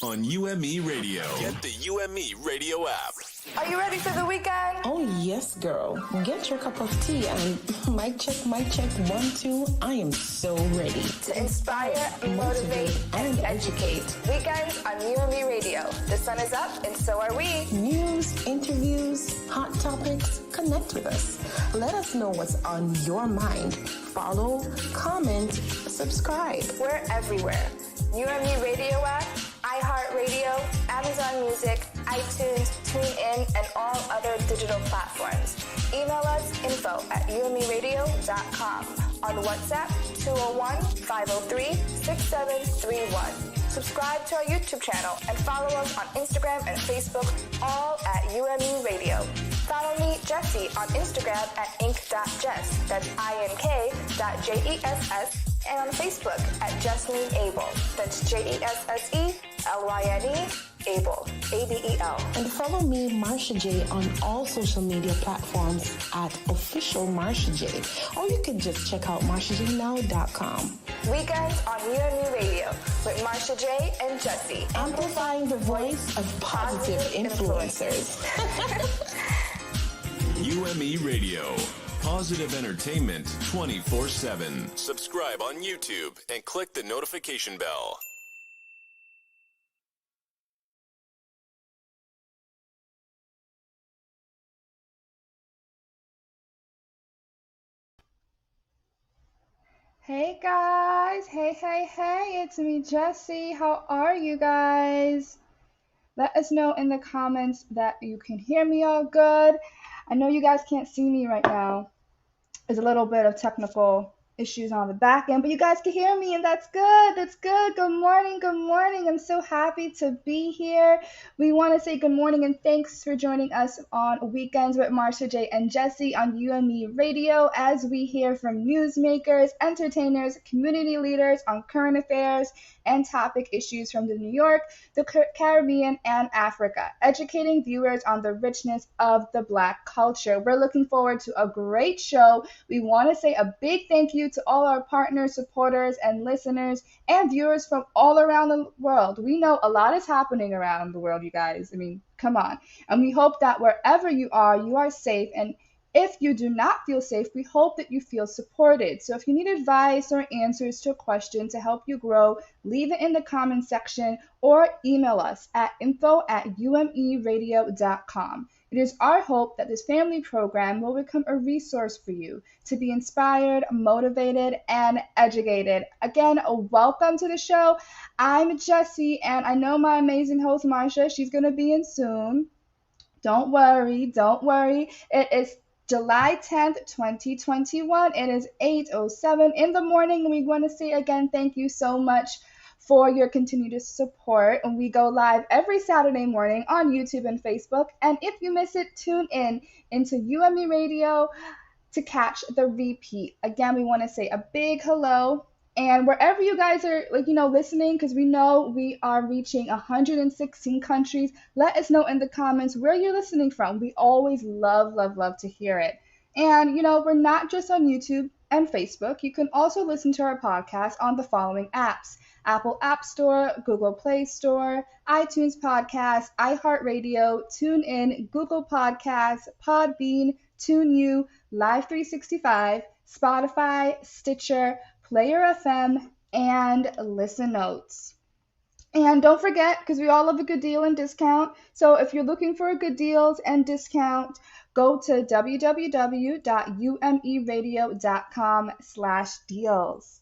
on UME Radio. Get the UME Radio app. Are you ready for the weekend? Oh, yes, girl. Get your cup of tea and mic check, 1, 2. I am so ready. To inspire, motivate, and educate. Weekends on UME Radio. The sun is up and so are we. News, interviews, hot topics. Connect with us. Let us know what's on your mind. Follow, comment, subscribe. We're everywhere. UME Radio app, iHeartRadio, Amazon Music, iTunes, TuneIn, and all other digital platforms. Email us info@umeradio.com. On WhatsApp, 201-503-6731. Subscribe to our YouTube channel and follow us on Instagram and Facebook, all at UME Radio. Follow me, Jesse, on Instagram at ink.jess, that's ink.jess, and on Facebook at Jesselyn Abel, that's JESSELYNE Abel, ABEL. And follow me, Marsha J, on all social media platforms at official Marsha J, or you can just check out marshajnow.com. Weekends on UME Radio with Marsha J and Jesse. Amplifying the voice of positive influencers. UME Radio. Positive entertainment 24/7. Subscribe on YouTube and click the notification bell. Hey guys, hey, it's me, Jesse. How are you guys? Let us know in the comments that you can hear me all good. I know you guys can't see me right now. There's a little bit of technical issues on the back end, but you guys can hear me, and that's good. Good morning. I'm so happy to be here. We want to say good morning and thanks for joining us on Weekends with Marsha J and Jesse on UME Radio, as we hear from newsmakers, entertainers, community leaders on current affairs and topic issues from the New York, the Caribbean, and Africa, educating viewers on the richness of the Black culture. We're looking forward to a great show. We want to say a big thank you to all our partners, supporters, and listeners and viewers from all around the world. We know a lot is happening around the world, you guys. I mean, come on. And we hope that wherever you are safe. And if you do not feel safe, we hope that you feel supported. So if you need advice or answers to a question to help you grow, leave it in the comment section or email us at info@umeradio.com. It is our hope that this family program will become a resource for you to be inspired, motivated, and educated. Again, welcome to the show. I'm Jesse, and I know my amazing host, Marsha, she's going to be in soon. Don't worry. It is July 10th, 2021. It is 8:07 in the morning. We want to say again, thank you so much for your continued support. And we go live every Saturday morning on YouTube and Facebook. And if you miss it, tune in into UME Radio to catch the repeat. Again, we want to say a big hello. And wherever you guys are, listening, because we know we are reaching 116 countries, let us know in the comments where you're listening from. We always love to hear it. And, we're not just on YouTube and Facebook. You can also listen to our podcast on the following apps: Apple App Store, Google Play Store, iTunes Podcast, iHeartRadio, TuneIn, Google Podcasts, Podbean, TuneU, Live 365, Spotify, Stitcher, Player FM, and Listen Notes. And don't forget, because we all love a good deal and discount, so if you're looking for a good deals and discount, go to www.umeradio.com/deals.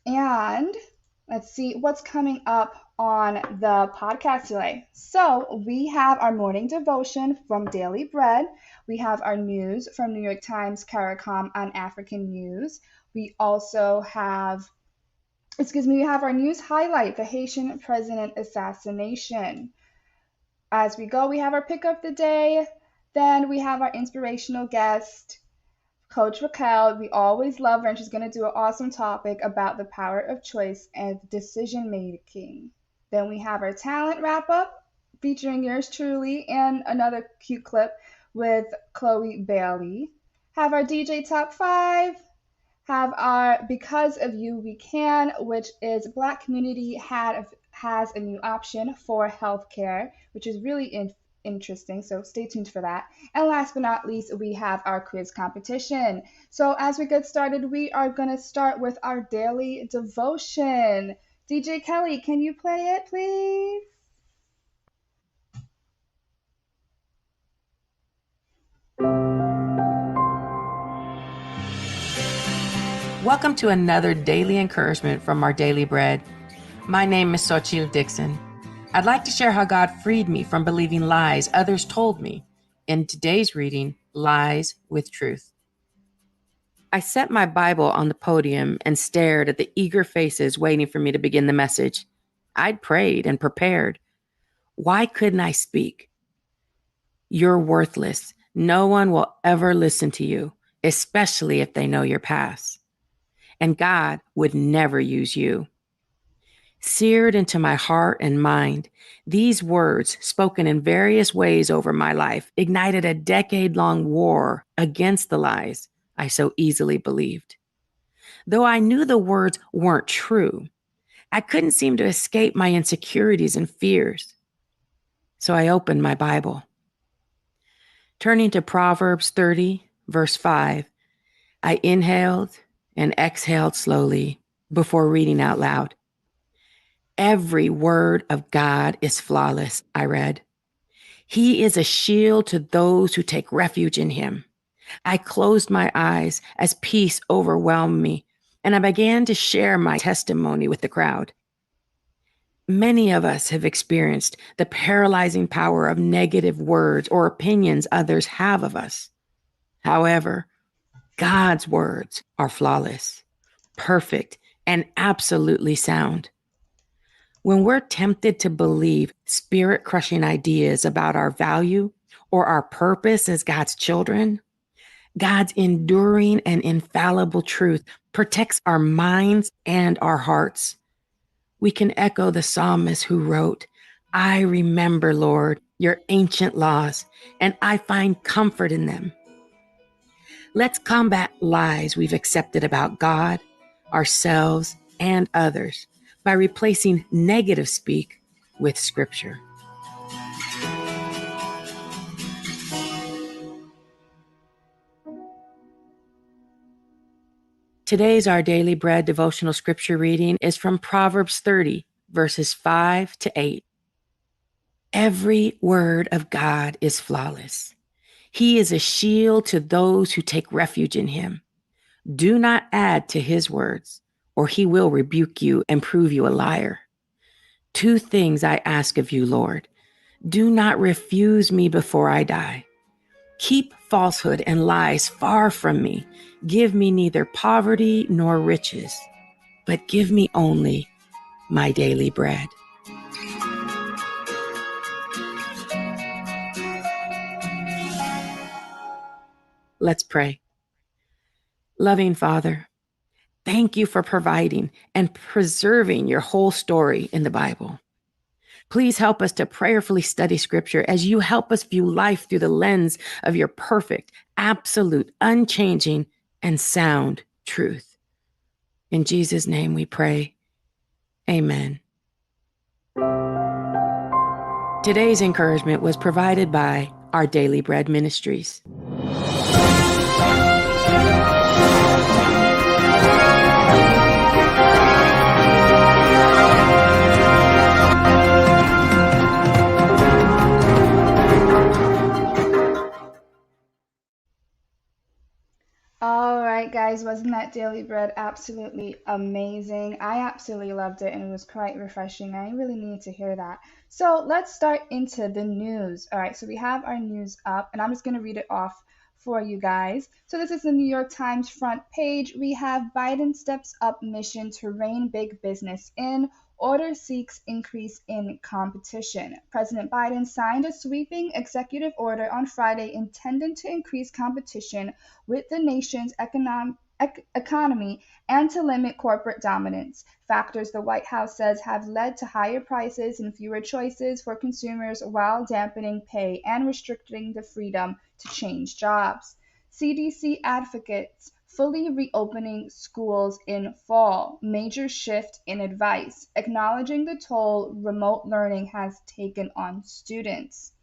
And let's see what's coming up on the podcast today. So we have our morning devotion from Daily Bread. We have our news from New York Times, CARICOM on African news. We also have, we have our news highlight, the Haitian president assassination. As we go, we have our pick of the day. Then we have our inspirational guest, Coach Racquel. We always love her, and she's going to do an awesome topic about the power of choice and decision making. Then we have our talent wrap up featuring yours truly and another cute clip with Chloe Bailey. Have our DJ Top 5. Have our Because of You We Can, which is Black Community has a new option for healthcare, which is really interesting. So stay tuned for that. And last but not least, we have our quiz competition. So as we get started, we are going to start with our daily devotion. DJ Kelly, can you play it, please? Welcome to another daily encouragement from our Daily Bread. My name is Xochitl Dixon. I'd like to share how God freed me from believing lies others told me in today's reading, Lies with Truth. I set my Bible on the podium and stared at the eager faces waiting for me to begin the message. I'd prayed and prepared. Why couldn't I speak? You're worthless. No one will ever listen to you, especially if they know your past. And God would never use you. Seared into my heart and mind, these words, spoken in various ways over my life, ignited a decade-long war against the lies I so easily believed. Though I knew the words weren't true, I couldn't seem to escape my insecurities and fears. So I opened my Bible. Turning to Proverbs 30, verse 5, I inhaled and exhaled slowly before reading out loud. Every word of God is flawless, I read. He is a shield to those who take refuge in him. I closed my eyes as peace overwhelmed me, and I began to share my testimony with the crowd. Many of us have experienced the paralyzing power of negative words or opinions others have of us. However, God's words are flawless, perfect, and absolutely sound. When we're tempted to believe spirit-crushing ideas about our value or our purpose as God's children, God's enduring and infallible truth protects our minds and our hearts. We can echo the psalmist who wrote, I remember, Lord, your ancient laws, and I find comfort in them. Let's combat lies we've accepted about God, ourselves, and others by replacing negative speak with Scripture. Today's Our Daily Bread devotional scripture reading is from Proverbs 30, verses 5 to 8. Every word of God is flawless. He is a shield to those who take refuge in him. Do not add to his words, or he will rebuke you and prove you a liar. 2 things I ask of you, Lord. Do not refuse me before I die. Keep falsehood and lies far from me. Give me neither poverty nor riches, but give me only my daily bread. Let's pray. Loving Father, thank you for providing and preserving your whole story in the Bible. Please help us to prayerfully study Scripture as you help us view life through the lens of your perfect, absolute, unchanging, and sound truth. In Jesus' name we pray. Amen. Today's encouragement was provided by Our Daily Bread Ministries. All right, guys, wasn't that Daily Bread absolutely amazing? I absolutely loved it, and it was quite refreshing. I really needed to hear that. So let's start into the news. All right, so we have our news up, and I'm just going to read it off for you guys. So this is the New York Times front page. We have Biden steps up mission to rein big business in. Order seeks increase in competition. President Biden signed a sweeping executive order on Friday intended to increase competition with the nation's economy and to limit corporate dominance. Factors the White House says have led to higher prices and fewer choices for consumers while dampening pay and restricting the freedom to change jobs. CDC advocates fully reopening schools in fall, major shift in advice, acknowledging the toll remote learning has taken on students.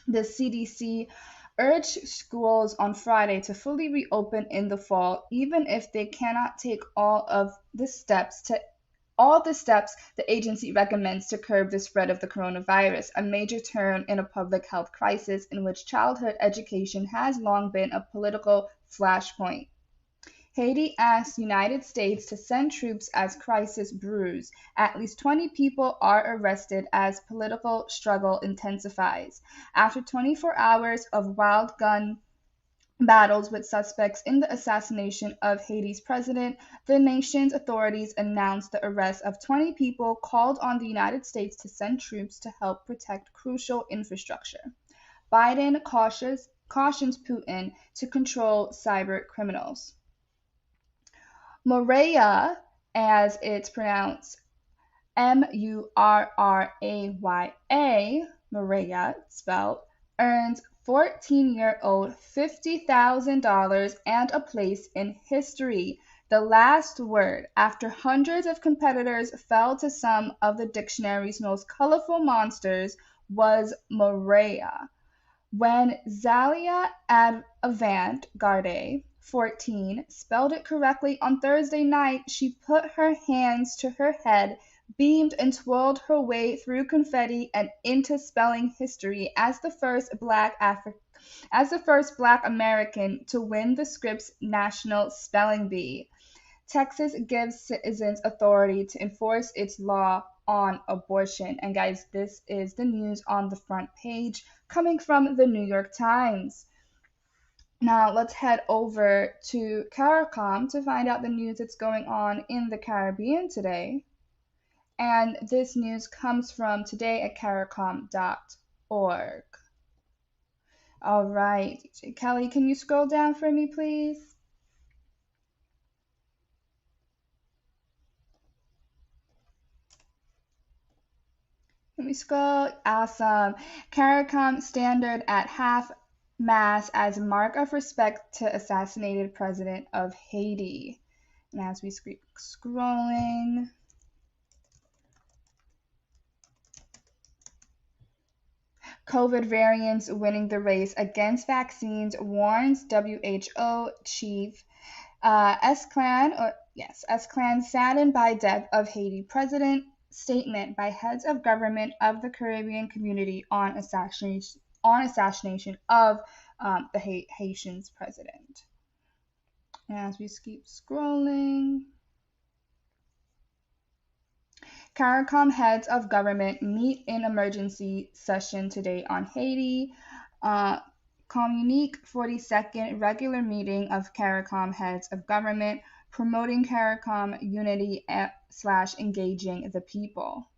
The CDC urged schools on Friday to fully reopen in the fall, even if they cannot take all the steps the agency recommends to curb the spread of the coronavirus, a major turn in a public health crisis in which childhood education has long been a political flashpoint. Haiti asks United States to send troops as crisis brews. At least 20 people are arrested as political struggle intensifies. After 24 hours of wild gun battles with suspects in the assassination of Haiti's president, the nation's authorities announced the arrest of 20 people, called on the United States to send troops to help protect crucial infrastructure. Biden cautions Putin to control cyber criminals. Marrett, as it's pronounced Murraya, Marrett spelled, earns 14-year-old $50,000 and a place in history. The last word, after hundreds of competitors fell to some of the dictionary's most colorful monsters, was Marrett. When Zalia Avant-Garde, 14, spelled it correctly on Thursday night, she put her hands to her head, beamed and twirled her way through confetti and into spelling history as the first Black American to win the Scripps National Spelling Bee. Texas gives citizens authority to enforce its law on abortion. And guys, this is the news on the front page coming from the New York Times. Now let's head over to CARICOM to find out the news that's going on in the Caribbean today. And this news comes from today at caricom.org. All right, Kelly, can you scroll down for me, please? Let me scroll. Awesome. CARICOM standard at half mast as mark of respect to assassinated president of Haiti. And as we keep scrolling, COVID variants winning the race against vaccines, warns WHO chief. S-Clan saddened by death of Haiti president. Statement by heads of government of the Caribbean community on assassination of the Haitian's president. And as we keep scrolling, CARICOM heads of government meet in emergency session today on Haiti. Communique 42nd regular meeting of CARICOM heads of government, promoting CARICOM unity / engaging the people.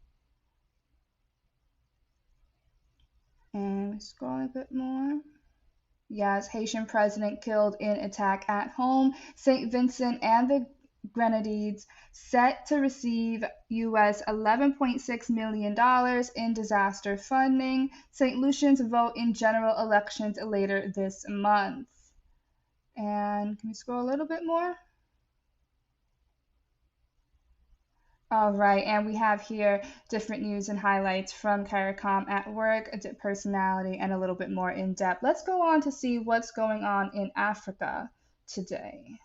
And scroll a bit more. Yes, Haitian president killed in attack at home. St. Vincent and the Grenadines set to receive US $11.6 million in disaster funding. St. Lucians vote in general elections later this month. And can we scroll a little bit more? All right, and we have here different news and highlights from CARICOM at work, personality, and a little bit more in depth. Let's go on to see what's going on in Africa today.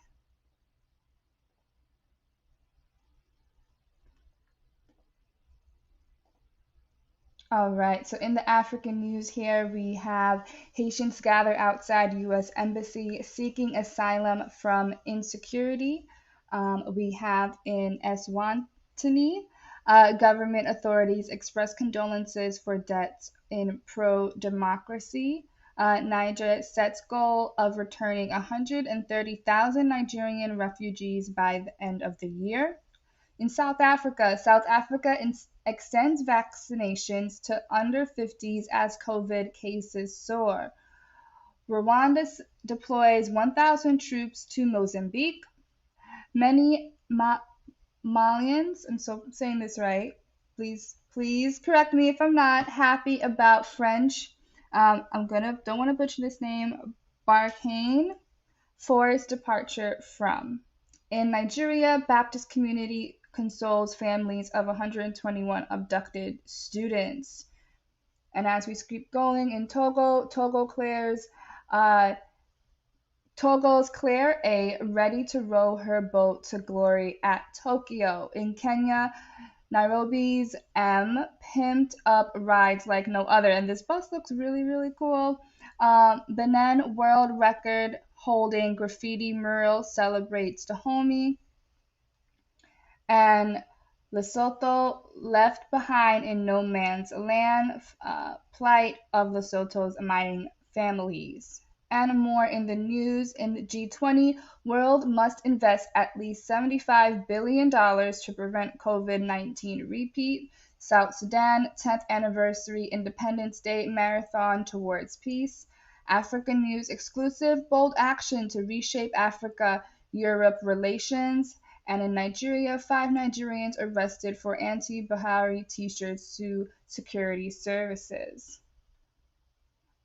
All right, so in the African news here, we have Haitians gather outside U.S. Embassy seeking asylum from insecurity. We have in Eswatini, government authorities express condolences for deaths in pro-democracy. Niger sets goal of returning 130,000 Nigerian refugees by the end of the year. In South Africa extends vaccinations to under 50s as COVID cases soar. Rwanda deploys 1,000 troops to Mozambique. Many Malians, I'm so saying this right, please correct me if I'm not, happy about French. Don't want to butcher this name, Barkhane Forced departure from. In Nigeria, Baptist community consoles families of 121 abducted students. And as we keep going, in Togo's Claire A ready to row her boat to glory at Tokyo. In Kenya, Nairobi's M pimped up rides like no other. And this bus looks really, really cool. Benin world record holding graffiti mural celebrates the homie. And Lesotho left behind in no man's land, plight of Lesotho's mining families. And more in the news. In the G20, world must invest at least $75 billion to prevent COVID-19 repeat. South Sudan, 10th anniversary Independence Day marathon towards peace. African news exclusive, bold action to reshape Africa-Europe relations. And in Nigeria, 5 Nigerians arrested for anti-Buhari t-shirts sue security services.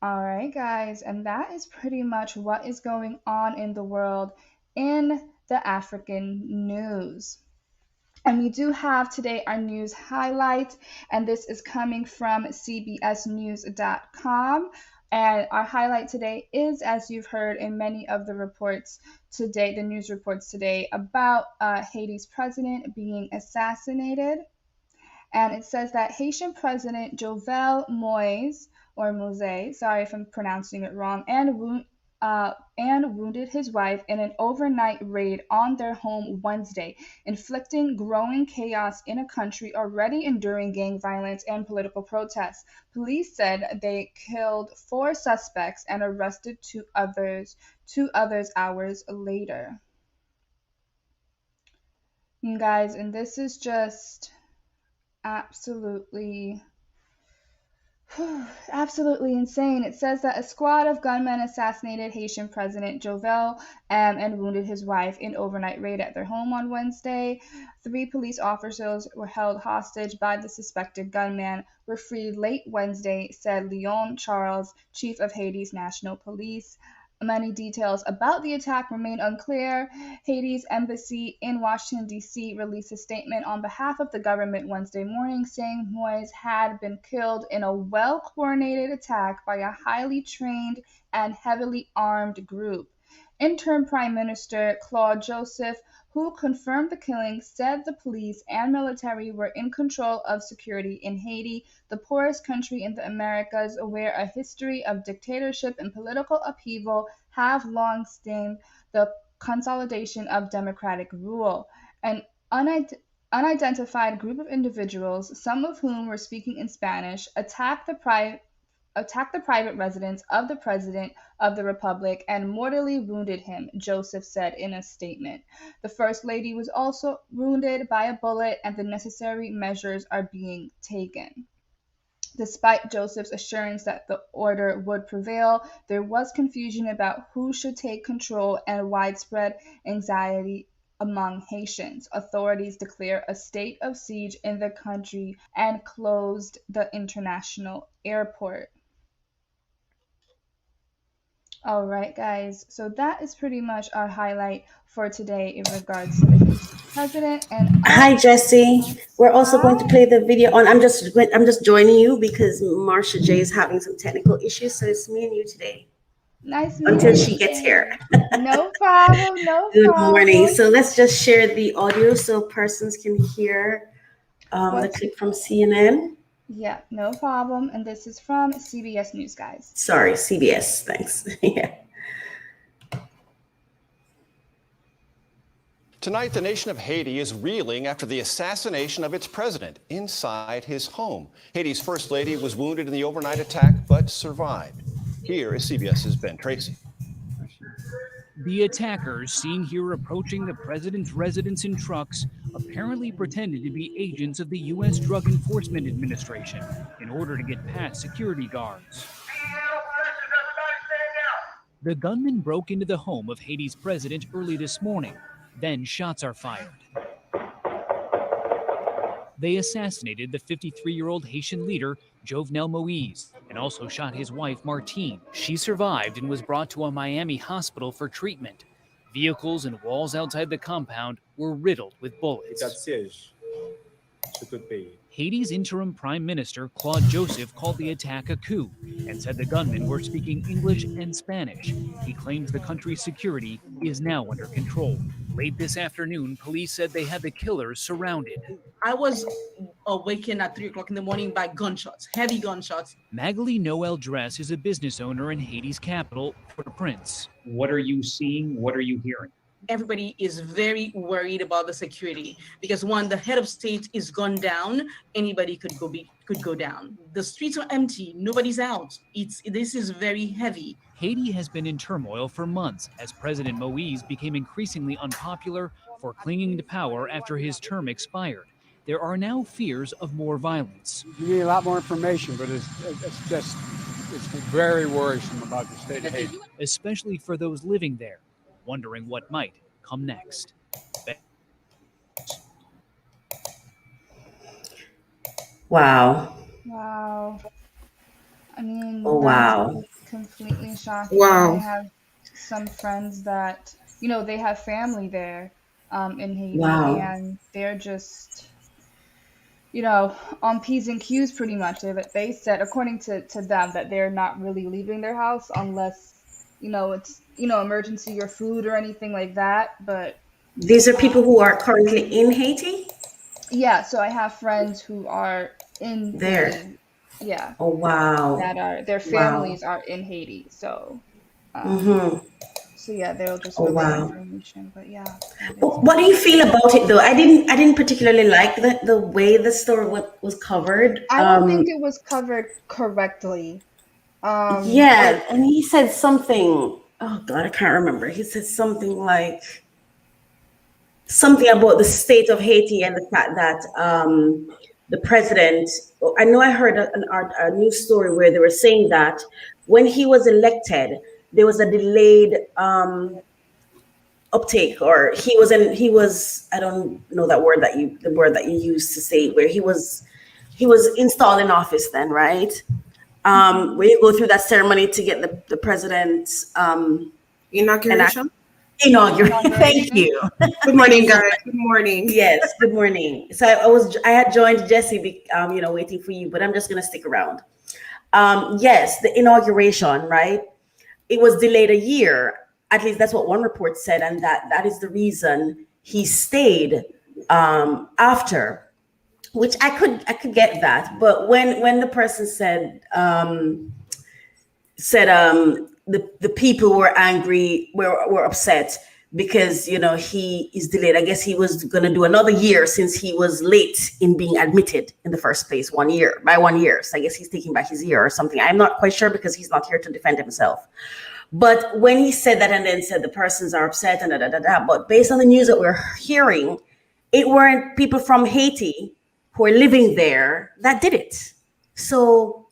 All right, guys, and that is pretty much what is going on in the world in the African news. And we do have today our news highlight, and this is coming from cbsnews.com. And our highlight today is, as you've heard in many of the reports today, the news reports today, about Haiti's president being assassinated. And it says that Haitian President Jovenel Moise, sorry if I'm pronouncing it wrong, and wounded his wife in an overnight raid on their home Wednesday, inflicting growing chaos in a country already enduring gang violence and political protests. Police said they killed 4 suspects and arrested 2 others hours later. You guys, and this is just absolutely insane. It says that a squad of gunmen assassinated Haitian President Jovenel and wounded his wife in overnight raid at their home on Wednesday. 3 police officers were held hostage by the suspected gunman, were freed late Wednesday, said Leon Charles, chief of Haiti's National Police. Many details about the attack remain unclear. Haiti's embassy in Washington, D.C. released a statement on behalf of the government Wednesday morning saying Moise had been killed in a well-coordinated attack by a highly trained and heavily armed group. Interim Prime Minister Claude Joseph, who confirmed the killing, said the police and military were in control of security in Haiti, the poorest country in the Americas, where a history of dictatorship and political upheaval have long stemmed the consolidation of democratic rule. An unidentified group of individuals, some of whom were speaking in Spanish, attacked the private residence of the President of the Republic and mortally wounded him, Joseph said in a statement. The First Lady was also wounded by a bullet, and the necessary measures are being taken. Despite Joseph's assurance that the order would prevail, there was confusion about who should take control and widespread anxiety among Haitians. Authorities declared a state of siege in the country and closed the international airport. All right, guys, so that is pretty much our highlight for today in regards to the Haitian president. And hi, Jesse. We're also going to play the video on. I'm just joining you because Marsha J is having some technical issues, so it's me and you today. Nice meeting until you. She gets here. No problem. Good morning. So let's just share the audio so persons can hear the clip from CNN. Yeah, no problem. And this is from CBS News, guys. Sorry, CBS. Thanks. Yeah. Tonight, the nation of Haiti is reeling after the assassination of its president inside his home. Haiti's First Lady was wounded in the overnight attack, but survived. Here is CBS's Ben Tracy. The attackers, seen here approaching the president's residence in trucks, apparently pretended to be agents of the U.S. Drug Enforcement Administration in order to get past security guards. The gunmen broke into the home of Haiti's president early this morning. Then shots are fired. They assassinated the 53-year-old Haitian leader, Jovenel Moise, and also shot his wife, Martine. She survived and was brought to a Miami hospital for treatment. Vehicles and walls outside the compound were riddled with bullets. Haiti's interim prime minister, Claude Joseph, called the attack a coup and said the gunmen were speaking English and Spanish. He claims the country's security is now under control. Late this afternoon, police said they had the killers surrounded. I was awakened at 3 o'clock in the morning by gunshots, heavy gunshots. Magali Noel Dress is a business owner in Haiti's capital, Port-au-Prince. What are you seeing? What are you hearing? Everybody is very worried about the security because one, the head of state is gone down. Anybody could go down. The streets are empty. Nobody's out. This is very heavy. Haiti has been in turmoil for months as President Moise became increasingly unpopular for clinging to power after his term expired. There are now fears of more violence. You need a lot more information, but it's very worrisome about the state of Haiti. Especially for those living there, wondering what might come next. Wow. Wow. I mean, Oh, wow. that's completely shocking. Wow. I have some friends that, they have family there in Haiti, Wow. and they're just, on P's and Q's pretty much. They said, according to them, that they're not really leaving their house unless, it's, emergency or food or anything like that. But These are people who are currently in Haiti? yeah, so I have friends who are in There. Haiti. Yeah. Oh, wow. That are their families are in Haiti. So so yeah, they'll just Oh, release wow. information. But yeah. What do you feel about it, though? I didn't particularly like the way the story was covered. I don't think it was covered correctly. Yeah, and he said something. Oh God, I can't remember. He said something about the state of Haiti and the fact that the president. I know I heard a news story where they were saying that when he was elected, there was a delayed uptake, or he was. I don't know the word that you used to say, where he was installed in office then, right? Where you go through that ceremony to get the president's inauguration. Thank you. Good morning, guys. Good morning. Yes, good morning. So I had joined Jesse, waiting for you, but I'm just gonna stick around. Yes, the inauguration, right? It was delayed a year. At least that's what one report said, and that is the reason he stayed after. Which I could get that, but when the person said the people were angry, were upset because he is delayed. I guess he was gonna do another year since he was late in being admitted in the first place. 1 year. So I guess he's taking back his year or something. I'm not quite sure because he's not here to defend himself. But when he said that and then said the persons are upset and but based on the news that we're hearing, it weren't people from Haiti who are living there that did it. So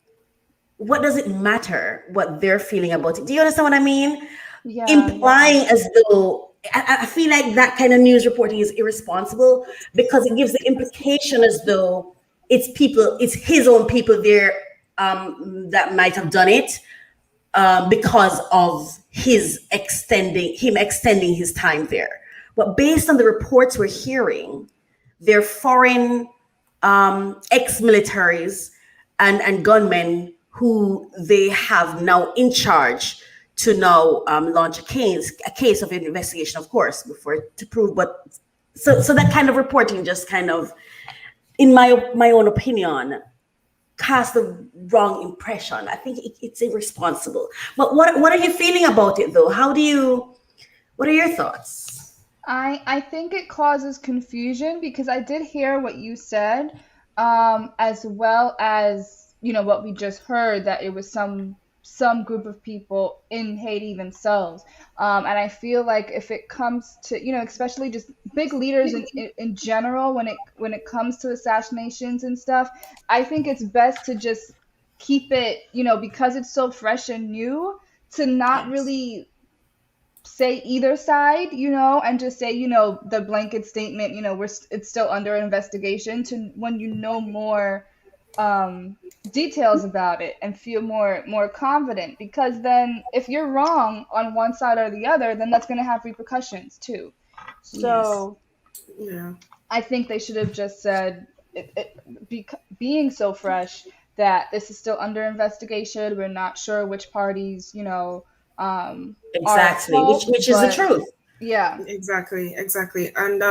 what does it matter what they're feeling about it? Do you understand what I mean? Yeah, Implying as though, I feel like that kind of news reporting is irresponsible because it gives the implication as though it's his own people there that might have done it because of him extending his time there. But based on the reports we're hearing, they're foreign ex-militaries and gunmen who they have now in charge to now launch a case of investigation, of course, before to prove. But so that kind of reporting just kind of, in my own opinion, cast the wrong impression. I think it's irresponsible. But what are you feeling about it, though? What are your thoughts? I think it causes confusion because I did hear what you said, as well as what we just heard, that it was some group of people in Haiti themselves, and I feel like if it comes to especially just big leaders in general, when it comes to assassinations and stuff, I think it's best to just keep it because it's so fresh and new, to not really say either side, and just say, the blanket statement, it's still under investigation, to when more details about it and feel more confident, because then if you're wrong on one side or the other, then that's going to have repercussions too. So Yeah. I think they should have just said, being so fresh, that this is still under investigation. We're not sure which parties, Exactly, are at fault, which is the truth. Yeah. Exactly. And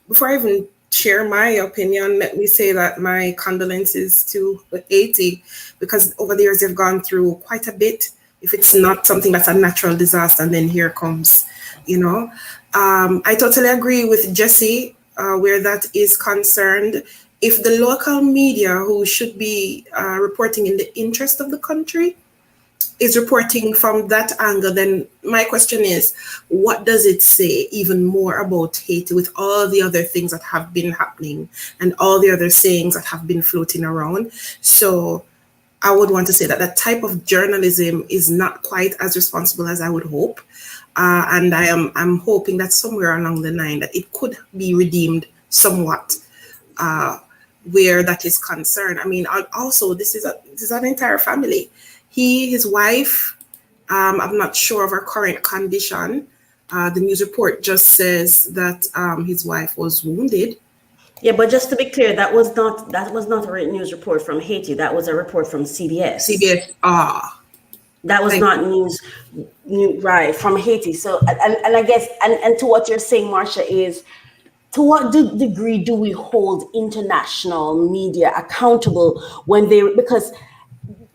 before I even share my opinion, let me say that my condolences to Haiti, because over the years they've gone through quite a bit. If it's not something that's a natural disaster, and then here comes, I totally agree with Jesse where that is concerned. If the local media, who should be reporting in the interest of the country, is reporting from that angle, then my question is, what does it say even more about Haiti with all the other things that have been happening and all the other sayings that have been floating around? So I would want to say that that type of journalism is not quite as responsible as I would hope. And I'm hoping that somewhere along the line that it could be redeemed somewhat where that is concerned. I mean, also, this is an entire family. His wife, I'm not sure of her current condition. The news report just says that his wife was wounded. Yeah, but just to be clear, that was not a news report from Haiti. That was a report from CBS. That was not news right from Haiti. So, and I guess, and to what you're saying, Marsha, is to what degree do we hold international media accountable when because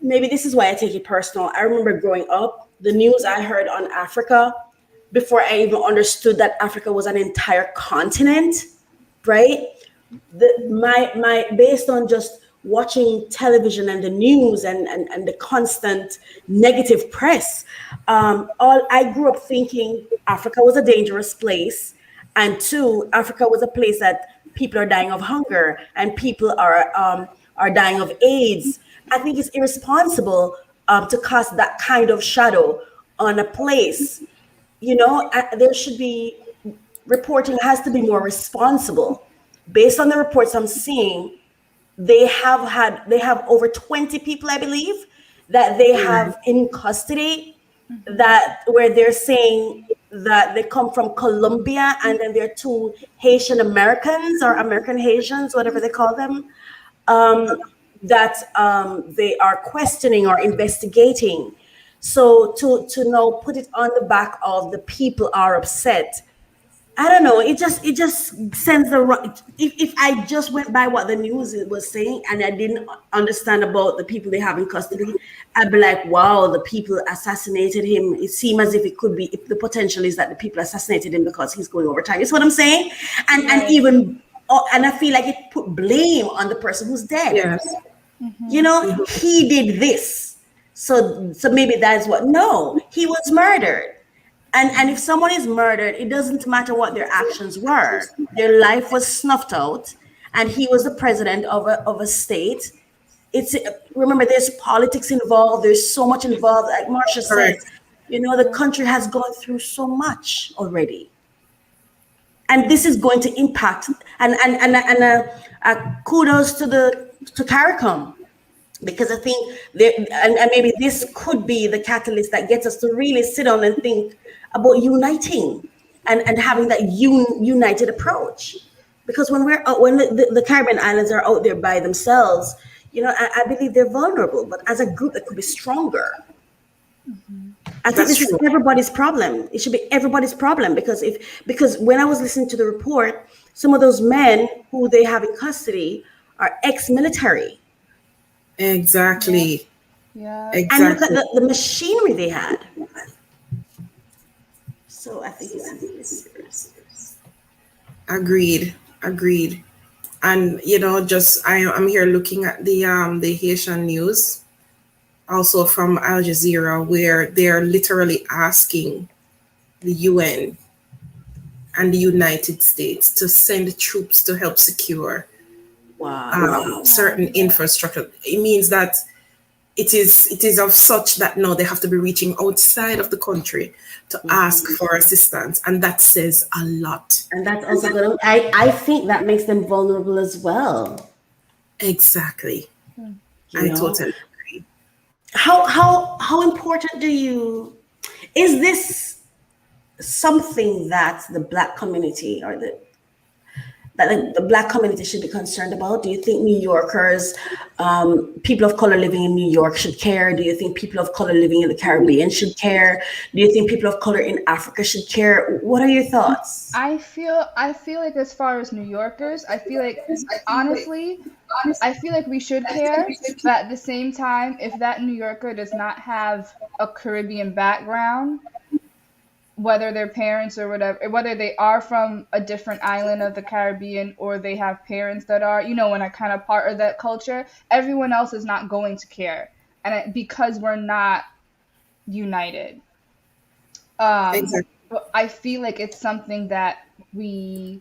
maybe this is why I take it personal. I remember growing up, the news I heard on Africa, before I even understood that Africa was an entire continent, right? Based on just watching television and the news and the constant negative press, I grew up thinking Africa was a dangerous place, and two, Africa was a place that people are dying of hunger and people are dying of AIDS. I think it's irresponsible to cast that kind of shadow on a place. There should be reporting has to be more responsible. Based on the reports I'm seeing, they have over 20 people, I believe, that they have in custody, where they're saying that they come from Colombia, and then there are 2 Haitian Americans or American Haitians, whatever they call them, that they are questioning or investigating. So to now put it on the back of the people are upset, I don't know. It just sends the wrong. If I just went by what the news was saying and I didn't understand about the people they have in custody, I'd be like, wow, the people assassinated him. It seems as if it could be. If the potential is that the people assassinated him because he's going over time. That's what I'm saying. And I feel like it put blame on the person who's dead. Yes. He did this. So maybe that's what. No, he was murdered. And if someone is murdered, it doesn't matter what their actions were. Their life was snuffed out, and he was the president of a state. Remember, there's politics involved. There's so much involved. Like Marsha said, the country has gone through so much already, and this is going to impact. And kudos to CARICOM, because I think and maybe this could be the catalyst that gets us to really sit down and think about uniting and having that united approach. Because when the Caribbean islands are out there by themselves, I believe they're vulnerable, but as a group that could be stronger. I think this is everybody's problem. It should be everybody's problem, because when I was listening to the report, some of those men who they have in custody are ex-military. Exactly. Yeah. And look at the machinery they had. So I think it's serious. Agreed. And I'm here looking at the Haitian news, also from Al Jazeera, where they're literally asking the UN and the United States to send troops to help secure certain infrastructure. It means that it is of such that now they have to be reaching outside of the country to ask for assistance, and that says a lot. And that's also good. I think that makes them vulnerable as well. Exactly. You I know, totally agree. how important is this something that the Black community or the Black community should be concerned about? Do you think New Yorkers, people of color living in New York should care? Do you think people of color living in the Caribbean should care? Do you think people of color in Africa should care? What are your thoughts? I feel like, as far as New Yorkers, I feel like, honestly, I feel like we should care, but at the same time, if that New Yorker does not have a Caribbean background, whether their parents or whatever, whether they are from a different island of the Caribbean or they have parents that are, and are kind of part of that culture, everyone else is not going to care. And because we're not united. Exactly. But I feel like it's something that we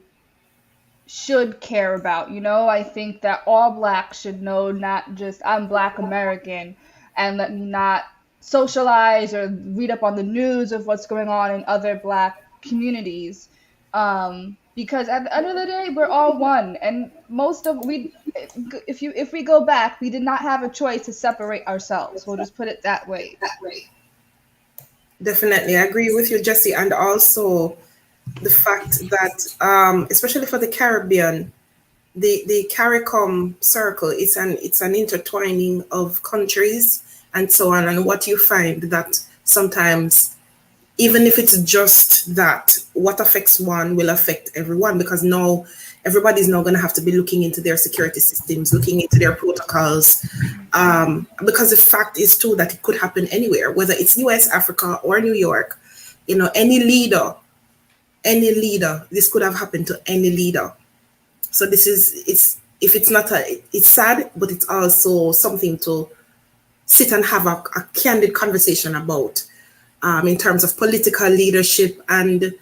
should care about. I think that all Blacks should know, not just I'm Black American, and let me not socialize or read up on the news of what's going on in other Black communities. Because at the end of the day, we're all one, and if we go back, we did not have a choice to separate ourselves. We'll just put it that way. Definitely, I agree with you, Jesse, and also the fact that, especially for the Caribbean, the CARICOM circle, it's an intertwining of countries and so on. And what you find that sometimes, even if it's just that, what affects one will affect everyone, because now everybody's now going to have to be looking into their security systems, looking into their protocols, because the fact is too that it could happen anywhere, whether it's US, Africa, or New York. Any leader, this could have happened to any leader. So it's sad, but it's also something to sit and have a candid conversation about, in terms of political leadership, and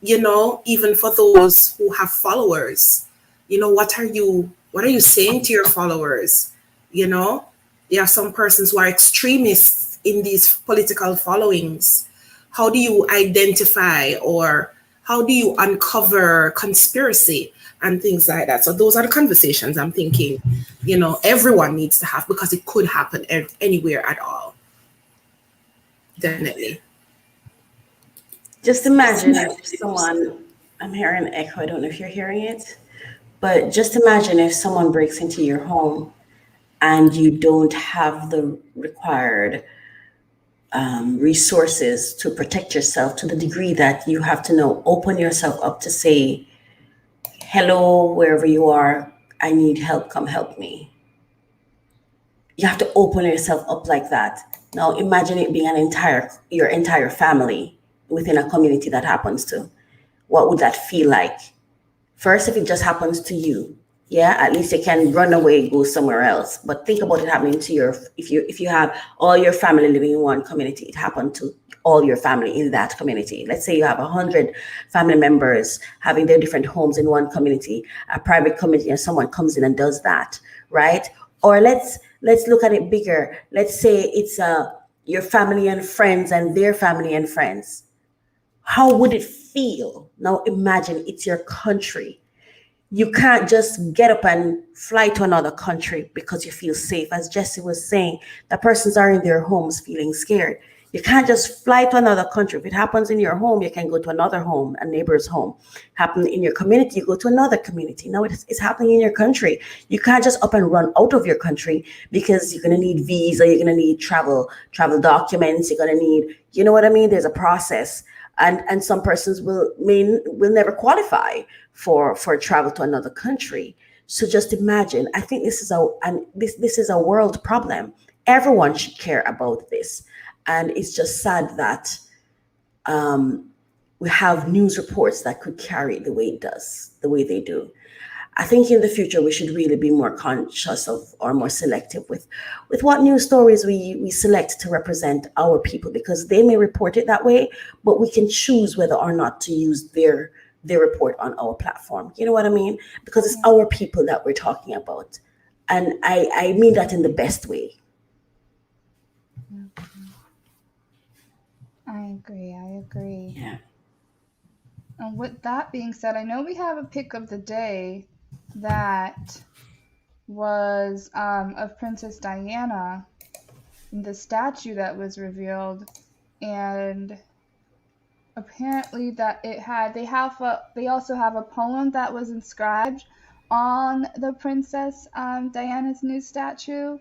even for those who have followers, what are you saying to your followers? There are some persons who are extremists in these political followings. How do you identify, or how do you uncover conspiracy and things like that? So those are the conversations I'm thinking, everyone needs to have, because it could happen anywhere at all. Definitely. Just imagine if someone, I'm hearing an echo, I don't know if you're hearing it, but just imagine if someone breaks into your home and you don't have the required resources to protect yourself, to the degree that you have to open yourself up to say, hello, wherever you are, I need help, come help me. You have to open yourself up like that. Now imagine it being your entire family within a community that happens to. What would that feel like? First, if it just happens to you, yeah, at least you can run away, go somewhere else. But think about it happening to if you have all your family living in one community, it happened to all your family in that community. Let's say you have 100 family members having their different homes in one community, a private community, and someone comes in and does that, right? Or let's look at it bigger. Let's say it's your family and friends and their family and friends. How would it feel? Now imagine it's your country. You can't just get up and fly to another country because you feel safe. As Jesse was saying, the persons are in their homes feeling scared. You can't just fly to another country. If it happens in your home, you can go to another home, a neighbor's home. Happen in your community, you go to another community. Now it's happening in your country. You can't just up and run out of your country, because you're going to need visa, you're going to need travel documents, you're going to need, you know what I mean? There's a process. And some persons will never qualify for travel to another country. So just imagine, I think this is a world problem. Everyone should care about this. And it's just sad that we have news reports that could carry it the way they do. I think in the future, we should really be more conscious of, or more selective with what news stories we select to represent our people, because they may report it that way, but we can choose whether or not to use their report on our platform. You know what I mean? Because it's our people that we're talking about. And I mean that in the best way. I agree. Yeah. And with that being said, I know we have a pick of the day that was of Princess Diana, the statue that was revealed, and apparently that they also have a poem that was inscribed on the Princess Diana's new statue,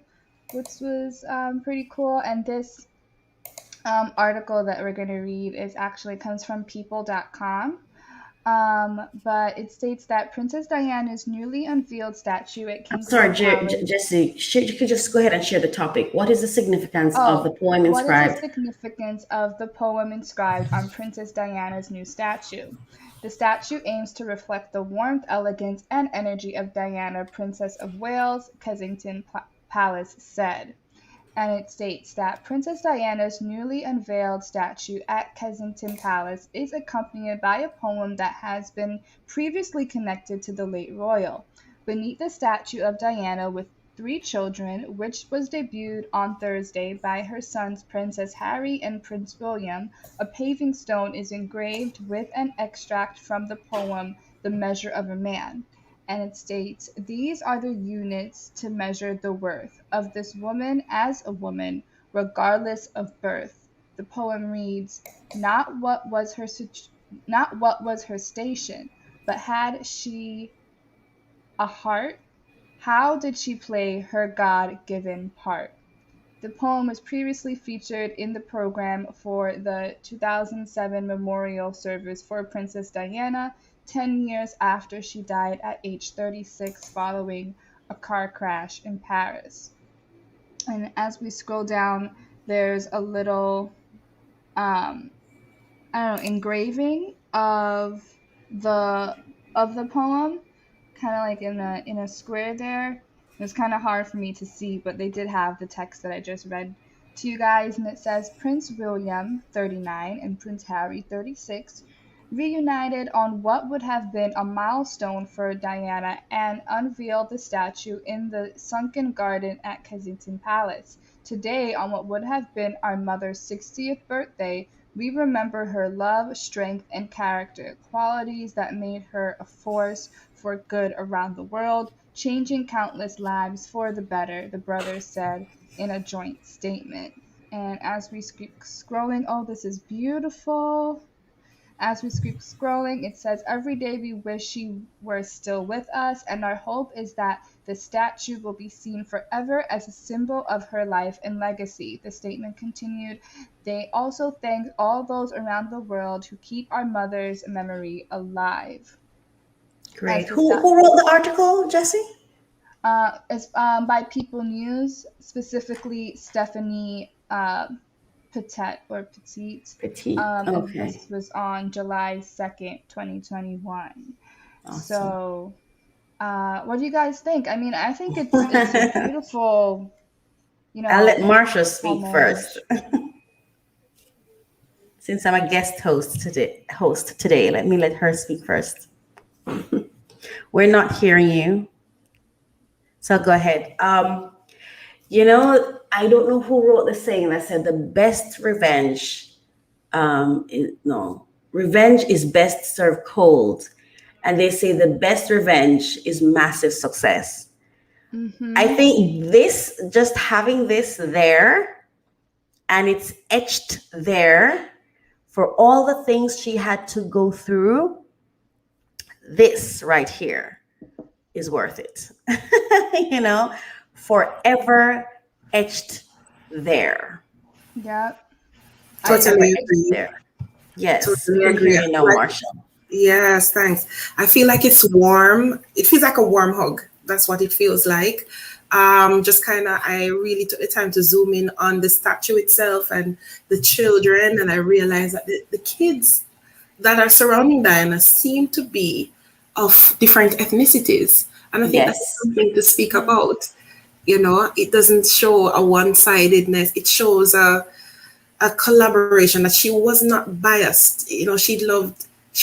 which was pretty cool. And this article that we're going to read comes from people.com. But it states that Princess Diana's newly unveiled statue at I'm sorry, Jesse, you could just go ahead and share the topic. What is the significance of the poem inscribed? What is the significance of the poem inscribed on Princess Diana's new statue? The statue aims to reflect the warmth, elegance, and energy of Diana, Princess of Wales, Kensington Palace said. And it states that Princess Diana's newly unveiled statue at Kensington Palace is accompanied by a poem that has been previously connected to the late royal. Beneath the statue of Diana with 3 children, which was debuted on Thursday by her sons Princess Harry and Prince William, a paving stone is engraved with an extract from the poem The Measure of a Man. And it states, "These are the units to measure the worth of this woman as a woman, regardless of birth." The poem reads, not what was her station, but had she a heart? How did she play her God-given part? The poem was previously featured in the program for the 2007 memorial service for Princess Diana, 10 years after she died at age 36 following a car crash in Paris. And as we scroll down, there's a little, engraving of the poem, kind of like in a square there. It was kind of hard for me to see, but they did have the text that I just read to you guys, and it says, Prince William, 39, and Prince Harry, 36, reunited on what would have been a milestone for Diana and unveiled the statue in the sunken garden at Kensington Palace. Today, on what would have been our mother's 60th birthday, we remember her love, strength, and character, qualities that made her a force for good around the world, changing countless lives for the better, the brothers said in a joint statement. And as we keep scrolling, oh, this is beautiful. As we keep scrolling, it says, every day we wish she were still with us, and our hope is that the statue will be seen forever as a symbol of her life and legacy. The statement continued. They also thanked all those around the world who keep our mother's memory alive. Great. Who wrote the article, Jesse? It's by People News, specifically Stephanie Petite. Okay. This was on July 2nd, 2021. Awesome. So, what do you guys think? I mean, I think it's a beautiful, I'll let Marsha speak first. Since I'm a guest host today, let me let her speak first. We're not hearing you. So go ahead. I don't know who wrote the saying that said the best revenge, revenge is best served cold. And they say the best revenge is massive success. Mm-hmm. I think just having this there, and it's etched there for all the things she had to go through, this right here is worth it. Forever etched there. Yeah. Totally agree. There. Yes. Totally agree. Marsha. Yes, thanks. I feel like it's warm. It feels like a warm hug. That's what it feels like. I really took the time to zoom in on the statue itself and the children, and I realized that the kids that are surrounding Diana seem to be of different ethnicities. And I think that's something to speak about. It doesn't show a one-sidedness. It shows a collaboration, that she was not biased. She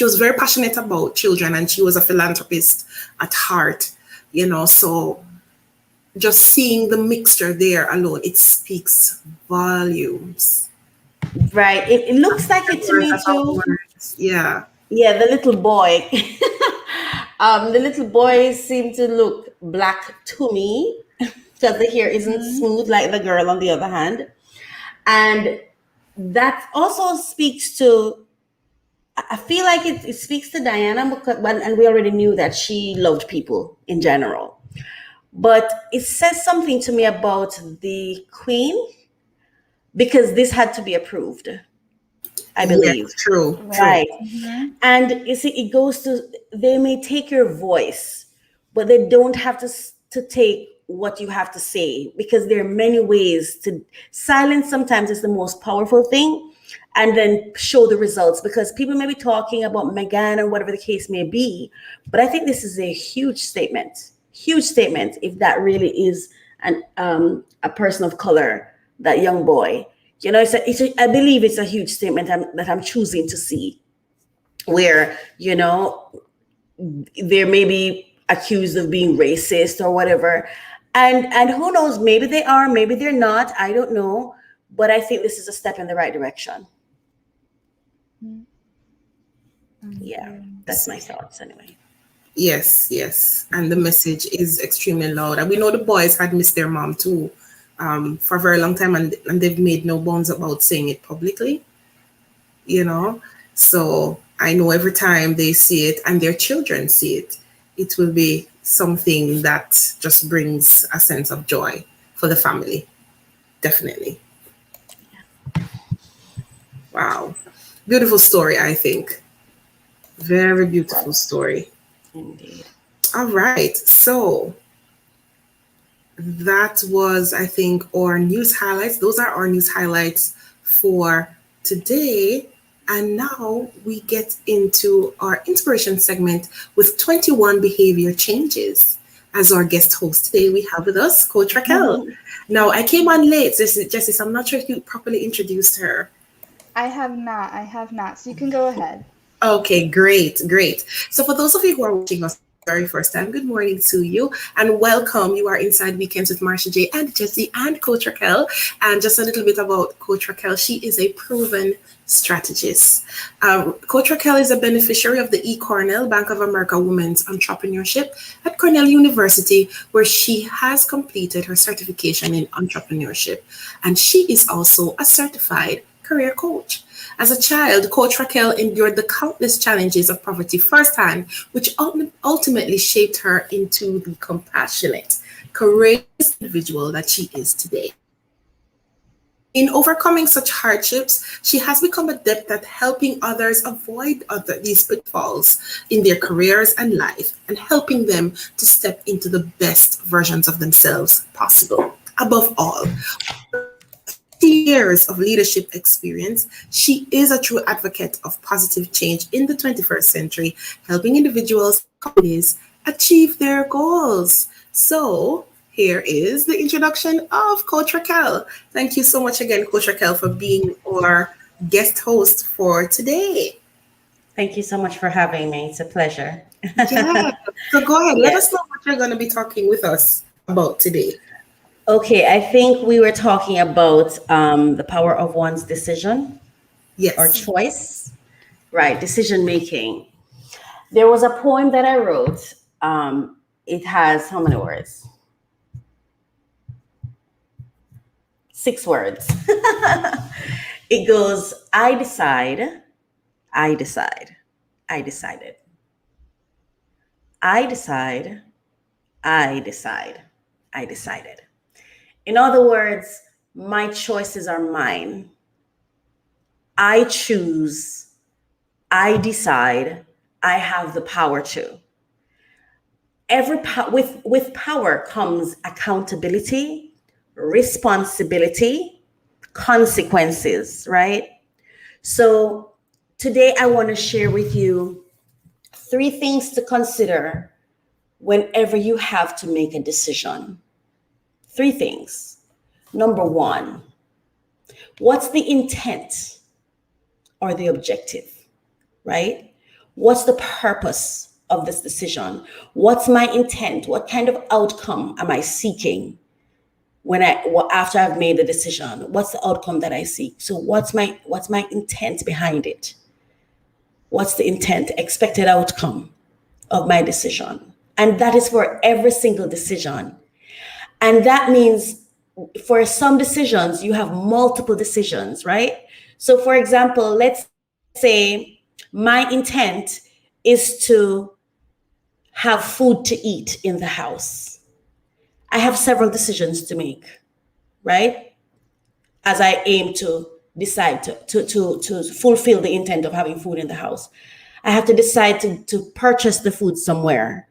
was very passionate about children, and she was a philanthropist at heart, so just seeing the mixture there alone, it speaks volumes. Right. It looks like it to me too. Yeah. Yeah, the little boy. The little boys seem to look black to me because the hair isn't smooth like the girl on the other hand. And that also speaks to, I feel like it speaks to Diana because, and we already knew that she loved people in general. But it says something to me about the queen because this had to be approved, I believe. Yes, true. Right. And you see, it goes to, they may take your voice, but they don't have to take what you have to say, because there are many ways to silence. Sometimes is the most powerful thing, and then show the results, because people may be talking about Meghan or whatever the case may be. But I think this is a huge statement if that really is a person of color, that young boy. You know, I believe it's a huge statement that I'm choosing to see, where, you know, there may be accused of being racist or whatever. And who knows, maybe they are, maybe they're not, I don't know. But I think this is a step in the right direction. Yeah, that's my thoughts anyway. Yes. And the message is extremely loud. And we know the boys had missed their mom too for a very long time, and they've made no bones about saying it publicly, you know. So I know every time they see it and their children see it, it will be something that just brings a sense of joy for the family. Definitely. Wow. Beautiful story, I think. Very beautiful story. Indeed. All right. So that was, I think, our news highlights. Those are our news highlights for today. And now we get into our inspiration segment with 21 behavior changes. As our guest host today, we have with us Coach Racquel. Now, I came on late, Jesse, so I'm not sure if you properly introduced her. I have not. So you can go ahead. Okay, great. So for those of you who are watching us very first time, good morning to you and welcome. You are Inside Weekends with Marsha J and Jesse and Coach Racquel. And just a little bit about Coach Racquel. She is a proven strategist. Coach Racquel is a beneficiary of the Cornell Bank of America Women's Entrepreneurship at Cornell University, where she has completed her certification in entrepreneurship. And she is also a certified career coach. As a child, Coach Racquel endured the countless challenges of poverty firsthand, which ultimately shaped her into the compassionate, courageous individual that she is today. In overcoming such hardships, she has become adept at helping others avoid these pitfalls in their careers and life, and helping them to step into the best versions of themselves possible. Above all, years of leadership experience, she is a true advocate of positive change in the 21st century, helping individuals and companies achieve their goals. So here is the introduction of Coach Racquel. Thank you so much again, Coach Racquel, for being our guest host for today. Thank you so much for having me. It's a pleasure. Yeah. So go ahead. Let us know what you're going to be talking with us about today. Okay, I think we were talking about the power of one's decision. Yes. Or choice. Right, decision making. There was a poem that I wrote. It has how many words? 6 words. It goes, I decide, I decide, I decided. I decide, I decide, I decided. In other words, my choices are mine. I choose, I decide, I have the power to. With power comes accountability, responsibility, consequences, right? So today I want to share with you 3 things to consider whenever you have to make a decision. 3 things. Number 1, what's the intent or the objective, right? What's the purpose of this decision? What's my intent? What kind of outcome am I seeking after I've made the decision? What's the outcome that I seek? So what's my intent behind it? What's the intent, expected outcome of my decision? And that is for every single decision. And that means for some decisions, you have multiple decisions, right? So for example, let's say my intent is to have food to eat in the house. I have several decisions to make, right? As I aim to decide to fulfill the intent of having food in the house. I have to decide to purchase the food somewhere.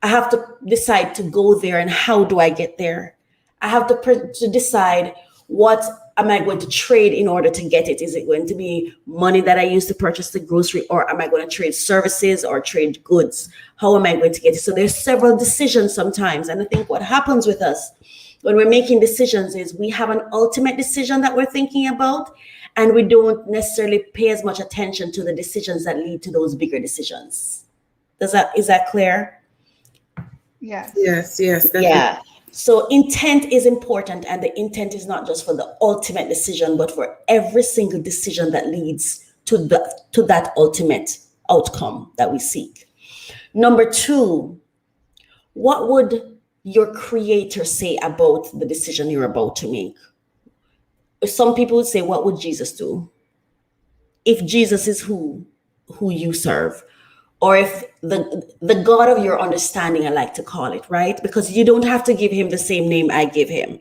I have to decide to go there, and how do I get there? I have to decide what am I going to trade in order to get it? Is it going to be money that I use to purchase the grocery, or am I going to trade services or trade goods? How am I going to get it? So there's several decisions sometimes. And I think what happens with us when we're making decisions is we have an ultimate decision that we're thinking about, and we don't necessarily pay as much attention to the decisions that lead to those bigger decisions. Is that clear? Yes. Yes. Definitely. Yeah. So intent is important, and the intent is not just for the ultimate decision, but for every single decision that leads to that ultimate outcome that we seek. Number 2, what would your creator say about the decision you're about to make? Some people would say, what would Jesus do? If Jesus is who you serve, or if the God of your understanding, I like to call it, right? Because you don't have to give him the same name I give him.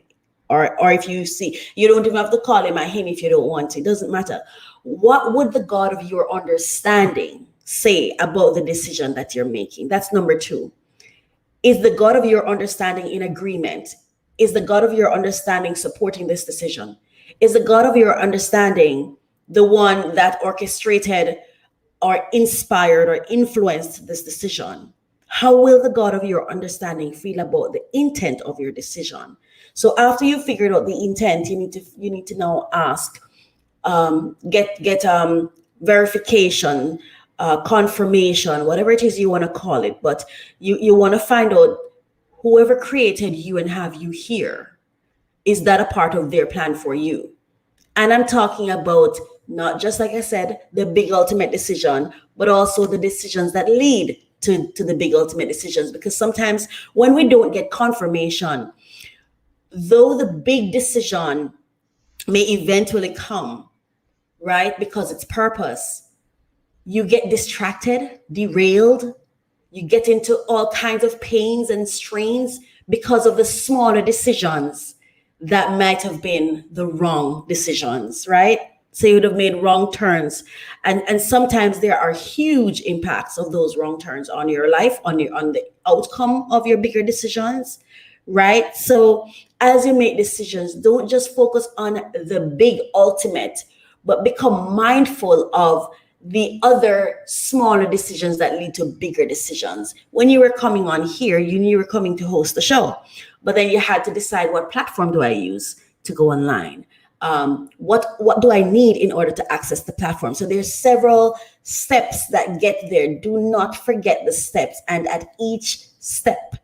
Or if you see, you don't even have to call him a him if you don't want to. It doesn't matter. What would the God of your understanding say about the decision that you're making? That's number 2. Is the God of your understanding in agreement? Is the God of your understanding supporting this decision? Is the God of your understanding the one that orchestrated or inspired or influenced this decision? How will the God of your understanding feel about the intent of your decision? So after you figured out the intent, you need to now ask, get verification, confirmation, whatever it is you want to call it. But you want to find out whoever created you and have you here, is that a part of their plan for you? And I'm talking about not just, like I said, the big ultimate decision, but also the decisions that lead to the big ultimate decisions. Because sometimes when we don't get confirmation, though the big decision may eventually come, right, because it's purpose, you get distracted, derailed, you get into all kinds of pains and strains because of the smaller decisions that might have been the wrong decisions, right? So you would have made wrong turns. And sometimes there are huge impacts of those wrong turns on your life, on the outcome of your bigger decisions, right? So as you make decisions, don't just focus on the big ultimate, but become mindful of the other smaller decisions that lead to bigger decisions. When you were coming on here, you knew you were coming to host the show, but then you had to decide, what platform do I use to go online? What do I need in order to access the platform? So there's several steps that get there. Do not forget the steps. And at each step,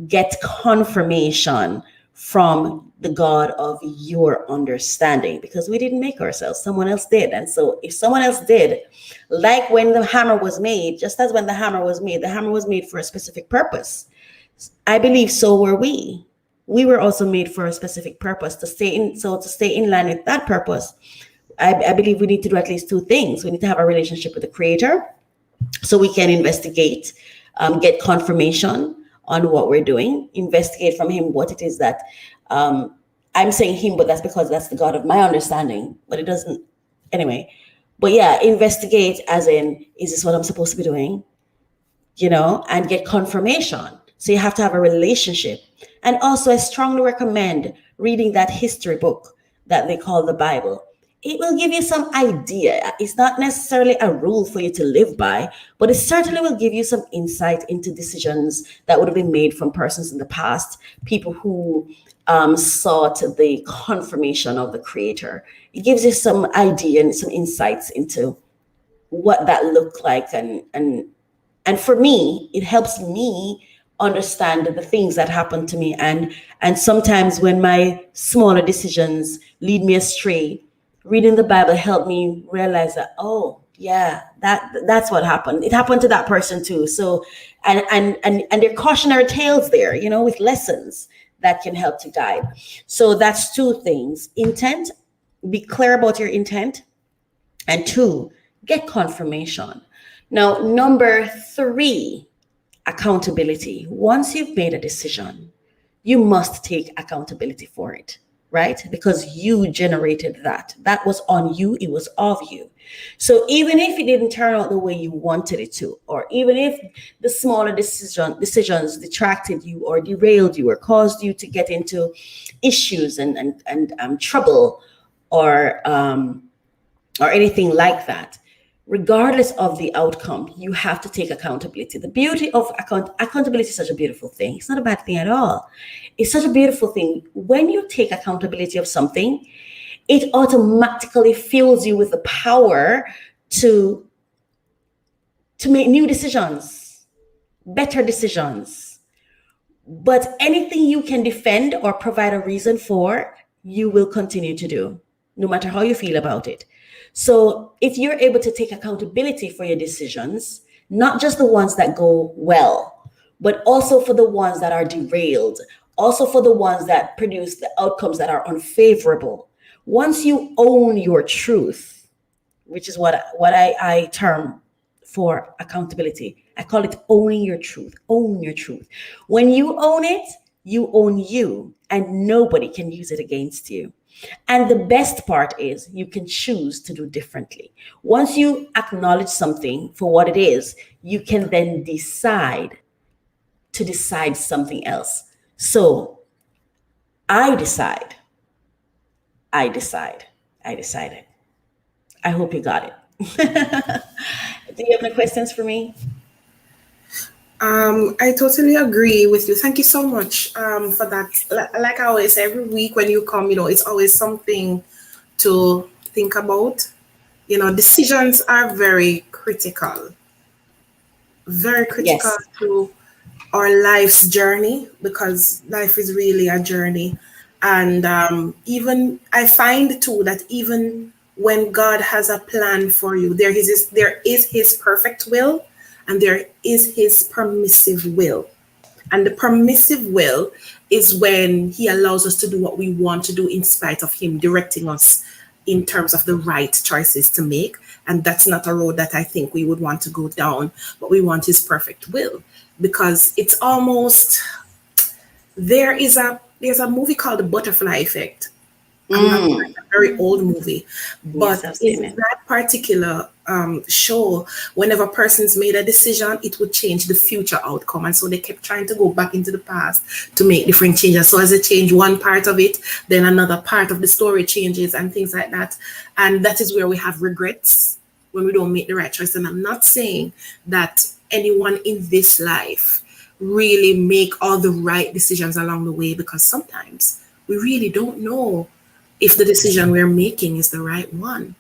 get confirmation from the God of your understanding, because we didn't make ourselves, someone else did. And so if someone else did, like when the hammer was made, just as when the hammer was made for a specific purpose. I believe so were we. We were also made for a specific purpose, to stay in line with that purpose. I believe we need to do at least 2 things. We need to have a relationship with the Creator, so we can investigate, get confirmation on what we're doing, investigate from him what it is that I'm saying him, but that's because that's the God of my understanding, but it doesn't anyway. But yeah, investigate as in, is this what I'm supposed to be doing? And get confirmation. So you have to have a relationship. And also, I strongly recommend reading that history book that they call the Bible. It will give you some idea. It's not necessarily a rule for you to live by, but it certainly will give you some insight into decisions that would have been made from persons in the past, people who sought the confirmation of the Creator. It gives you some idea and some insights into what that looked like. And for me, it helps me understand the things that happen to me. And sometimes when my smaller decisions lead me astray, reading the Bible helped me realize that, oh, Yeah, that's what happened. It happened to that person too. So, and they're cautionary tales there, with lessons that can help to guide. So that's two things: intent, be clear about your intent, and two, get confirmation. Now, number three, accountability. Once you've made a decision, you must take accountability for it, right? Because you generated that. That was on you. It was of you. So even if it didn't turn out the way you wanted it to, or even if the smaller decisions detracted you or derailed you or caused you to get into issues and trouble or anything like that, regardless of the outcome, you have to take accountability. The beauty of accountability is such a beautiful thing. It's not a bad thing at all. It's such a beautiful thing. When you take accountability of something, it automatically fills you with the power to make new decisions, better decisions. But anything you can defend or provide a reason for, you will continue to do, no matter how you feel about it. So if you're able to take accountability for your decisions, not just the ones that go well, but also for the ones that are derailed, also for the ones that produce the outcomes that are unfavorable. Once you own your truth, which is what I term for accountability, I call it owning your truth. Own your truth. When you own it, you own you, and nobody can use it against you. And the best part is you can choose to do differently. Once you acknowledge something for what it is, you can then decide to decide something else. So I decided. I decided. I hope you got it. Do you have any questions for me? I totally agree with you. Thank you so much for that. Like I always say, every week when you come, it's always something to think about. Decisions are very critical Yes. to our life's journey, because life is really a journey. And even I find too that even when God has a plan for you, there is his perfect will, and there is his permissive will. And the permissive will is when he allows us to do what we want to do in spite of him directing us in terms of the right choices to make. And that's not a road that I think we would want to go down, but we want his perfect will, because it's almost, there's a movie called The Butterfly Effect. A very old movie, but Yes, I've seen in it. that particular show, whenever a person's made a decision, it would change the future outcome, and so they kept trying to go back into the past to make different changes. So as they change one part of it, then another part of the story changes and things like that. And that is where we have regrets when we don't make the right choice. And I'm not saying that anyone in this life really make all the right decisions along the way, because sometimes we really don't know if the decision we're making is the right one,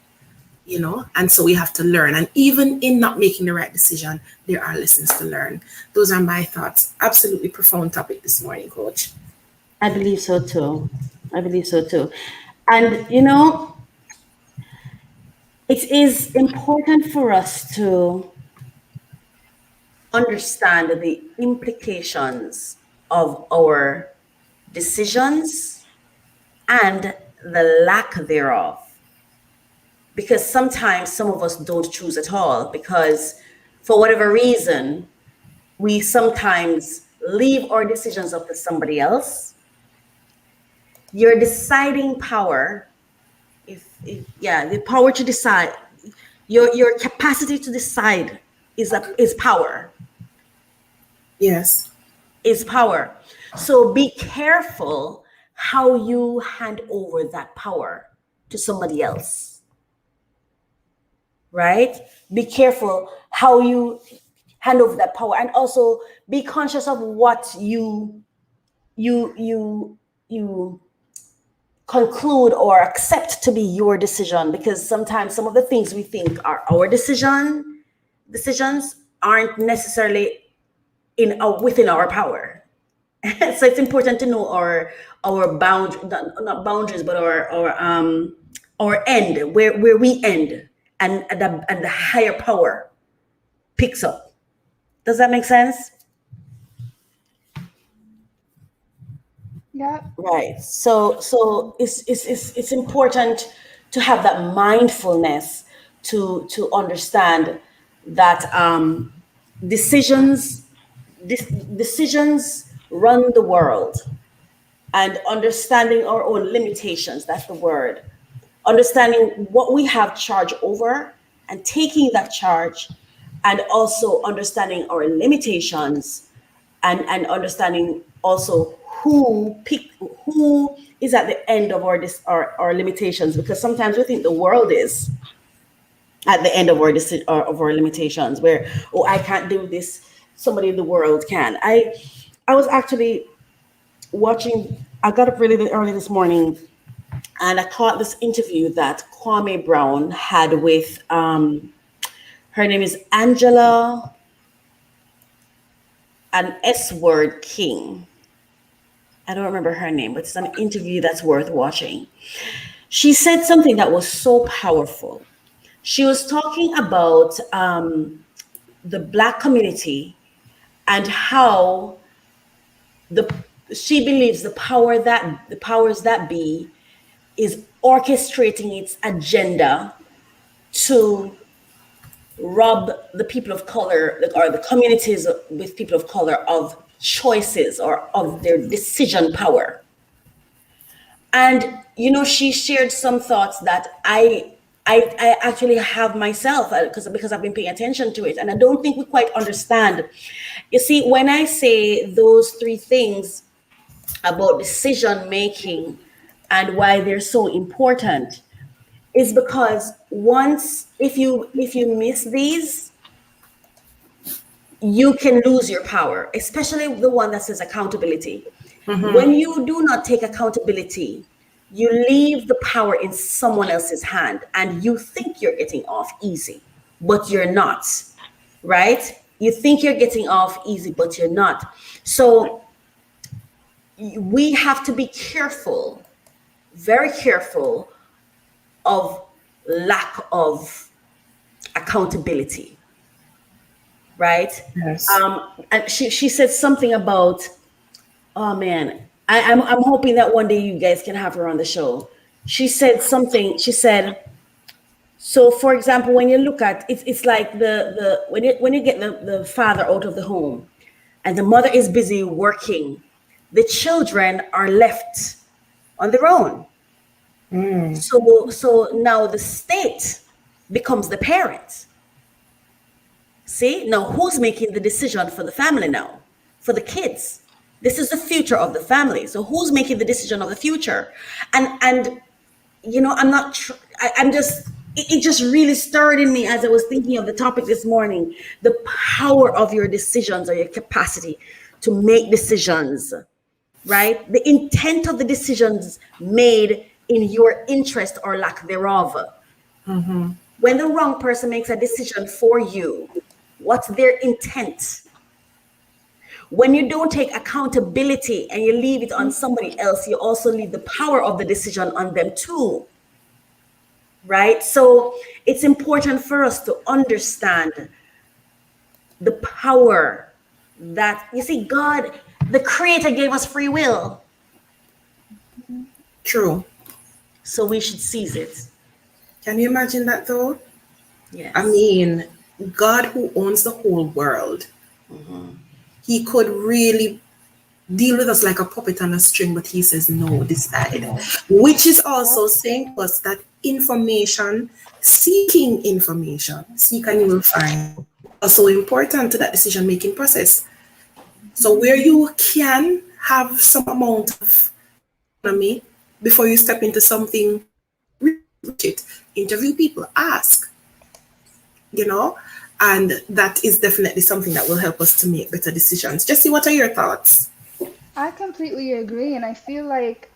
and so we have to learn. And even in not making the right decision, there are lessons to learn. Those are my thoughts. Absolutely profound topic this morning, Coach. I believe so too. And it is important for us to understand the implications of our decisions and the lack thereof, because sometimes some of us don't choose at all, because for whatever reason we sometimes leave our decisions up to somebody else. Your deciding power, the power to decide, your capacity to decide is power. Yes, is power. So be careful how you hand over that power to somebody else, right? Be careful how you hand over that power, and also be conscious of what you conclude or accept to be your decision, because sometimes some of the things we think are our decisions aren't necessarily within our power. So it's important to know our not boundaries, but our end, where we end, and the higher power picks up. Does that make sense? Yeah. Right. So it's important to have that mindfulness to understand that decisions run the world, and understanding our own limitations, that's the word. Understanding what we have charge over and taking that charge, and also understanding our limitations, and understanding also who is at the end of our limitations, because sometimes we think the world is at the end of our limitations, where, oh, I can't do this, somebody in the world can. I was actually watching, I got up really early this morning, and I caught this interview that Kwame Brown had with her name is Angela, an S-word King. I don't remember her name, but it's an interview that's worth watching. She said something that was so powerful. She was talking about the Black community and how she believes the powers that be is orchestrating its agenda to rob the people of color, or the communities with people of color, of choices or of their decision power. And she shared some thoughts that I actually have myself, because I've been paying attention to it, and I don't think we quite understand. You see, when I say those three things about decision making and why they're so important, is because if you miss these, you can lose your power, especially the one that says accountability. Mm-hmm. When you do not take accountability, you leave the power in someone else's hand, and you think you're getting off easy, but you're not, right? You think you're getting off easy, but you're not. So we have to be careful, very careful, of lack of accountability, right? Yes. And she said something about, oh man, I'm hoping that one day you guys can have her on the show. She said something. She said, so for example, when you look at it's like when you get the father out of the home, and the mother is busy working, the children are left on their own. So now the state becomes the parent. See, now who's making the decision for the family now? For the kids. This is the future of the family. So who's making the decision of the future? And I'm not, it just really stirred in me as I was thinking of the topic this morning, the power of your decisions, or your capacity to make decisions, right? The intent of the decisions made in your interest or lack thereof. Mm-hmm. When the wrong person makes a decision for you, what's their intent? When you don't take accountability and you leave it on somebody else, you also leave the power of the decision on them too, right? So it's important for us to understand the power that, you see, God, the Creator, gave us free will. True. So we should seize it. Can you imagine that though? Yes. I mean, God, who owns the whole world, he could really deal with us like a puppet on a string, but he says, no, decide. Which is also saying to us that seeking information, seek and you will find, also important to that decision-making process. So where you can have some amount of autonomy before you step into something, interview people, ask, and that is definitely something that will help us to make better decisions. Jesse, what are your thoughts? I completely agree, and I feel like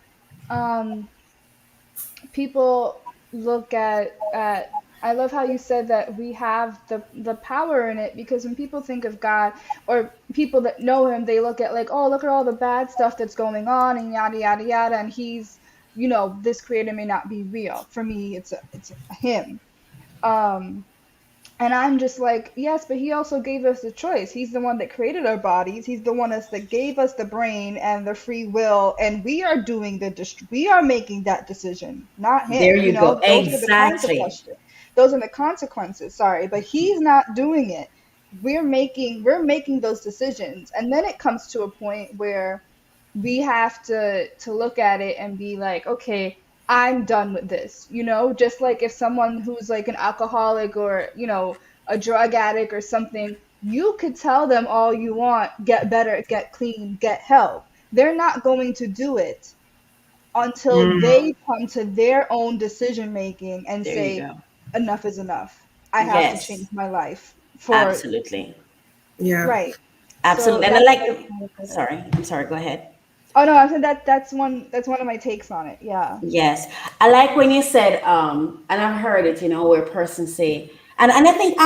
people look at I love how you said that we have the power in it, because when people think of God, or people that know him, they look at like, oh, look at all the bad stuff that's going on and yada yada yada, and he's, this creator may not be real. For me, it's a him. And I'm just like, yes, but he also gave us the choice. He's the one that created our bodies. He's the one that gave us the brain and the free will, and we are doing we are making that decision, not him. There you go. Those Exactly. are the consequences. Those are the consequences. Sorry, but he's not doing it. We're making those decisions, and then it comes to a point where we have to look at it and be like, okay, I'm done with this. Just like if someone who's like an alcoholic or, a drug addict or something, you could tell them all you want, get better, get clean, get help. They're not going to do it until they come to their own decision making and say, enough is enough. I have to change my life. Absolutely. Yeah. Right. Absolutely. So and I'm sorry, go ahead. Oh no, I said that's one of my takes on it. Yeah. Yes. I like when you said, and I've heard it, where persons say, and I think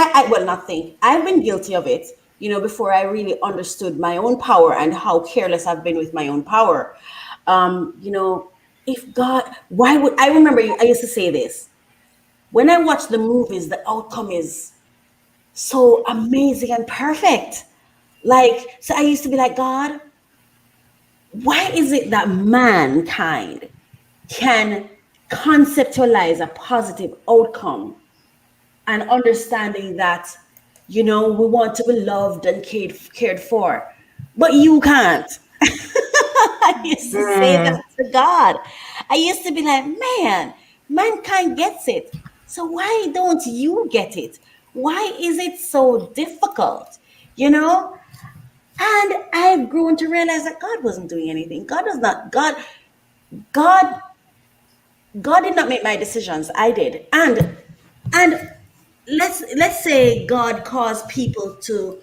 I've been guilty of it, before I really understood my own power and how careless I've been with my own power. If God, I remember I used to say this. When I watch the movies, the outcome is so amazing and perfect. So I used to be like, God, why is it that mankind can conceptualize a positive outcome and understanding that, we want to be loved and cared for, but you can't? I used to say that to God. I used to be like, man, mankind gets it. So why don't you get it? Why is it so difficult? And I've grown to realize that God wasn't doing anything. God did not make my decisions. I did. And let's say God caused people to,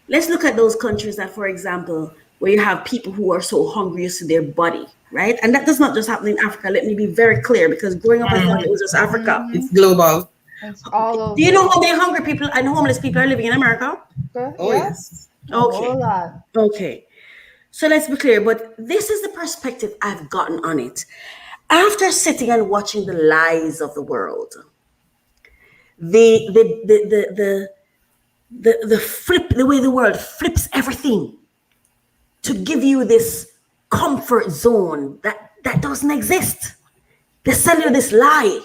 let's look at those countries that, for example, where you have people who are so hungry to their body, right? And that does not just happen in Africa. Let me be very clear, because growing up, I thought it was just Africa. It's global. It's all over. Do you know how many hungry people and homeless people are living in America? Oh, yes. Okay. A whole lot. Okay. So let's be clear, but this is the perspective I've gotten on it. After sitting and watching the lies of the world, the way the world flips everything to give you this comfort zone that doesn't exist. They sell you this lie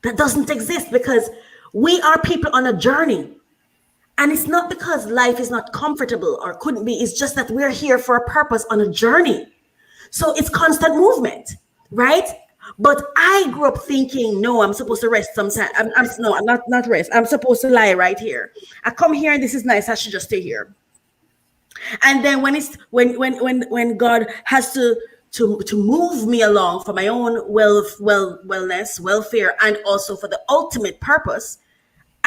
that doesn't exist, because we are people on a journey. And it's not because life is not comfortable or couldn't be. It's just that we're here for a purpose on a journey. So it's constant movement, right? But I grew up thinking, no, I'm supposed to rest sometime. I'm not rest. I'm supposed to lie right here. I come here and this is nice. I should just stay here. And then when God has to move me along for my own wellness, welfare, and also for the ultimate purpose,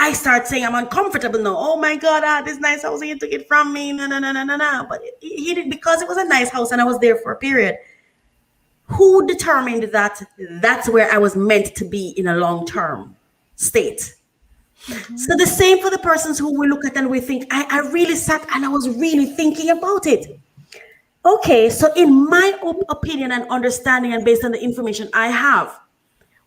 I start saying I'm uncomfortable now. Oh my God, this nice house, he took it from me. No. But he did, because it was a nice house and I was there for a period. Who determined that that's where I was meant to be in a long-term state? Mm-hmm. So the same for the persons who we look at and we think, I really sat and I was really thinking about it. Okay, so in my opinion and understanding and based on the information I have,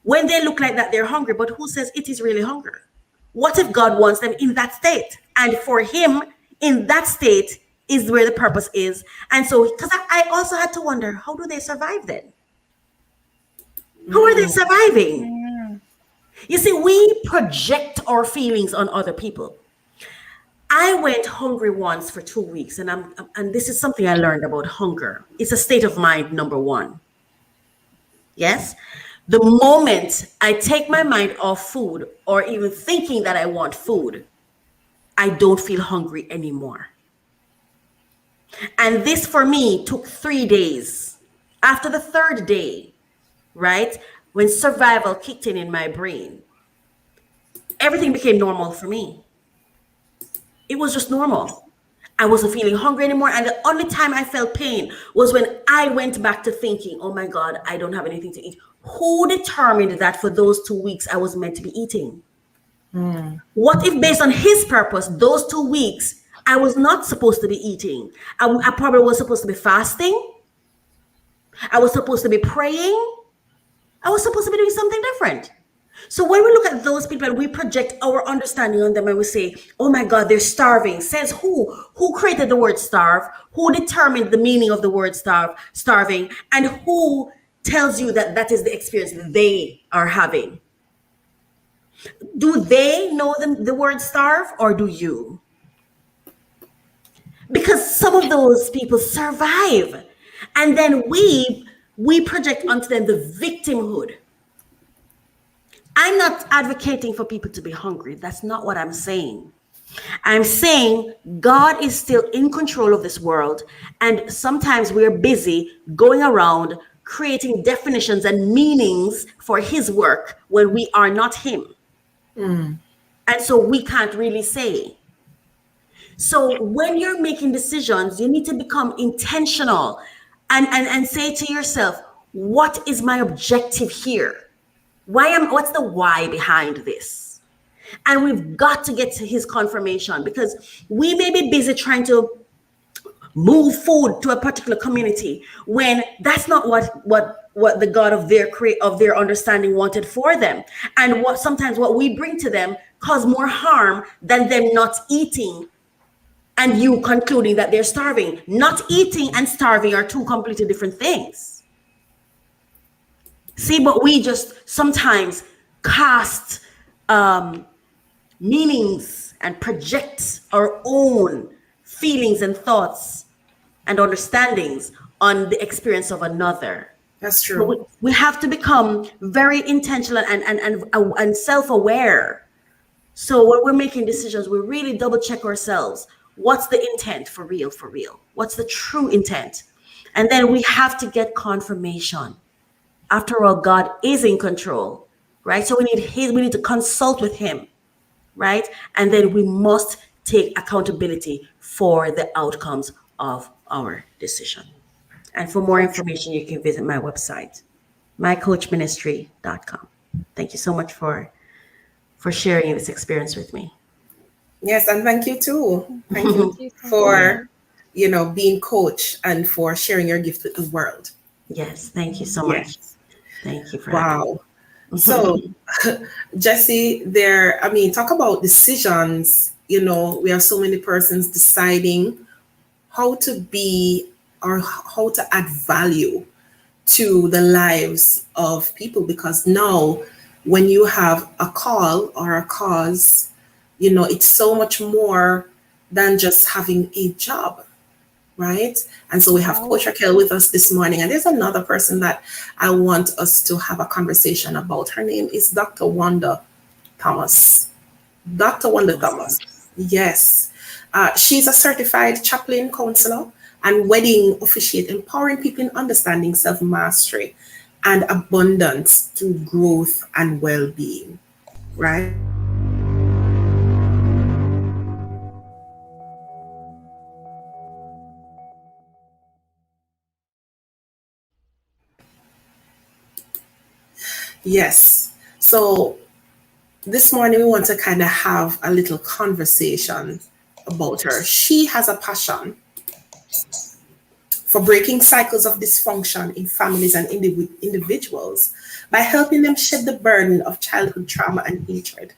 when they look like that, they're hungry. But who says it is really hunger? What if God wants them in that state? And for him, in that state is where the purpose is. And so, because I also had to wonder, how do they survive then? How are they surviving? You see, we project our feelings on other people. I went hungry once for 2 weeks, and this is something I learned about hunger. It's a state of mind, number one. Yes? The moment I take my mind off food or even thinking that I want food, I don't feel hungry anymore. And this for me took 3 days. After the third day, right, when survival kicked in my brain, everything became normal for me. It was just normal. I wasn't feeling hungry anymore. And the only time I felt pain was when I went back to thinking, oh my God, I don't have anything to eat. Who determined that for those 2 weeks I was meant to be eating? What if based on his purpose, those 2 weeks, I was not supposed to be eating? I probably was supposed to be fasting. I was supposed to be praying. I was supposed to be doing something different. So when we look at those people and we project our understanding on them and we say, oh my God, they're starving. Says who? Who created the word starve? Who determined the meaning of the word starving? And who tells you that that is the experience they are having? Do they know the word starve, or do you? Because some of those people survive. And then we project onto them the victimhood. I'm not advocating for people to be hungry. That's not what I'm saying. I'm saying God is still in control of this world. And sometimes we're busy going around creating definitions and meanings for his work when we are not him. And so we can't really say. So when you're making decisions, you need to become intentional and say to yourself, what is my objective here? What's the why behind this? And we've got to get to his confirmation, because we may be busy trying to move food to a particular community when that's not what the God of their understanding wanted for them. And sometimes what we bring to them cause more harm than them not eating and you concluding that they're starving. Not eating and starving are two completely different things. See, but we just sometimes cast meanings and project our own feelings and thoughts and understandings on the experience of another. That's true. So we have to become very intentional and self-aware. So when we're making decisions, we really double check ourselves. What's the intent for real? What's the true intent? And then we have to get confirmation. After all, God is in control, right? So we need to consult with him, right? And then we must take accountability for the outcomes of our decision. And for more information, you can visit my website, mycoachministry.com. Thank you so much for sharing this experience with me. Yes, and thank you too. Thank you for, being coach and for sharing your gift with the world. Yes, thank you so much. Thank you for Wow. So, Jesse, talk about decisions. We have so many persons deciding how to be or how to add value to the lives of people, because now when you have a call or a cause, it's so much more than just having a job, right? And so we have Coach Racquel with us this morning, and there's another person that I want us to have a conversation about. Her name is Dr. Wanda Thomas. Dr. Wanda Thomas. Yes. She's a certified chaplain counselor and wedding officiate, empowering people in understanding self-mastery and abundance through growth and well-being, right? Yes. So this morning we want to kind of have a little conversation about her. She has a passion for breaking cycles of dysfunction in families and individuals by helping them shed the burden of childhood trauma and hatred.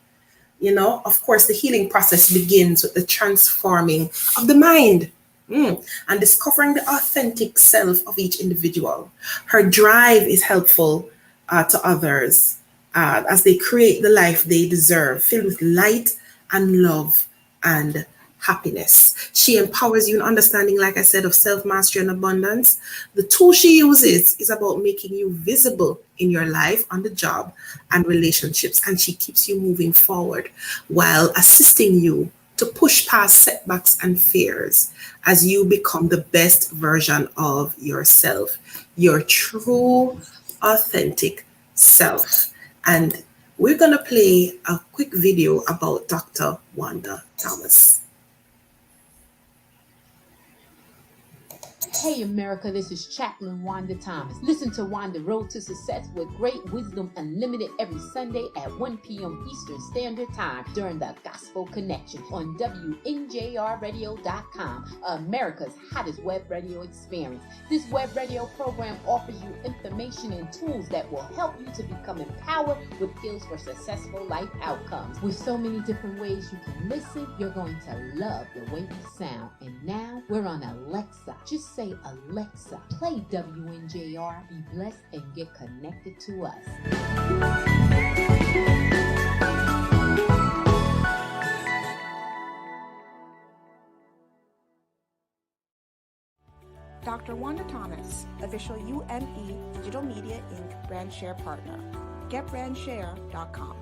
Of course, the healing process begins with the transforming of the mind and discovering the authentic self of each individual. Her drive is helpful to others as they create the life they deserve, filled with light and love and happiness. She empowers you in understanding, like I said, of self-mastery and abundance. The tool she uses is about making you visible in your life, on the job, and relationships, and she keeps you moving forward while assisting you to push past setbacks and fears as you become the best version of yourself, your true, authentic self. And we're going to play a quick video about Dr. Wanda Thomas. Hey America, this is Chaplain Wanda Thomas. Listen to Wanda Road to Success with Great Wisdom Unlimited every Sunday at 1 p.m. Eastern Standard Time during the Gospel Connection on WNJRradio.com, America's hottest web radio experience. This web radio program offers you information and tools that will help you to become empowered with skills for successful life outcomes. With so many different ways you can listen, you're going to love the way we sound. And now we're on Alexa. Just say, Alexa, play WNJR, be blessed, and get connected to us. Dr. Wanda Thomas, official UME Digital Media Inc. brand share partner. GetBrandShare.com.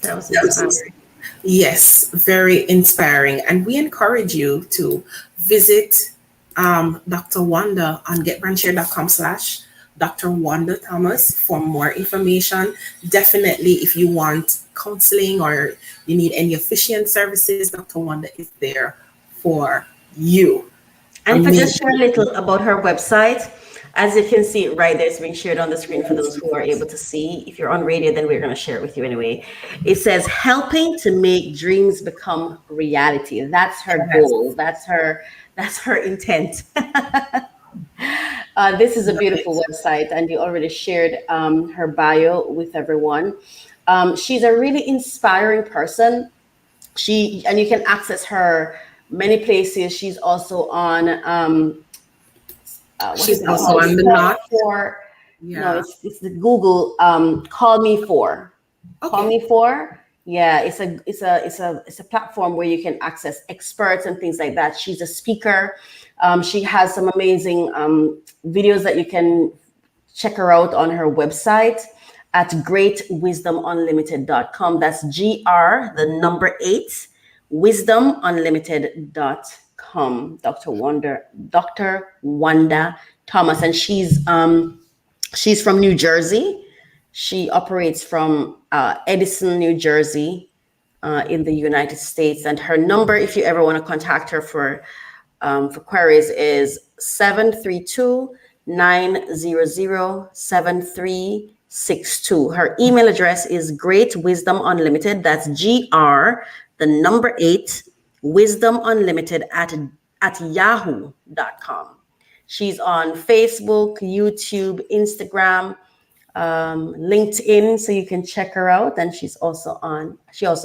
That was inspiring. Yes, very inspiring. And we encourage you to visit Dr. Wanda on getbrandshare.com/Dr. Wanda Thomas for more information. Definitely, if you want counseling or you need any efficient services, Dr. Wanda is there for you. And if I just share a little about her website, as you can see it right there, it's being shared on the screen for those who are able to see. If you're on radio, then we're going to share it with you anyway. It says, helping to make dreams become reality. That's her goal. That's her intent. This is a beautiful website, and you already shared her bio with everyone. She's a really inspiring person. And you can access her many places. She's also on she's also on the Knot. No, it's the Google Call Me For. Okay. Call Me For. Yeah, it's a platform where you can access experts and things like that. She's a speaker. She has some amazing videos that you can check her out on her website at greatwisdomunlimited.com. That's GR, the number 8, wisdomunlimited.com. Dr. Wanda Thomas, and she's from New Jersey. She operates from Edison, New Jersey, in the United States. And her number, if you ever want to contact her for queries, is 732-900-7362. Her email address is greatwisdomunlimited. That's GR, the number 8, wisdomunlimited at yahoo.com. She's on Facebook, YouTube, Instagram, LinkedIn, so you can check her out. And she also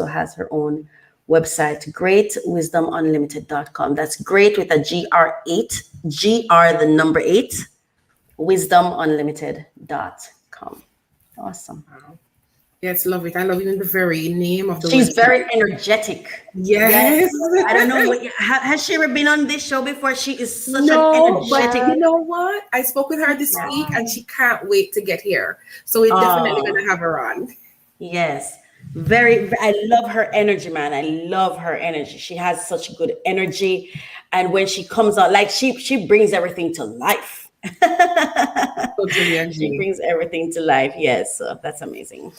has her own website, greatwisdomunlimited.com. That's great with a GR8, GR the number 8, wisdomunlimited.com. Awesome. Yes, love it. I love even the very name of the She's website. very energetic. Yes. I don't know. Has she ever been on this show before? She is such an energetic. But you know what? I spoke with her this week and she can't wait to get here. So we're definitely going to have her on. Yes. I love her energy, man. I love her energy. She has such good energy. And when she comes out, like she brings everything to life. She brings everything to life. Yes, so that's amazing.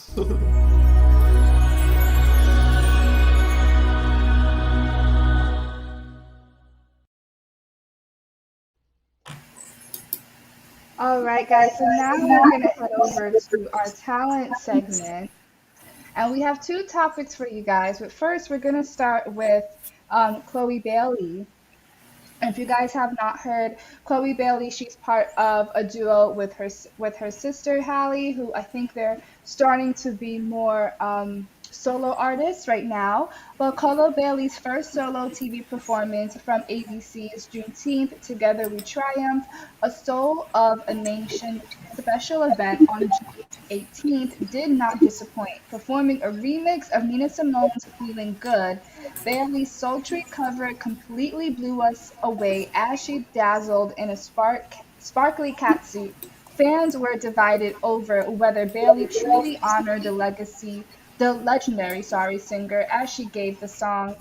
All right, guys, so now we're going to head over to our talent segment. And we have 2 topics for you guys. But first, we're going to start with Chloe Bailey. And if you guys have not heard, Chloe Bailey, she's part of a duo with her sister, Hallie, who I think they're starting to be more solo artists right now. Well, Chloe Bailey's first solo TV performance from ABC's Juneteenth, Together We Triumph, a Soul of a Nation special event on June 18th did not disappoint. Performing a remix of Nina Simone's Feeling Good, Bailey's sultry cover completely blew us away as she dazzled in a sparkly catsuit. Fans were divided over whether Bailey truly honored the legendary singer, as she gave the song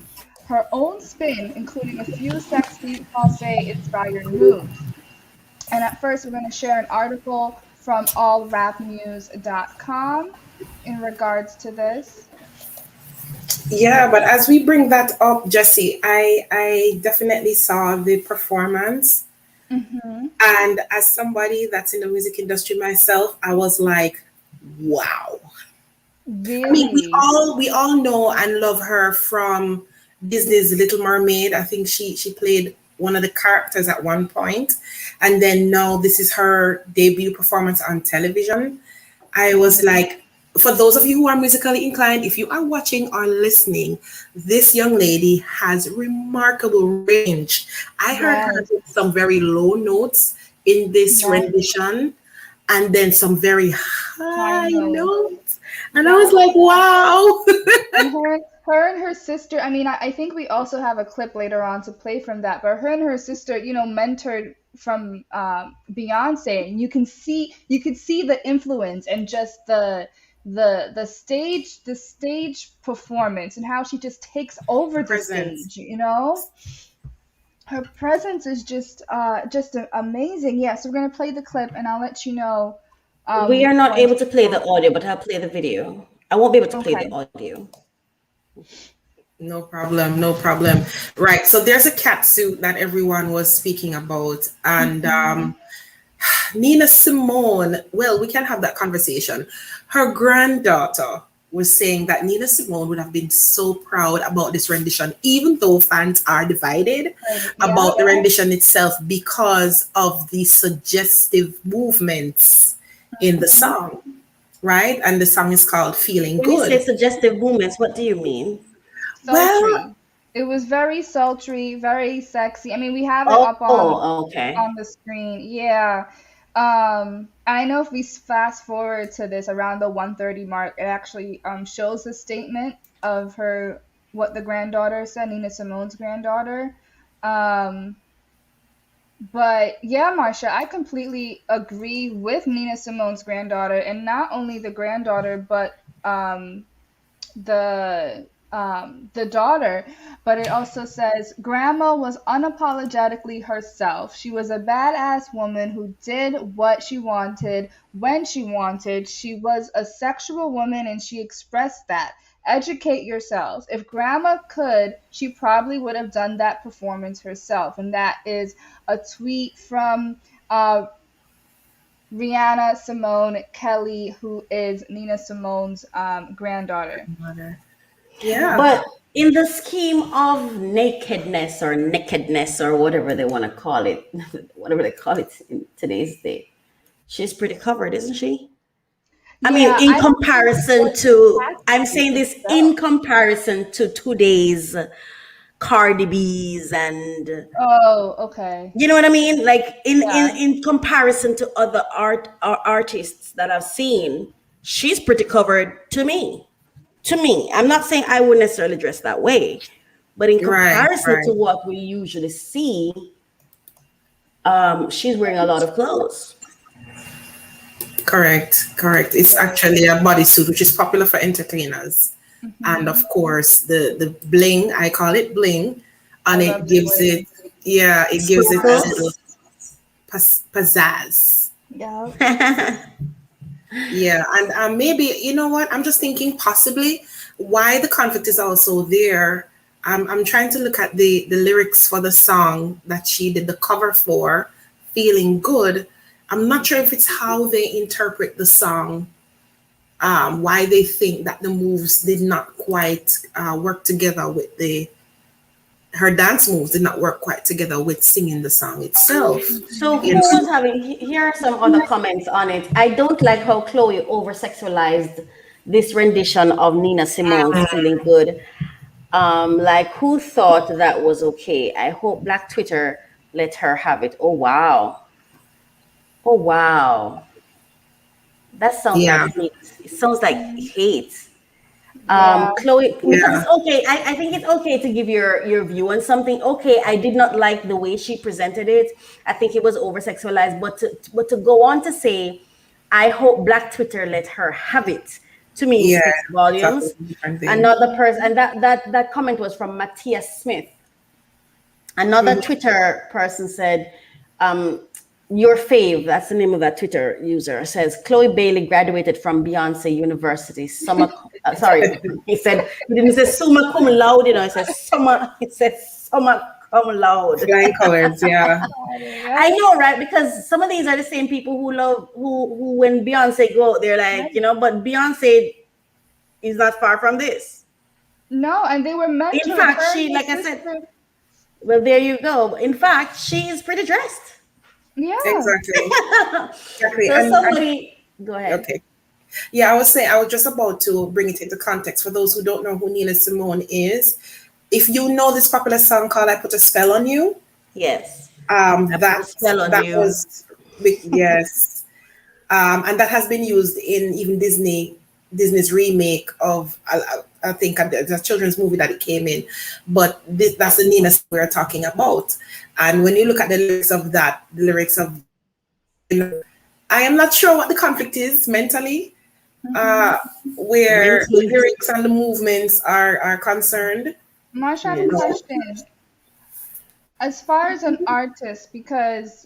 her own spin, including a few sexy falsetto-inspired moves. And at first, we're going to share an article from allrapnews.com in regards to this. Yeah, but as we bring that up, Jesse, I definitely saw the performance. Mm-hmm. And as somebody that's in the music industry myself, I was like, wow. Really? I mean, we all know and love her from Disney's Little Mermaid. I think she played one of the characters at one point. And then now this is her debut performance on television. I was like, for those of you who are musically inclined, if you are watching or listening, this young lady has remarkable range. I heard her with some very low notes in this rendition, and then some very high notes. And I was like, wow. And her and her sister, I mean, I think we also have a clip later on to play from that, but her and her sister, you know, mentored from Beyonce, and you could see the influence and just the stage performance and how she just takes over the stage, you know. Her presence is just amazing. Yeah, so we're gonna play the clip, and I'll let you know. We are not able to play the audio, but I'll play the video. I won't be able to play the audio. No problem, no problem. Right, so there's a cat suit that everyone was speaking about, and Nina Simone, well, we can have that conversation. Her granddaughter was saying that Nina Simone would have been so proud about this rendition, even though fans are divided about the rendition itself because of the suggestive movements in the song, right? And the song is called Feeling Good. When you say suggestive movements, what do you mean? Sultry. Well, it was very sultry, very sexy. I mean, we have it up on the screen. Yeah. I know if we fast forward to this around the 1:30 mark, it actually shows the statement of what the granddaughter said, Nina Simone's granddaughter. But yeah, Marsha, I completely agree with Nina Simone's granddaughter, and not only the granddaughter, but the daughter. But it also says grandma was unapologetically herself. She was a badass woman who did what she wanted when she wanted. She was a sexual woman, and she expressed that. Educate yourselves. If grandma could, she probably would have done that performance herself. And that is a tweet from Briana Simone Kelly, who is Nina Simone's granddaughter. Yeah. But in the scheme of nakedness or whatever they want to call it, whatever they call it in today's day, she's pretty covered, isn't she? I mean, in comparison to, I'm saying this in comparison to today's Cardi B's and you know what I mean? Like in comparison to other artists that I've seen, she's pretty covered to me. I'm not saying I would necessarily dress that way, but in comparison to what we usually see, she's wearing a lot of clothes. Correct. It's actually a bodysuit, which is popular for entertainers. And of course, the bling, I call it bling, and it gives it a little pizzazz. Yeah. Yeah, and maybe, you know what, I'm just thinking possibly why the conflict is also there. I'm trying to look at the lyrics for the song that she did the cover for, Feeling Good. I'm not sure if it's how they interpret the song, why they think that the moves did not quite work together with her dance moves did not work quite together with singing the song itself. So here are some other comments on it. I don't like how Chloe over-sexualized this rendition of Nina Simone's Feeling Good. Like, who thought that was okay? I hope Black Twitter let her have it. Oh, wow. That sounds like hate. It sounds like hate. Chloe, it's okay. I think it's okay to give your view on something. Okay, I did not like the way she presented it. I think it was over-sexualized. But to go on to say, I hope Black Twitter let her have it. To me, it speaks volumes. Another person, and that comment was from Matthias Smith. Another Twitter person said, Your fave, that's the name of that Twitter user, says Chloe Bailey graduated from Beyonce University. Summa, sorry, he didn't say summa cum laude, you know, it says summa cum laude. Flying colors, yeah. I know, right? Because some of these are the same people who when Beyonce go out, they're like, you know, but Beyonce is not far from this. No, and they were meant to. In fact, she, like I said, well, there you go. In fact, she is pretty dressed. Yeah, exactly. So somebody, go ahead. Okay. Yeah, I was just about to bring it into context for those who don't know who Nina Simone is. If you know this popular song called "I Put a Spell on You," yes, was yes, and that has been used in even Disney's remake of I think the children's movie that it came in, but that's the Nina we're talking about. And when you look at the lyrics of I am not sure what the conflict is mentally, where the lyrics and the movements are concerned. Marsha, I have a question. As far as an artist,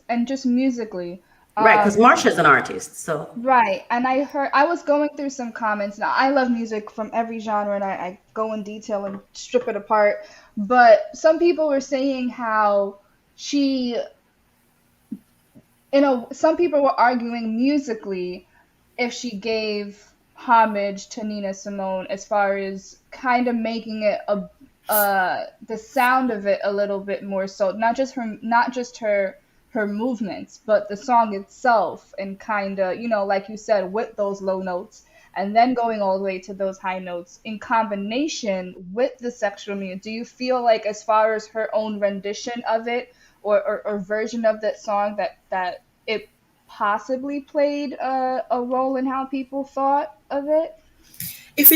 and just musically, right, because Marsha's an artist, so right. And I was going through some comments. Now, I love music from every genre, and I go in detail and strip it apart. But some people were saying how some people were arguing musically if she gave homage to Nina Simone, as far as kind of making it the sound of it a little bit more so, not just her movements, but the song itself, and kind of, you know, like you said, with those low notes and then going all the way to those high notes in combination with the sexual music. Do you feel like, as far as her own rendition of it or version of that song, that it possibly played a role in how people thought of it? If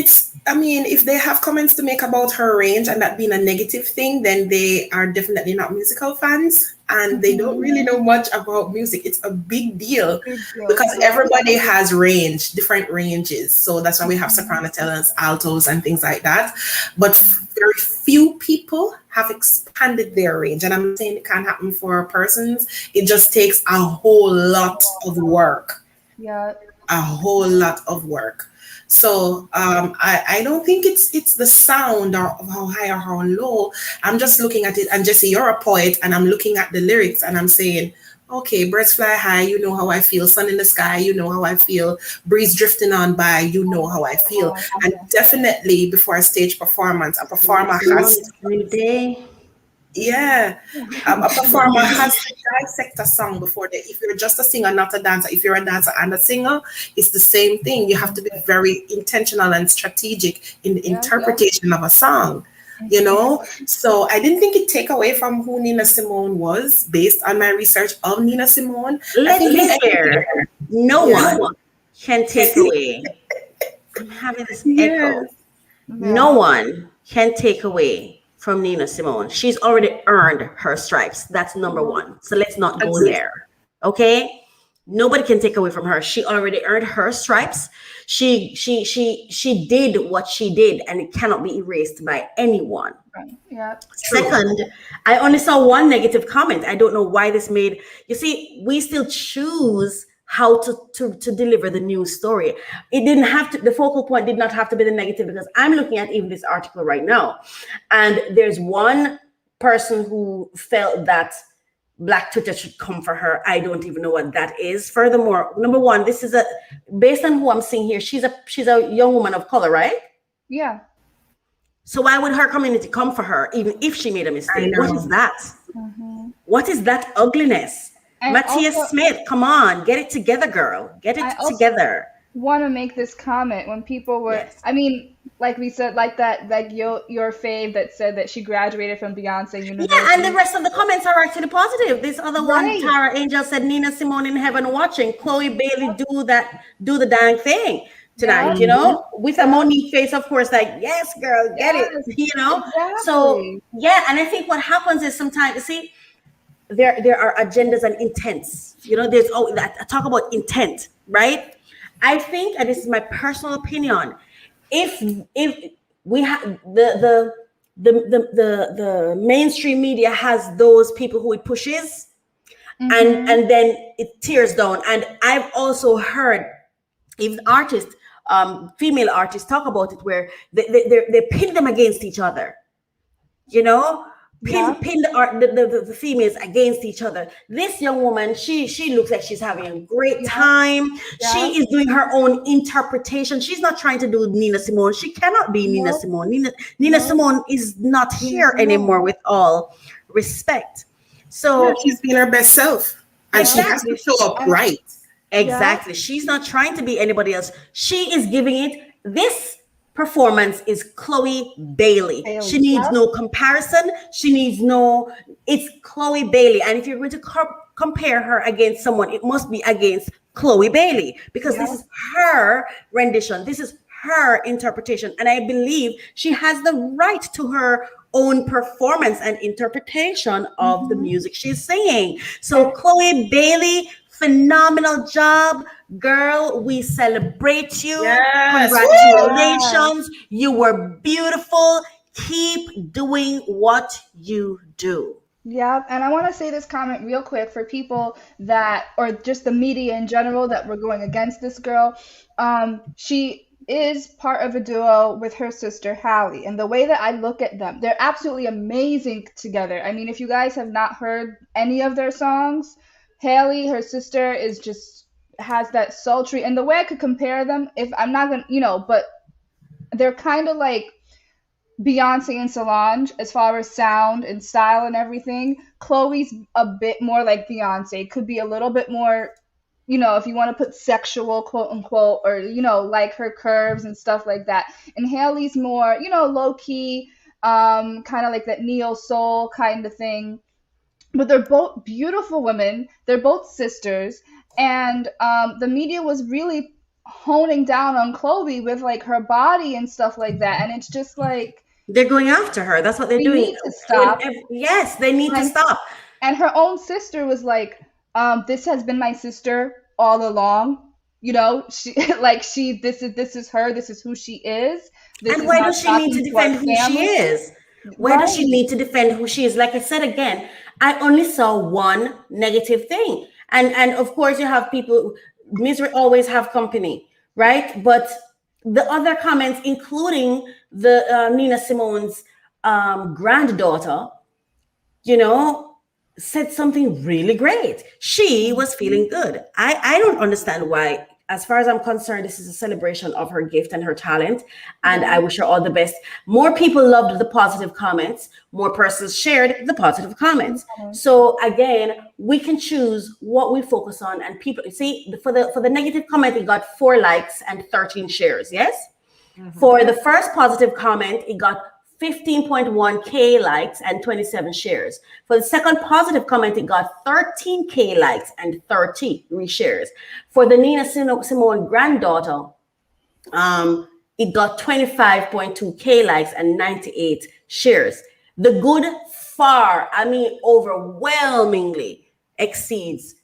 they have comments to make about her range and that being a negative thing, then they are definitely not musical fans, and they don't really know much about music. It's a big deal because everybody has different ranges. So that's why we have soprano tenors, altos, and things like that. But very few people have expanded their range. And I'm saying it can't happen for persons. It just takes a whole lot of work. Yeah. A whole lot of work. So I don't think it's the sound or how high or how low. I'm just looking at it, and Jesse, you're a poet, and I'm looking at the lyrics and I'm saying, okay, birds fly high, you know how I feel. Sun in the sky, you know how I feel. Breeze drifting on by, you know how I feel. And definitely before a stage performance, a performer has a performer has to dissect a song before if you're just a singer, not a dancer. If you're a dancer and a singer, it's the same thing. You have to be very intentional and strategic in the interpretation of a song, you know? So I didn't think it'd take away from who Nina Simone was based on my research of Nina Simone. No one can take away. I'm having this echo. No one can take away from Nina Simone. She's already earned her stripes. That's number one. So let's not go there. Okay? Nobody can take away from her. She already earned her stripes. She did what she did, and it cannot be erased by anyone. Yeah. Second, I only saw one negative comment. I don't know why this made, you see, we still choose how to deliver the news story. It didn't have to, the focal point did not have to be the negative, because I'm looking at even this article right now. And there's one person who felt that Black Twitter should come for her. I don't even know what that is. Furthermore, number one, this is based on who I'm seeing here, she's a young woman of color, right? Yeah. So why would her community come for her, even if she made a mistake? What is that? What is that ugliness? And Matthias Smith, come on, get it together, girl. Get it together. Want to make this comment when people were, I mean, like we said, like your fave that said that she graduated from Beyonce University. Yeah, and the rest of the comments are actually positive. This other one, Tara Angel said, Nina Simone in heaven watching. Chloe Bailey do the dang thing tonight, you know, with a Monique face, of course, like, yes, girl, get it, you know. Exactly. So yeah, and I think what happens is sometimes, you see, there are agendas and intents. You know, there's I talk about intent, right? I think, and this is my personal opinion, if we have the mainstream media has those people who it pushes, and then it tears down. And I've also heard even artists, female artists, talk about it where they pin them against each other. You know, pin the females against each other. This young woman, she looks like she's having a great time. She is doing her own interpretation. She's not trying to do Nina Simone. She cannot be Nina Simone. Nina Simone is not here anymore, with all respect. So she's being her best self, and she has to show up right. Exactly. She's not trying to be anybody else. She is giving it. This performance is Chloe Bailey. She needs no comparison. She needs no, it's Chloe Bailey. And if you're going to compare her against someone, it must be against Chloe Bailey, because this is her rendition. This is her interpretation. And I believe she has the right to her own performance and interpretation of the music she's singing. So Chloe Bailey, phenomenal job, girl. We celebrate you. Congratulations. You were beautiful. Keep doing what you do. Yeah, and I want to say this comment real quick for people that, or just the media in general, that were going against this girl. She is part of a duo with her sister Hallie, and the way that I look at them, they're absolutely amazing together. I mean, if you guys have not heard any of their songs, Hallie, her sister, is just has that sultry, and the way I could compare them, if I'm not gonna, but they're kind of like Beyonce and Solange as far as sound and style and everything. Chloe's a bit more like Beyonce, could be a little bit more, if you want to put sexual, quote unquote, or, like her curves and stuff like that. And Hallie's more, low key, kind of like that neo soul kind of thing. But they're both beautiful women. They're both sisters. And the media was really honing down on Chloe with like her body and stuff like that. And it's just like, they're going after her. That's what they're doing. Need to stop. Yes, they need to stop. And her own sister was like, this has been my sister all along. This is her. This is who she is. And why does she need to defend who she is? Why does she need to defend who she is? Like I said again, I only saw one negative thing. And of course you have people, misery always have company, right? But the other comments, including the Nina Simone's granddaughter, said something really great. She was feeling good. I don't understand why. As far as I'm concerned, this is a celebration of her gift and her talent, and I wish her all the best. More people loved the positive comments. More persons shared the positive comments. So again, we can choose what we focus on, and people see for the negative comment, it got 4 likes and 13 shares. Yes. For the first positive comment, it got 15.1K likes and 27 shares. For the second positive comment, it got 13K likes and 30 reshares. For the Nina Simone granddaughter, it got 25.2K likes and 98 shares. The good overwhelmingly exceeds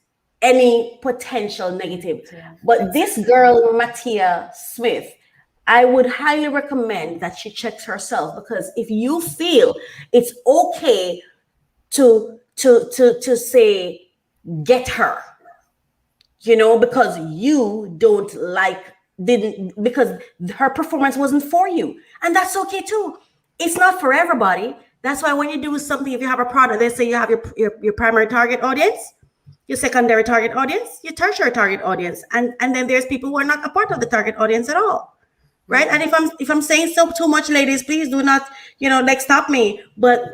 any potential negative. But this girl, Mattia Smith, I would highly recommend that she checks herself, because if you feel it's okay to say, get her, because you because her performance wasn't for you. And that's okay too. It's not for everybody. That's why when you do something, if you have a product, let's say you have your primary target audience, your secondary target audience, your tertiary target audience. And then there's people who are not a part of the target audience at all. Right. And if I'm saying so too much, ladies, please do not, stop me. But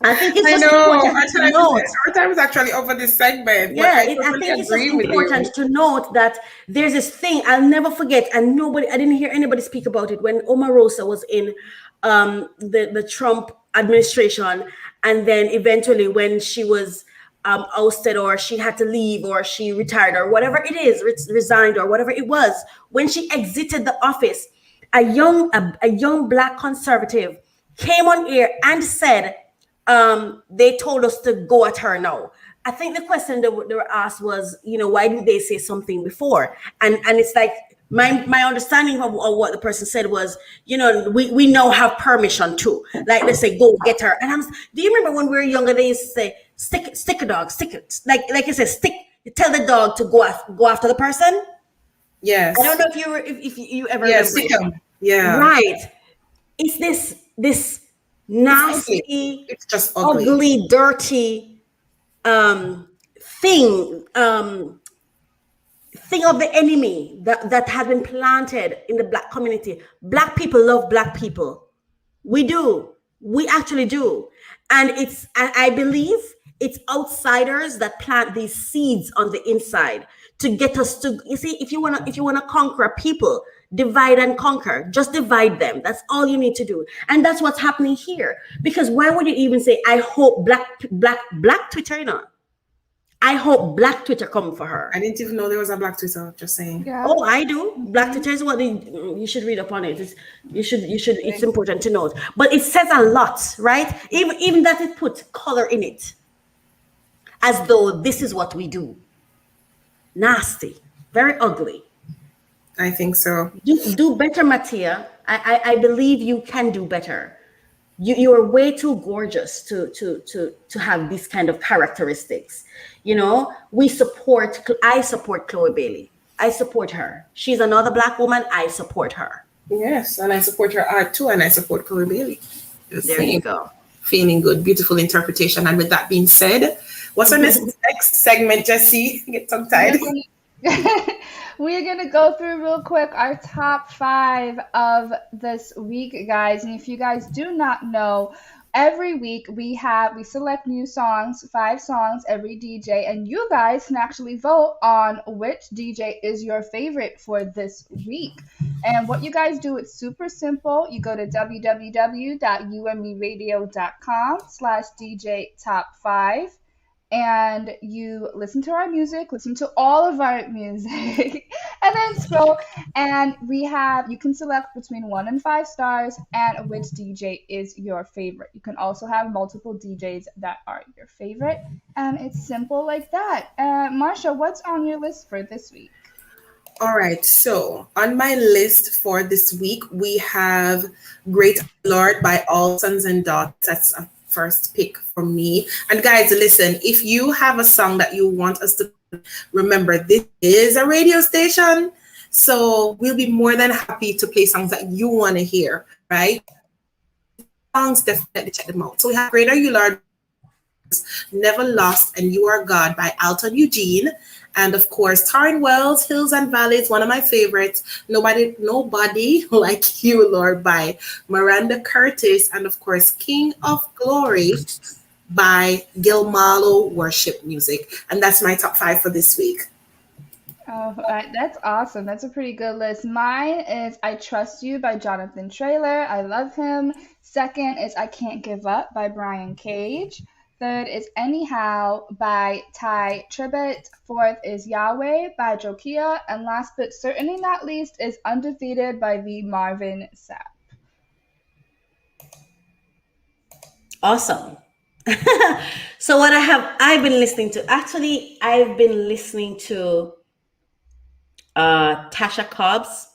I think it's important to note. Our time is actually over this segment. Yeah, I think it's important to note that there's this thing I'll never forget, and I didn't hear anybody speak about it when Omarosa was in the Trump administration, and then eventually when she was ousted, or she had to leave, or she retired, or whatever it is, resigned, or whatever it was, when she exited the office, a young Black conservative came on air and said, they told us to go at her now. I think the question they were asked was, why didn't they say something before? And it's like, my understanding of what the person said was, we now have permission to, like, they say, go get her. And do you remember when we were younger, they used to say, stick a dog, stick it. Like I said, tell the dog to go after the person. Yes. I don't know if you ever yeah, remember stick it. 'em. Yeah. Right. It's this nasty, it's just ugly, dirty thing of the enemy that has been planted in the Black community. Black people love Black people. We do. We actually do. And I believe it's outsiders that plant these seeds on the inside to get us to, you see, if you wanna conquer people, divide and conquer. Just divide them. That's all you need to do. And that's what's happening here. Because why would you even say, I hope black Twitter, you know? I hope Black Twitter come for her. I didn't even know there was a Black Twitter, just saying. Yeah. Oh, I do. Black Twitter is what you should read up on it. It's important to note. But it says a lot, right? Even that it puts color in it. As though this is what we do. Nasty. Very ugly. I think so. Do better, Mattia. I believe you can do better. You are way too gorgeous to have these kind of characteristics. You know, I support Chloe Bailey. I support her. She's another Black woman. I support her. Yes, and I support her art too, and I support Chloe Bailey. There you go. Feeling good, beautiful interpretation. And with that being said, what's our next segment, Jesse? Get tongue tied. We're going to go through real quick our top 5 of this week, guys. And if you guys do not know, every week we select new songs, 5 songs, every DJ, and you guys can actually vote on which DJ is your favorite for this week. And what you guys do, it's super simple. You go to www.umeradio.com/DJ Top 5. And you listen to our music, listen to all of our music, and then scroll. And you can select between 1 and 5 stars and which DJ is your favorite. You can also have multiple DJs that are your favorite. And it's simple like that. Marsha, what's on your list for this week? All right. So on my list for this week, we have Great Lord by All Sons and Daughters. That's a first pick for me. And guys, listen, if you have a song that you want us to remember, this is a radio station, so we'll be more than happy to play songs that you want to hear, right? Songs, definitely check them out. So we have Greater You Lord, Never Lost, and You Are God by Alton Eugene. And of course, Taryn Wells, Hills and Valleys, one of my favorites. Nobody Like You, Lord, by Miranda Curtis. And of course, King of Glory by Gil Marlowe Worship Music. And that's my top 5 for this week. Oh, that's awesome. That's a pretty good list. Mine is I Trust You by Jonathan Traylor. I love him. Second is I Can't Give Up by Brian Cage. Third is Anyhow by Ty Tribbett. Fourth is Yahweh by Jokia. And last but certainly not least is Undefeated by the Marvin Sapp. Awesome. So what I've been listening to Tasha Cobbs.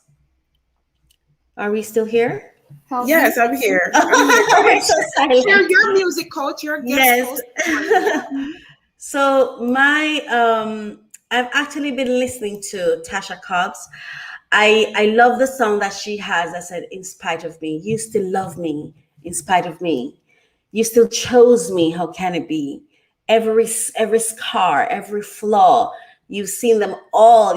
Are we still here? Yes, I'm here. I'm so sorry. Share your music, coach. Your guest yes. So I've actually been listening to Tasha Cobbs. I love the song that she has that said, "In spite of me, you still love me. In spite of me, you still chose me. How can it be? Every scar, every flaw, you've seen them all.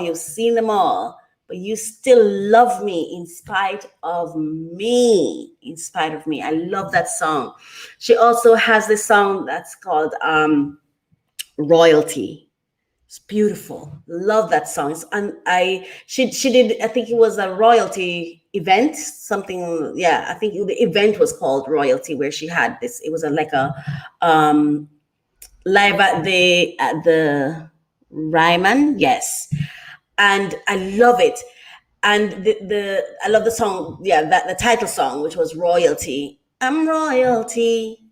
But you still love me in spite of me. In spite of me." I love that song. She also has this song that's called Royalty. It's beautiful. Love that song. She did, I think it was a royalty event, something. Yeah, I think the event was called Royalty, where she had this. It was like a live at the Ryman. Yes. And I love it. And I love the song, the title song, which was Royalty. I'm royalty.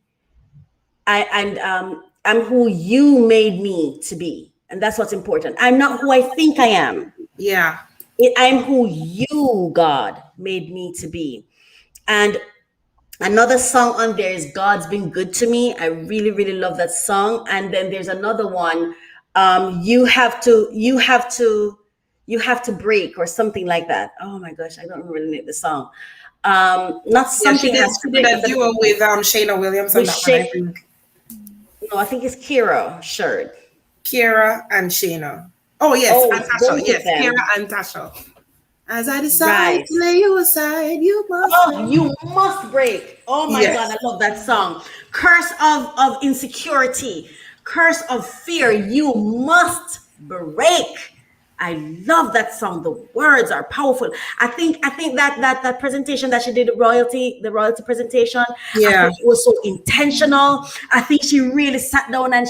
I'm who you made me to be. And that's what's important. I'm not who I think I am. Yeah. I'm who you, God, made me to be. And Another song on there is God's Been Good to Me. I really, really love that song. And then there's another one, you have to break, or something like that. Oh my gosh, I don't remember the name of the song. Not something she has to did break. a duo with Shayna Williams on that one, I think. No, I think it's Kira Sherd. Kira and Shayna. Oh yes, and Tasha. Yes, Kira and Tasha. As I decide to lay you aside, you must break. Oh my God, I love that song. Curse of insecurity, curse of fear, you must break. I love that song. The words are powerful. I think that presentation that she did, the royalty presentation, I think it was so intentional. I think she really sat down and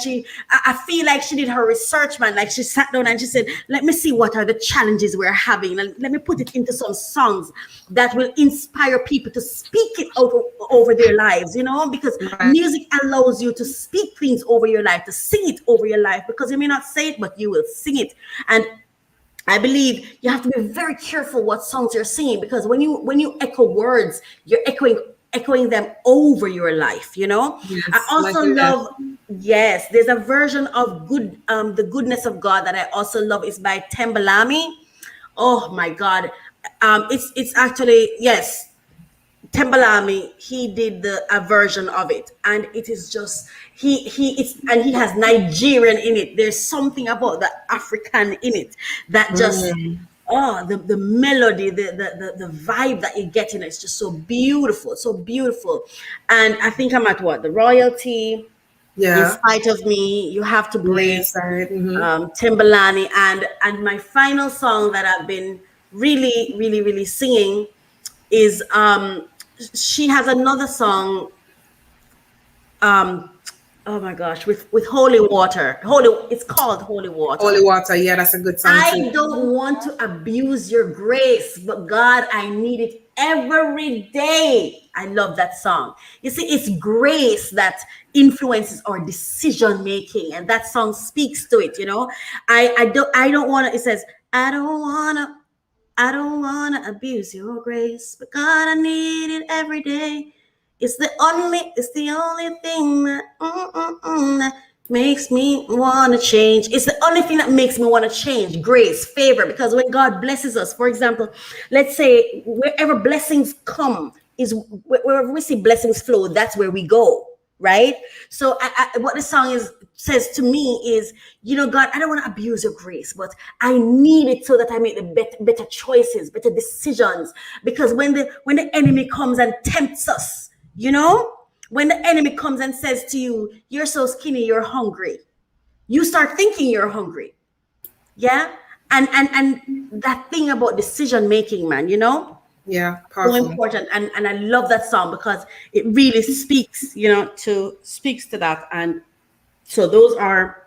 I feel like she did her research, man. Like she sat down and she said, let me see what are the challenges we're having, and let me put it into some songs that will inspire people to speak it out over their lives, because music allows you to speak things over your life, to sing it over your life, because you may not say it, but you will sing it. And I believe you have to be very careful what songs you're singing, because when you echo words, you're echoing them over your life, Yes, I also love, there's a version of the Goodness of God that I also love. Is by Tembalami. Oh my God. It's actually, Tembalami, he did a version of it, and it is just he has Nigerian in it. There's something about the African in it that just the melody, the vibe that you get in it is just so beautiful, And I think I'm at the royalty. In Spite of Me, You Have to Break, Timbalani, and my final song that I've been really, really, really singing is she has another song, oh my gosh, with Holy Water. It's called Holy Water. Holy Water, yeah, that's a good song. I don't want to abuse your grace, but God, I need it every day. I love that song. You see, it's grace that influences our decision making, and that song speaks to it. I don't want to. It says, I don't want to abuse your grace, but God, I need it every day. It's the only thing that makes me want to change. It's the only thing that makes me want to change. Grace, favor, because when God blesses us, for example, let's say wherever blessings come, is wherever we see blessings flow, that's where we go, right? So what the song says to me is, God, I don't want to abuse your grace, but I need it so that I make the better choices, better decisions. Because when the enemy comes and tempts us, when the enemy comes and says to you, you're so skinny, you're hungry, you start thinking you're hungry. Yeah. And that thing about decision making, man, Yeah, powerful. So important. And I love that song because it really speaks, speaks to that. And so those are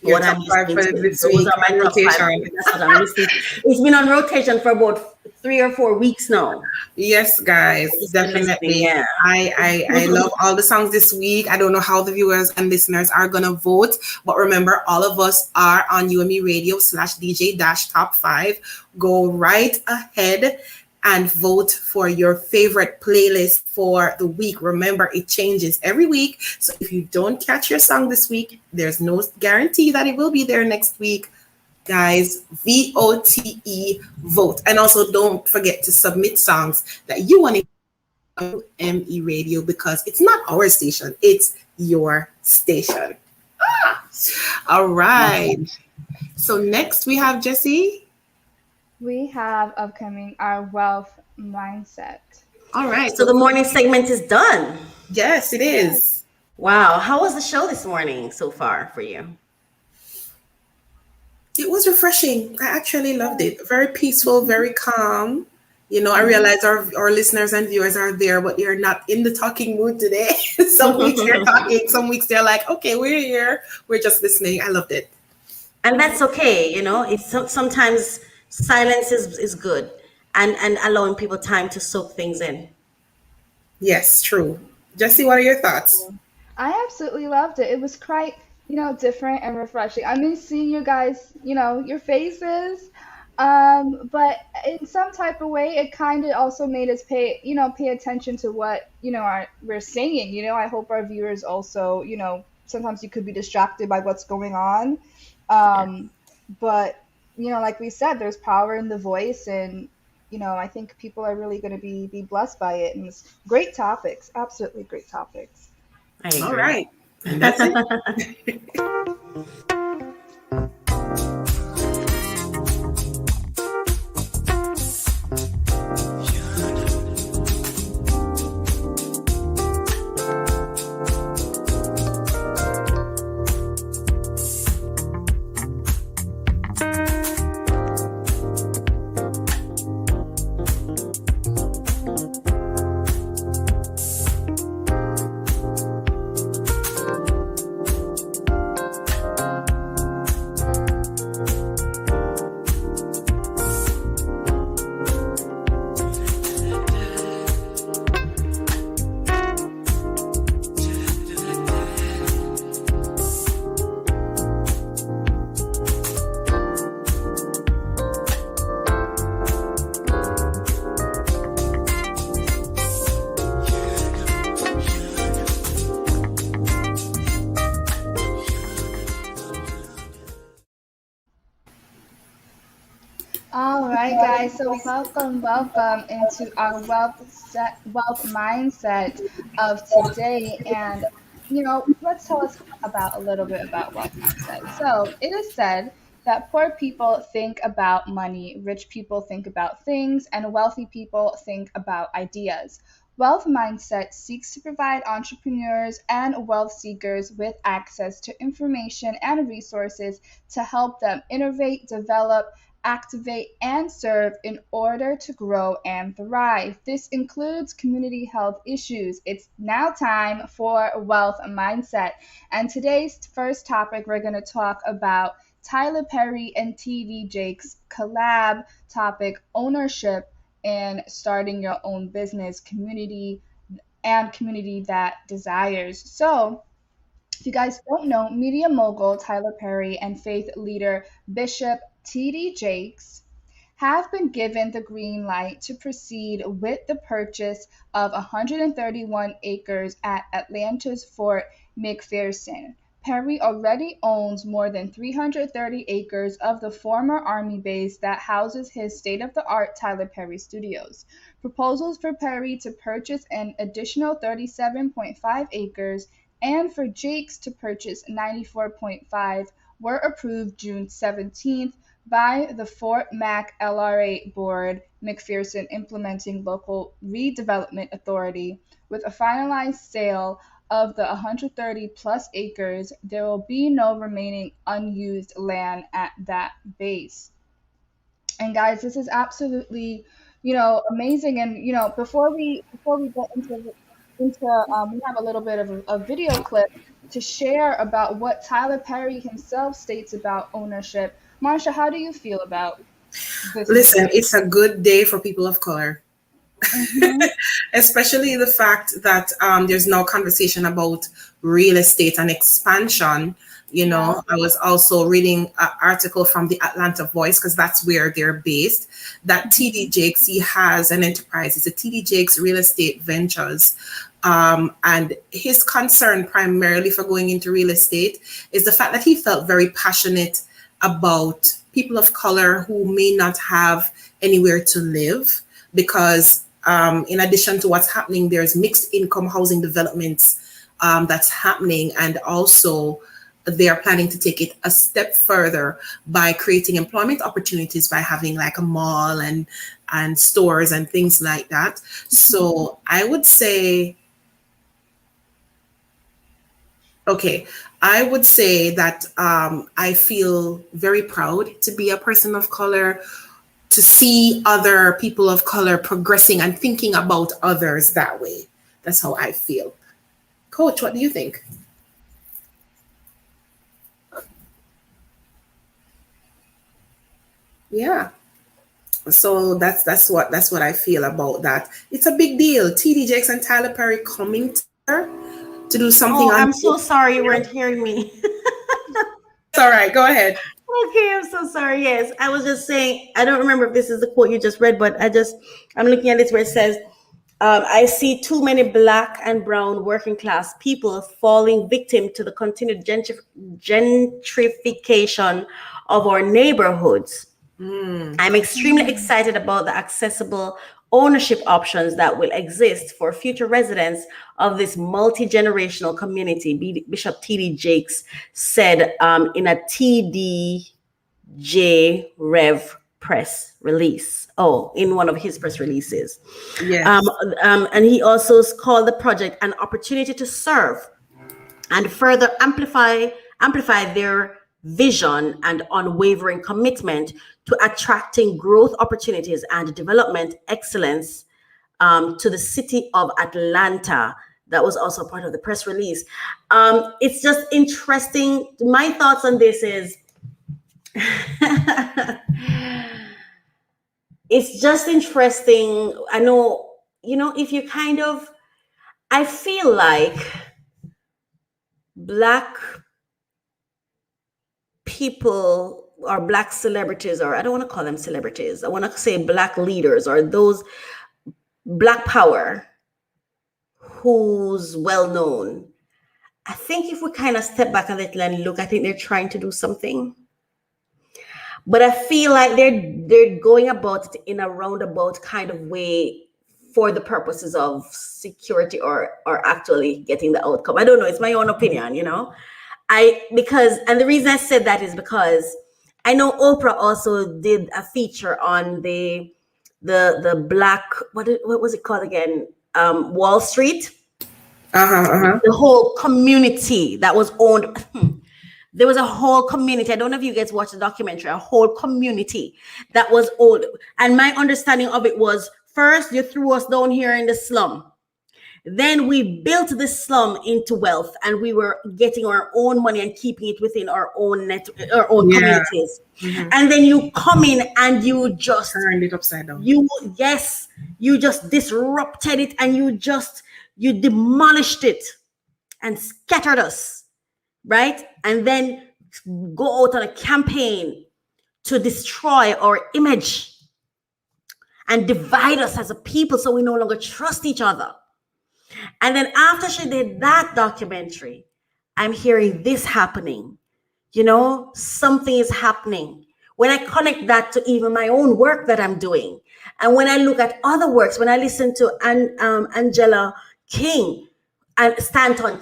what I'm listening to. Those are my rotation. That's what I'm listening to. It's been on rotation for about 3 or 4 weeks now. Yes, guys, definitely. Yeah. I love all the songs this week. I don't know how the viewers and listeners are gonna vote, but remember, all of us are on UMERadio/DJ-Top 5. Go right ahead and vote for your favorite playlist for the week. Remember, it changes every week. So if you don't catch your song this week, there's no guarantee that it will be there next week. Guys, VOTE, vote. And also don't forget to submit songs that you want to on UME Radio, because it's not our station, it's your station. All right. So next we have Jesse. We have upcoming our wealth mindset. All right. So the morning segment is done. Yes, it is. Wow. How was the show this morning so far for you? It was refreshing. I actually loved it. Very peaceful, very calm. I realize our listeners and viewers are there, but they're not in the talking mood today. Some weeks they're talking, some weeks they're like, okay, we're here. We're just listening. I loved it. And that's okay. It's sometimes silence is good, and allowing people time to soak things in. Yes, true. Jesse, what are your thoughts? I absolutely loved it. It was quite, different and refreshing. I mean, seeing you guys, your faces, But in some type of way, it kind of also made us pay attention to what, we're saying. I hope our viewers also, sometimes you could be distracted by what's going on. But, like we said, there's power in the voice, and, I think people are really going to be blessed by it. And it's great topics, absolutely great topics. All right. And that's it. All right, guys. So welcome into our wealth mindset of today, and let's tell us about a little bit about wealth mindset. So it is said that poor people think about money, rich people think about things, and wealthy people think about ideas. Wealth mindset seeks to provide entrepreneurs and wealth seekers with access to information and resources to help them innovate, develop, activate, and serve in order to grow and thrive. This includes community health issues. It's now time for wealth mindset. And today's first topic, we're going to talk about Tyler Perry and TD Jakes' collab topic, ownership and starting your own business, community that desires. So, if you guys don't know, media mogul Tyler Perry and faith leader Bishop TD Jakes have been given the green light to proceed with the purchase of 131 acres at Atlanta's Fort McPherson. Perry already owns more than 330 acres of the former Army base that houses his state-of-the-art Tyler Perry Studios. Proposals for Perry to purchase an additional 37.5 acres and for Jakes to purchase 94.5 were approved June 17th by the Fort Mac LRA Board, McPherson Implementing Local Redevelopment Authority. With a finalized sale of the 130 plus acres, there will be no remaining unused land at that base. And guys, this is absolutely, amazing. And before we get into we have a little bit of a video clip to share about what Tyler Perry himself states about ownership. Marsha, how do you feel about this? Listen, it's a good day for people of color. Mm-hmm. Especially the fact that there's no conversation about real estate and expansion. I was also reading an article from the Atlanta Voice, because that's where they're based, that TD Jakes, he has an enterprise. It's a TD Jakes Real Estate Ventures. And his concern primarily for going into real estate is the fact that he felt very passionate about people of color who may not have anywhere to live, because in addition to what's happening, there's mixed income housing developments that's happening. And also they are planning to take it a step further by creating employment opportunities by having like a mall and stores and things like that. So I would say, that I feel very proud to be a person of color, to see other people of color progressing and thinking about others that way. That's how I feel. Coach, what do you think? Yeah. So that's what I feel about that. It's a big deal. TD Jakes and Tyler Perry coming together to do something. I'm so sorry you weren't hearing me. It's all right. Go ahead. Okay, I'm so sorry. Yes, I was just saying, I don't remember if this is the quote you just read, but I'm looking at this where it says, I see too many Black and brown working class people falling victim to the continued gentrification of our neighborhoods. I'm extremely excited about the accessible ownership options that will exist for future residents of this multi-generational community, Bishop T.D. Jakes said in a TDJ Rev press release. In one of his press releases. Yes. And he also called the project an opportunity to serve and further amplify their vision and unwavering commitment to attracting growth opportunities and development excellence to the city of Atlanta. That was also part of the press release. It's just interesting. My thoughts on this is it's just interesting. I know, if you I feel like Black people or Black celebrities, or I don't want to call them celebrities, I want to say Black leaders or those Black power who's well known. I think if we kind of step back a little and look, I think they're trying to do something. But I feel like they're going about it in a roundabout kind of way for the purposes of security or actually getting the outcome. I don't know. It's my own opinion, and the reason I said that is because I know Oprah also did a feature on the Black, what was it called again? Wall Street. The whole community that was owned. There was a whole community. I don't know if you guys watched the documentary, a whole community that was old. And my understanding of it was, first, you threw us down here in the slum. Then we built the slum into wealth, and we were getting our own money and keeping it within our own communities. And then you come in and you just turned it upside down. You just disrupted it, and you demolished it and scattered us. Right? And then go out on a campaign to destroy our image and divide us as a people so we no longer trust each other. And then after she did that documentary, I'm hearing this happening. Something is happening. When I connect that to even my own work that I'm doing, and when I look at other works, when I listen to Angela Stanton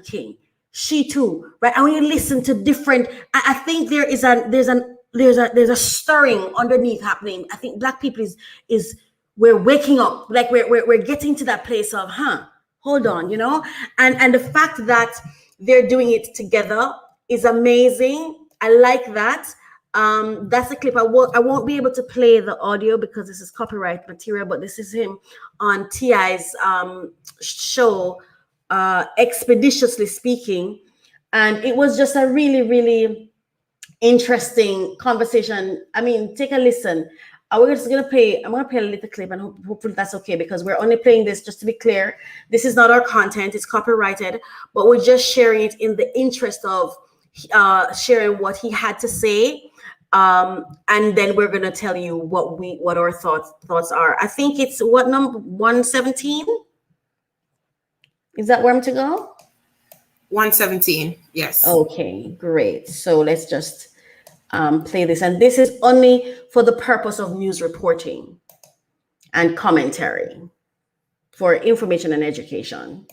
King, she too, right? And when you listen to different, I think there's a stirring underneath happening. I think Black people is we're waking up, like we're getting to that place of, hold on, and the fact that they're doing it together is amazing. I like that. That's a clip. I won't be able to play the audio because this is copyright material, but this is him on T.I.'s show, Expeditiously Speaking, and it was just a really, really interesting conversation. I mean, take a listen. I'm gonna play a little clip, and hopefully that's okay, because we're only playing this, just to be clear, this is not our content, it's copyrighted, but we're just sharing it in the interest of sharing what he had to say, and then we're gonna tell you what our thoughts are. I think it's what number 117. Is that where I'm to go? 117, yes. Okay, great. So let's just play this. And this is only for the purpose of news reporting and commentary, for information and education.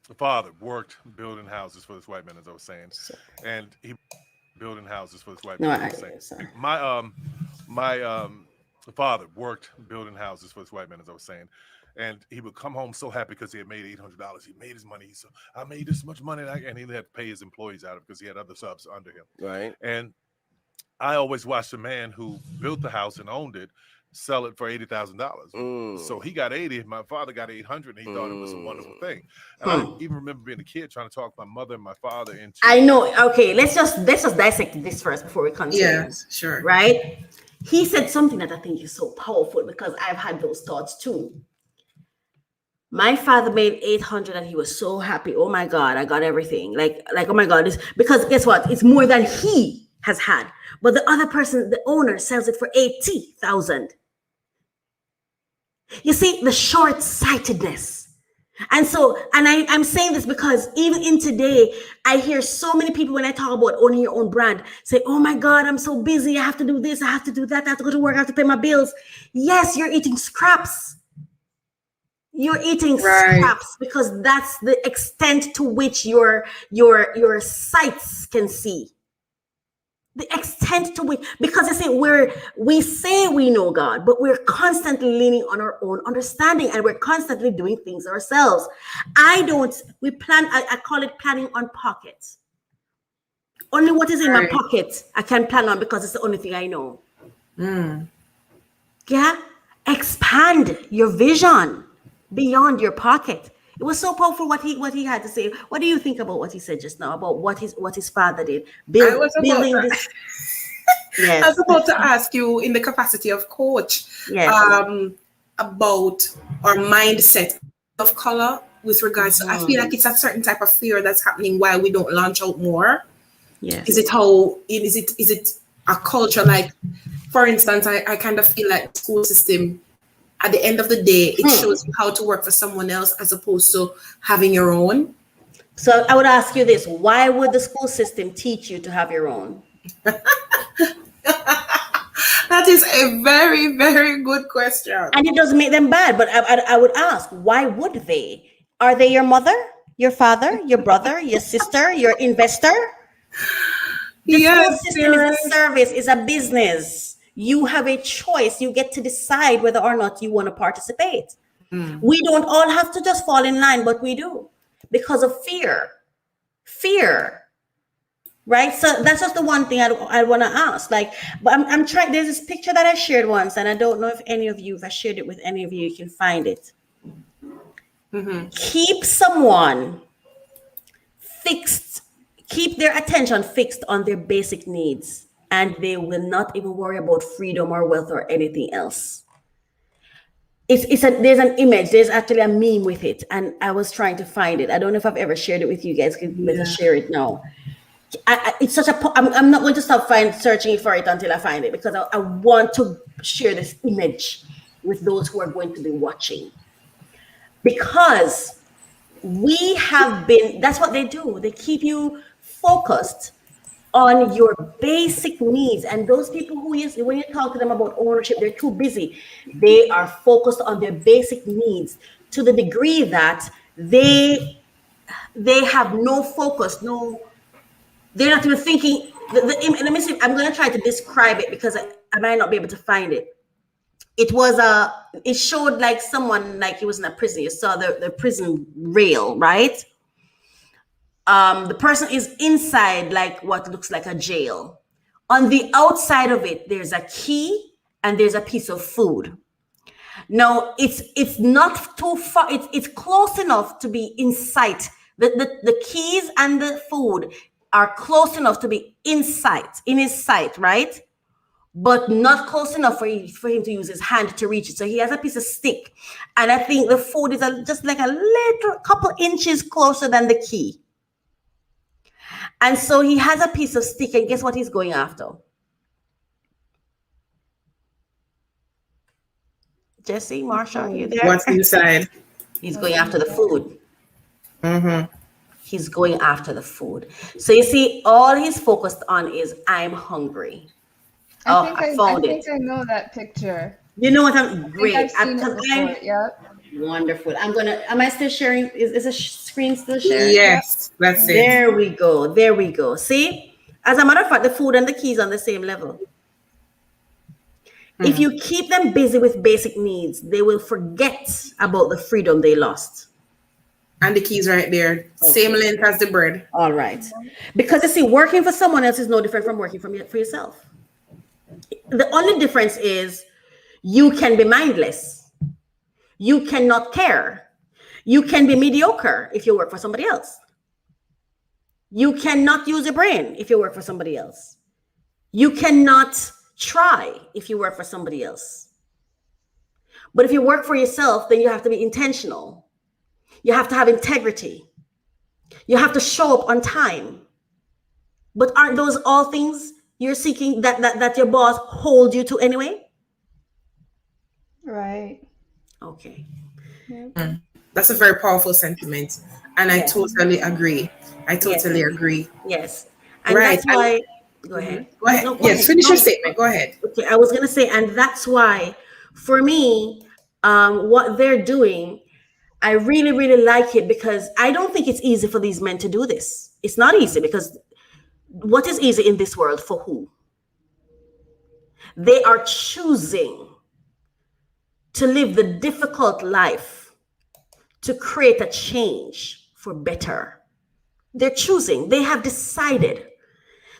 The father worked building houses for this white man, as I was saying. And he building houses for this white man, as I was saying. The father worked building houses for this white man, as I was saying. And he would come home so happy because he had made $800. He made his money. So I made this much money, and he had to pay his employees out of it because he had other subs under him. Right. And I always watched a man who built the house and owned it sell it for $80,000. So he got 80. My father got 800, and he thought it was a wonderful thing. And I even remember being a kid trying to talk my mother and my father into. I know. Okay, let's just dissect this first before we continue. Yes, sure. Right. He said something that I think is so powerful, because I've had those thoughts too. My father made 800 and he was so happy. Oh my God, I got everything. Like, oh my God, because guess what? It's more than he has had. But the other person, the owner, sells it for 80,000. You see, the short-sightedness. And so, I'm saying this because even in today, I hear so many people when I talk about owning your own brand say, oh my God, I'm so busy. I have to do this. I have to do that. I have to go to work. I have to pay my bills. Yes, you're eating scraps. You're eating scraps because that's the extent to which your sights can see. The extent to which, because we say we know God, but we're constantly leaning on our own understanding and we're constantly doing things ourselves. I call it planning on pockets. Only what is in my pocket I can plan on because it's the only thing I know. Yeah, expand your vision beyond your pocket. It was so powerful what he had to say. What do you think about what he said just now about what his father did? Building this. Yes. I was about to ask you in the capacity of coach, about our mindset of color with regards to, I feel like it's a certain type of fear that's happening while we don't launch out more. Yes. Is it a culture? Like, for instance, I kind of feel like the school system, at the end of the day, it shows you how to work for someone else as opposed to having your own. So I would ask you this: why would the school system teach you to have your own? That is a very, very good question. And it doesn't make them bad, but I would ask, why would they? Are they your mother, your father, your brother, your sister, your investor? The school system is a service, is a business. You have a choice. You get to decide whether or not you want to participate. We don't all have to just fall in line, but we do because of fear. Right? So that's just the one thing I want to ask. Like, but I'm trying. There's this picture that I shared once, and I don't know if any of you, if I shared it with any of you, you can find it. Keep someone fixed. Keep their attention fixed on their basic needs, and they will not even worry about freedom or wealth or anything else. There's an image. There's actually a meme with it, and I was trying to find it. I don't know if I've ever shared it with you guys. Let's share it now. It's such a. I'm not going to stop searching for it until I find it because I want to share this image with those who are going to be watching. Because we have been. That's what they do. They keep you focused on your basic needs, and those people who when you talk to them about ownership, they're too busy. They are focused on their basic needs to the degree that they have no focus, they're not even thinking. Let me see. I'm going to try to describe it because I might not be able to find it. It showed like someone, like he was in a prison. You saw the prison rail, right? The person is inside like what looks like a jail. On the outside of it, there's a key and there's a piece of food. Now it's not too far. It's close enough to be in sight. The keys and the food are close enough to be in his sight, right? But not close enough for him to use his hand to reach it. So he has a piece of stick. And I think the food is just like a little couple inches closer than the key. And so he has a piece of stick, and guess what he's going after? Jesse, Marsha, are you there? What's inside? He's going after the food. He's going after the food. So you see, all he's focused on is I'm hungry. I found it. I think I know that picture. You know what? I'm great. I've seen it before. Yep. Wonderful. Am I still sharing? Is the screen still sharing? Yes, that's it. There we go. See? As a matter of fact, the food and the keys on the same level. If you keep them busy with basic needs, they will forget about the freedom they lost. And the keys right there. Okay. Same length as the bread. All right. Because you see, working for someone else is no different from working for yourself. The only difference is you can be mindless. You cannot care. You can be mediocre if you work for somebody else. You cannot use your brain if you work for somebody else. You cannot try if you work for somebody else. But if you work for yourself, then you have to be intentional. You have to have integrity. You have to show up on time. But aren't those all things you're seeking that your boss hold you to anyway? Right. Okay. That's a very powerful sentiment. And I totally agree. I totally agree. Yes. And that's why, go ahead. Go ahead. No, go Yes, ahead. finish No. your statement. Go ahead. Okay, I was gonna say, and that's why, for me, what they're doing, I really, really like it, because I don't think it's easy for these men to do this. It's not easy, because what is easy in this world for who? They are choosing to live the difficult life to create a change for better. They're choosing, they have decided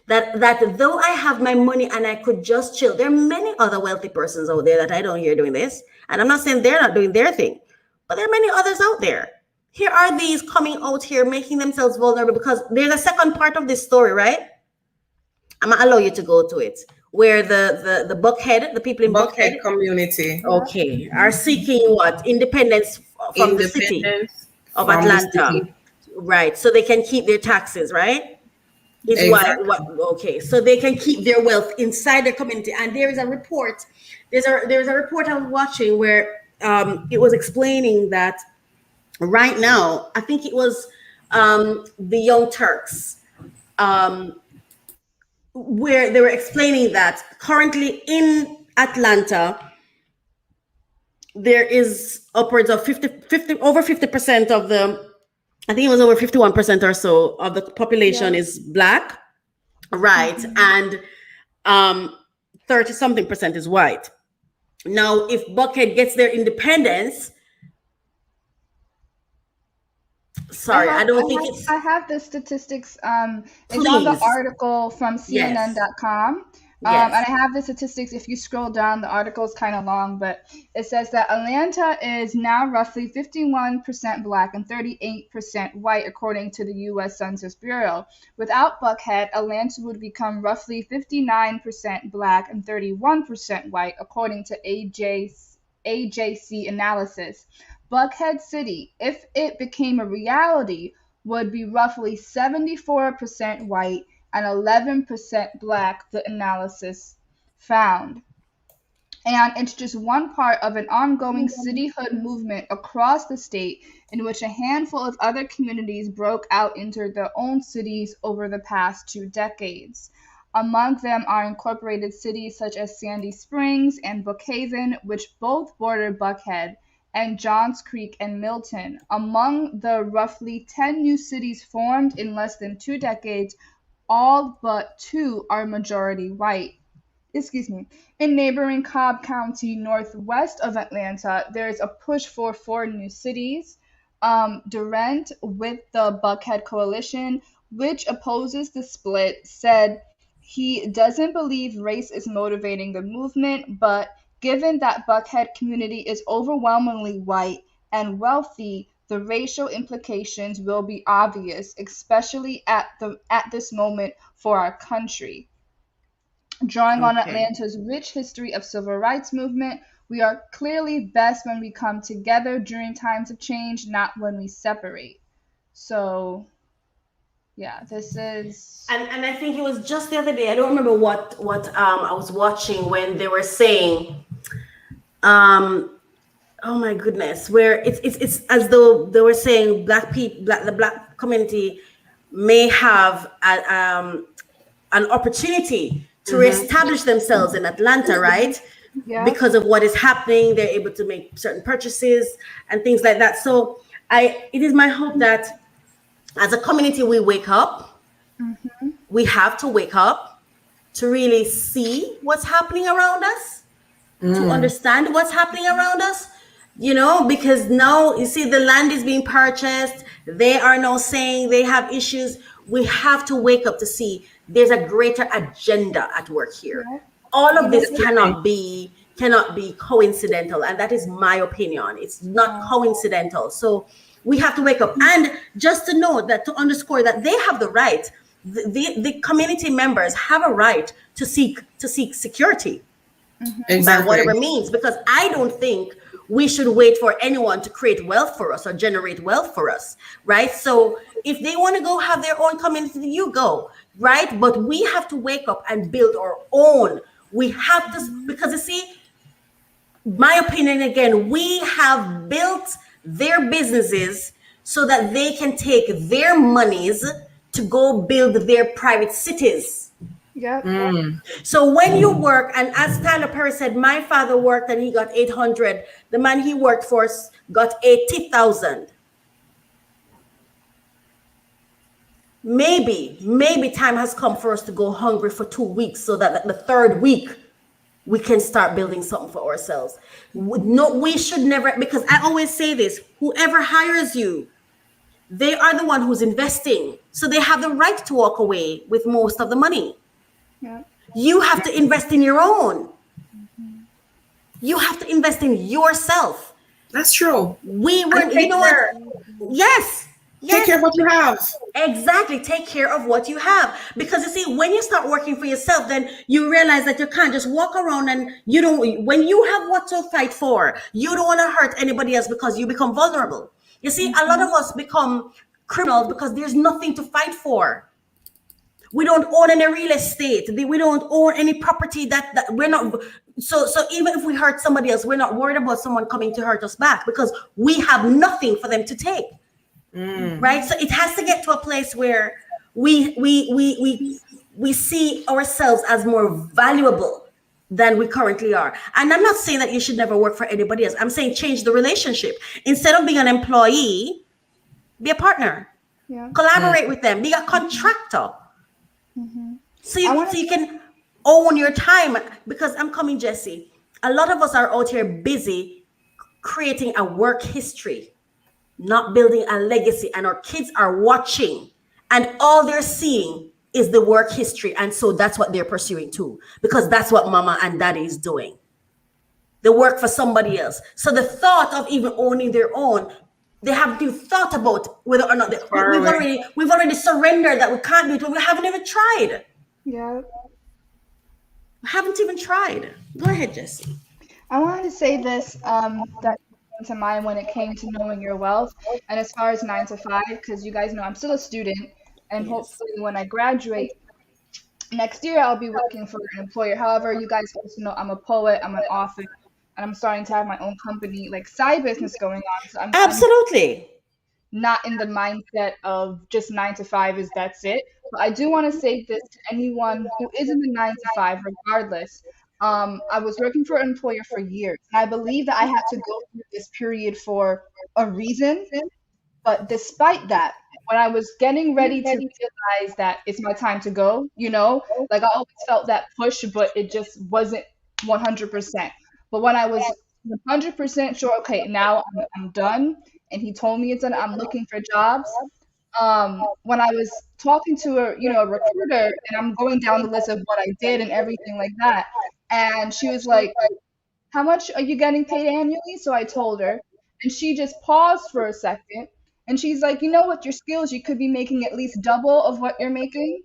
that though I have my money and I could just chill, there are many other wealthy persons out there that I don't hear doing this. And I'm not saying they're not doing their thing, but there are many others out there. Here are these coming out here, making themselves vulnerable, because there's a second part of this story, right? I'm gonna allow you to go to it, where the Buckhead, the people in Buckhead community, okay, are seeking what? Independence from the city of Atlanta, right? So they can keep their taxes, right? Is Exactly. what okay, so they can keep their wealth inside their community. And there is a report, there's a report I was watching where it was explaining that right now, I think it was the Young Turks, where they were explaining that currently in Atlanta, there is upwards of 50% of the, I think it was over 51% or so of the population is Black, right? And 30-something% is white. Now, if Buckhead gets their independence, I have the statistics. It's on the article from CNN.com. And I have the statistics. If you scroll down, the article is kind of long, but it says that Atlanta is now roughly 51% Black and 38% white, according to the U.S. Census Bureau. Without Buckhead, Atlanta would become roughly 59% Black and 31% white, according to AJC analysis. Buckhead City, if it became a reality, would be roughly 74% white and 11% Black, the analysis found. And it's just one part of an ongoing cityhood movement across the state, in which a handful of other communities broke out into their own cities over the past 2 decades. Among them are incorporated cities such as Sandy Springs and Brookhaven, which both border Buckhead, and Johns Creek and Milton. Among the roughly 10 new cities formed in less than 2 decades, all but 2 are majority white. In neighboring Cobb County, northwest of Atlanta, there is a push for 4 new cities. Durant, with the Buckhead Coalition, which opposes the split, said he doesn't believe race is motivating the movement, but given that Buckhead community is overwhelmingly white and wealthy, the racial implications will be obvious, especially at this moment for our country. Drawing on Atlanta's rich history of civil rights movement, we are clearly best when we come together during times of change, not when we separate. So, yeah, this is... And I think it was just the other day, I don't remember what I was watching when they were saying, oh my goodness, where it's as though they were saying the Black community may have an opportunity to reestablish themselves in Atlanta, right? Yeah. Because of what is happening, they're able to make certain purchases and things like that. So it is my hope that as a community, we wake up. We have to wake up to really see what's happening around us, to understand what's happening around us, because now you see the land is being purchased. They are now saying they have issues. We have to wake up to see there's a greater agenda at work here. All of this cannot be coincidental. And that is my opinion. It's not coincidental. So we have to wake up, and just to know that, to underscore that they have the right, the community members have a right to seek security by whatever means, because I don't think we should wait for anyone to create wealth for us or generate wealth for us, right? So if they want to go have their own community, you go, right? But we have to wake up and build our own. We have to, because you see, my opinion again, we have built their businesses so that they can take their monies to go build their private cities. Yeah. So when you work, and as Tyler Perry said, my father worked and he got 800. The man he worked for got 80,000. Maybe time has come for us to go hungry for 2 weeks so that the third week we can start building something for ourselves. No, we should never, because I always say this, whoever hires you, they are the one who's investing. So they have the right to walk away with most of the money. Yeah. You have to invest in your own. You have to invest in yourself. That's true. We weren't, you know what? Yes. Take care of what you have. Exactly. Take care of what you have. Because you see, when you start working for yourself, then you realize that you can't just walk around and you don't, when you have what to fight for, you don't want to hurt anybody else because you become vulnerable. You see, a lot of us become criminals because there's nothing to fight for. We don't own any real estate. We don't own any property that we're not. So even if we hurt somebody else, we're not worried about someone coming to hurt us back because we have nothing for them to take. Right. So it has to get to a place where we see ourselves as more valuable than we currently are. And I'm not saying that you should never work for anybody else. I'm saying change the relationship. Instead of being an employee, be a partner. Yeah. Collaborate with them. Be a contractor. So you can own your time. Because I'm coming, Jesse. A lot of us are out here busy creating a work history, not building a legacy, and our kids are watching and all they're seeing is the work history. And so that's what they're pursuing too, because that's what mama and daddy is doing. They work for somebody else. So the thought of even owning their own, they haven't even thought about whether or not we've already surrendered that we can't do it, but we haven't even tried. Yeah. We haven't even tried. Go ahead, Jesse. I wanted to say this, that to mind when it came to knowing your wealth, and as far as 9 to 5, because you guys know I'm still a student, and hopefully when I graduate next year I'll be working for an employer. However, you guys also know I'm a poet, I'm an author, and I'm starting to have my own company, like side business going on. So I'm not in the mindset of just 9 to 5 is that's it. But I do want to say this to anyone who is in the 9 to 5, regardless. I was working for an employer for years, and I believe that I had to go through this period for a reason. But despite that, when I was getting ready to realize that it's my time to go, like I always felt that push, but it just wasn't 100%. But when I was 100% sure, okay, now I'm done, and he told me it's done, I'm looking for jobs. When I was talking to a recruiter, and I'm going down the list of what I did and everything like that, and she was like, how much are you getting paid annually? So I told her, and she just paused for a second, and she's like, with your skills, you could be making at least double of what you're making.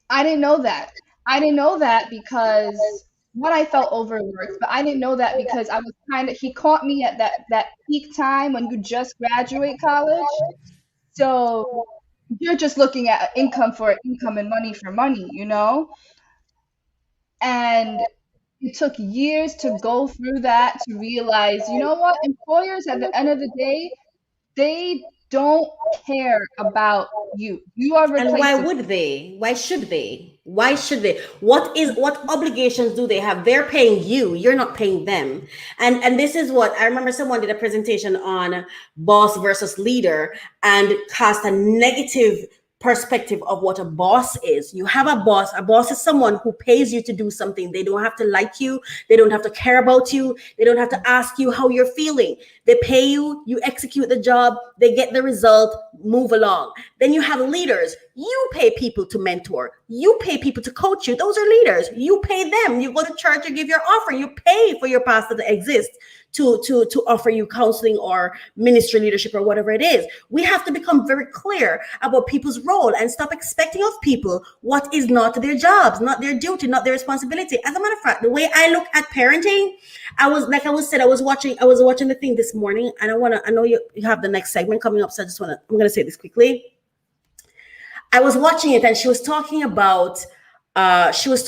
I didn't know that. I didn't know that because one, I felt overworked, but I didn't know that because I was he caught me at that peak time when you just graduate college. So you're just looking at income for income and money for money, And it took years to go through that to realize, what? Employers at the end of the day, they don't care about you. You are replaceable. And why would they? Why should they? Why should they? What obligations do they have? They're paying you. You're not paying them. And this is what I remember someone did a presentation on boss versus leader and cast a negative perspective of what a boss is. You have a boss. A boss is someone who pays you to do something. They don't have to like you. They don't have to care about you. They don't have to ask you how you're feeling. They pay you, you execute the job, they get the result, move along. Then you have leaders. You pay people to mentor. You pay people to coach you. Those are leaders. You pay them. You go to church, you give your offering. You pay for your pastor to exist, to offer you counseling or ministry leadership or whatever it is. We have to become very clear about people's role and stop expecting of people what is not their jobs, not their duty, not their responsibility. As a matter of fact, the way I look at parenting, I was watching the thing this morning, and I know you have the next segment coming up, so I'm gonna say this quickly. I was watching it, and she was talking about the way she was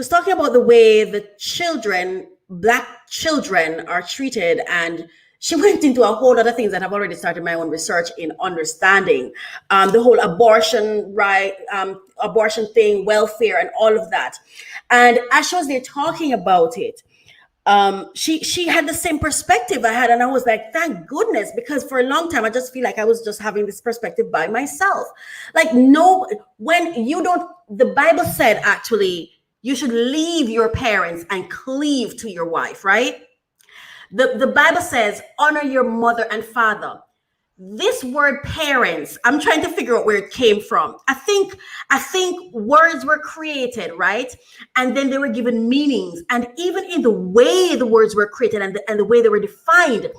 talking about the way the children, Black children, are treated, and she went into a whole other things that I've already started my own research in understanding, the whole abortion thing, welfare, and all of that. And as she was there talking about it, she had the same perspective I had, and I was like, thank goodness, because for a long time I just feel like I was just having this perspective by myself. Like, no, when you don't, the Bible said actually you should leave your parents and cleave to your wife, right? The Bible says honor your mother and father. This word parents, I'm trying to figure out where it came from. I think words were created, right? And then they were given meanings. And even in the way the words were created and the way they were defined,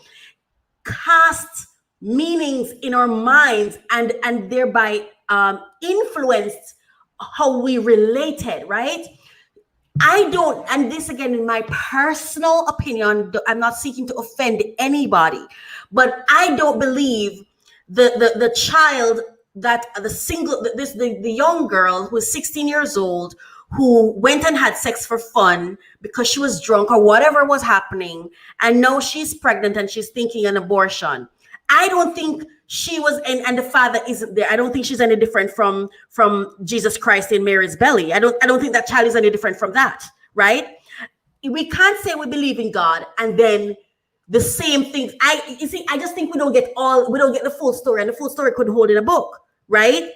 cast meanings in our minds and thereby influenced how we related, right? And this again, in my personal opinion, I'm not seeking to offend anybody, but I don't believe the child that the young girl who is 16 years old, who went and had sex for fun because she was drunk or whatever was happening, and now she's pregnant and she's thinking an abortion. I don't think she was, and the father isn't there. I don't think she's any different from Jesus Christ in Mary's belly. I don't think that child is any different from that, right? We can't say we believe in God and then the same things. I just think we don't get the full story, and the full story couldn't hold in a book, right?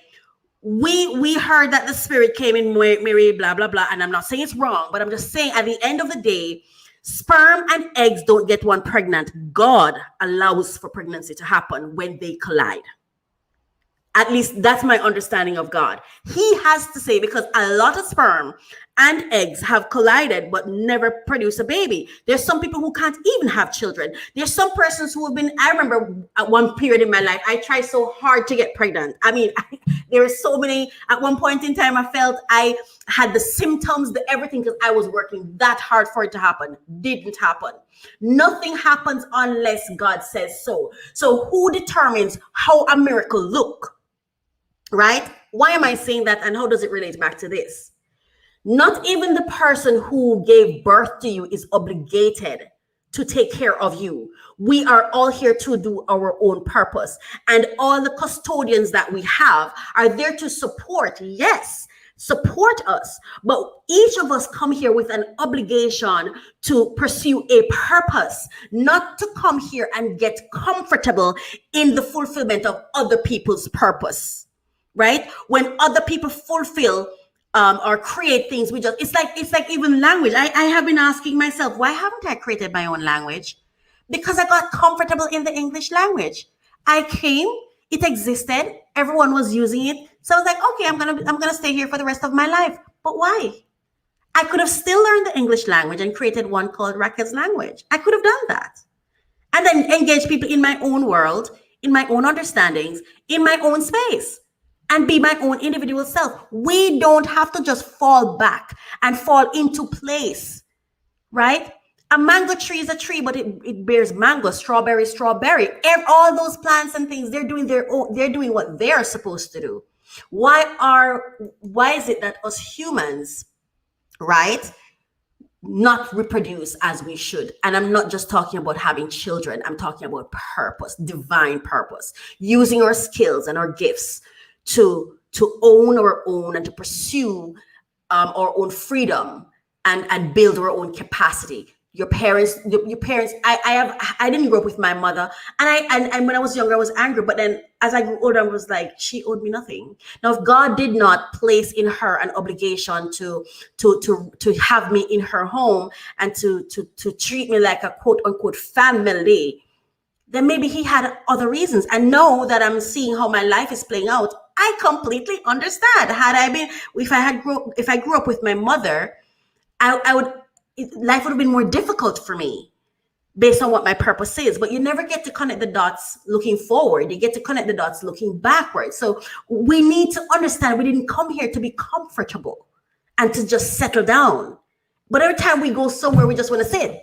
We heard that the spirit came in Mary, blah, blah, blah. And I'm not saying it's wrong, but I'm just saying at the end of the day, sperm and eggs don't get one pregnant. God allows for pregnancy to happen when they collide. At least that's my understanding of God. He has to say, because a lot of sperm and eggs have collided but never produce a baby. There's some people who can't even have children. There's some persons who have been, I remember at one period in my life, I tried so hard to get pregnant. I mean, there are so many, at one point in time, I felt I had the symptoms, the everything, because I was working that hard for it to happen. Didn't happen. Nothing happens unless God says so. So who determines how a miracle look? Right? Why am I saying that, and how does it relate back to this? Not even the person who gave birth to you is obligated to take care of you. We are all here to do our own purpose, and all the custodians that we have are there to support. Yes, support us, but each of us come here with an obligation to pursue a purpose, not to come here and get comfortable in the fulfillment of other people's purpose. Right? When other people fulfill or create things, it's like even language. I have been asking myself, why haven't I created my own language? Because I got comfortable in the English language. I came, it existed, everyone was using it. So I was like, okay, I'm gonna stay here for the rest of my life. But why? I could have still learned the English language and created one called Racquel's language. I could have done that. And then engage people in my own world, in my own understandings, in my own space, and be my own individual self. We don't have to just fall back and fall into place, right? A mango tree is a tree, but it bears mango, strawberry. All those plants and things, they're doing what they're supposed to do. Why is it that us humans, right, not reproduce as we should? And I'm not just talking about having children. I'm talking about purpose, divine purpose, using our skills and our gifts to own our own and to pursue our own freedom and build our own capacity. Your parents, I didn't grow up with my mother, and when I was younger, I was angry. But then as I grew older, I was like, she owed me nothing. Now, if God did not place in her an obligation to have me in her home and to treat me like a quote unquote family, then maybe he had other reasons. And now that I'm seeing how my life is playing out, I completely understand. If I grew up with my mother, life would have been more difficult for me based on what my purpose is. But you never get to connect the dots looking forward. You get to connect the dots looking backwards. So we need to understand we didn't come here to be comfortable and to just settle down. But every time we go somewhere, we just want to sit.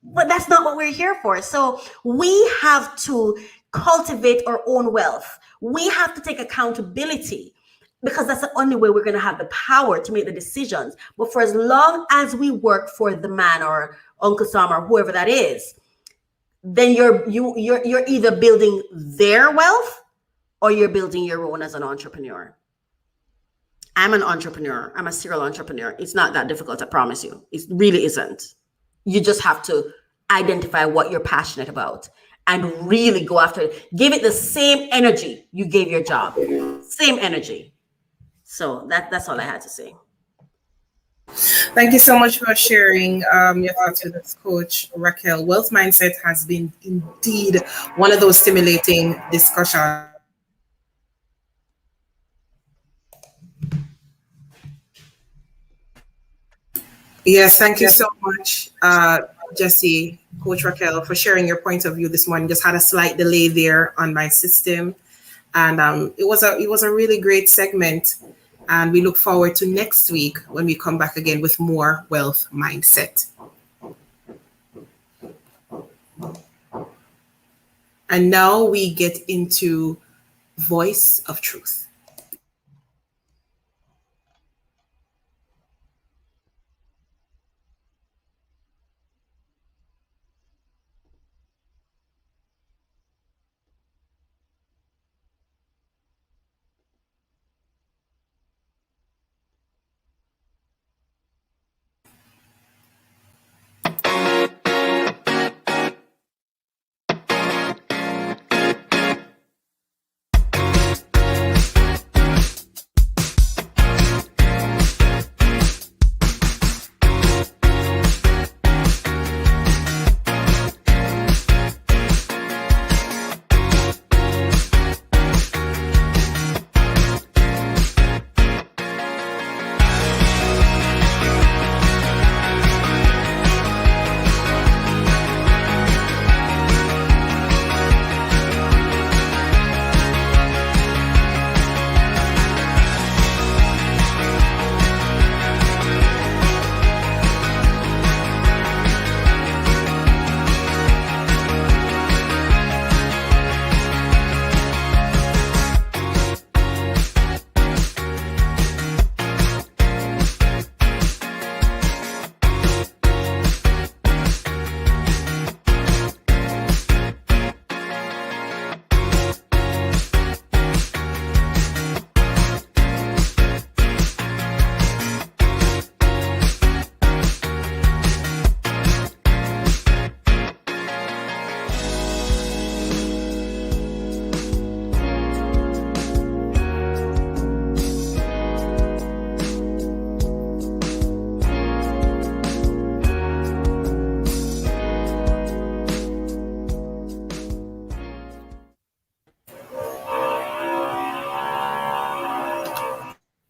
But that's not what we're here for. So we have to cultivate our own wealth. We have to take accountability, because that's the only way we're going to have the power to make the decisions. But for as long as we work for the man or Uncle Sam or whoever that is, then you're either building their wealth or you're building your own as an entrepreneur. I'm an entrepreneur. I'm a serial entrepreneur. It's not that difficult, I promise you. It really isn't. You just have to identify what you're passionate about and really go after it. Give it the same energy you gave your job. Same energy. So that's all I had to say. Thank you so much for sharing your thoughts with us, Coach Racquel. Wealth mindset has been indeed one of those stimulating discussions. Yes, thank you so much, Jesse, Coach Racquel, for sharing your point of view this morning. Just had a slight delay there on my system, and it was a really great segment. And we look forward to next week when we come back again with more wealth mindset. And now we get into Voice of Truth.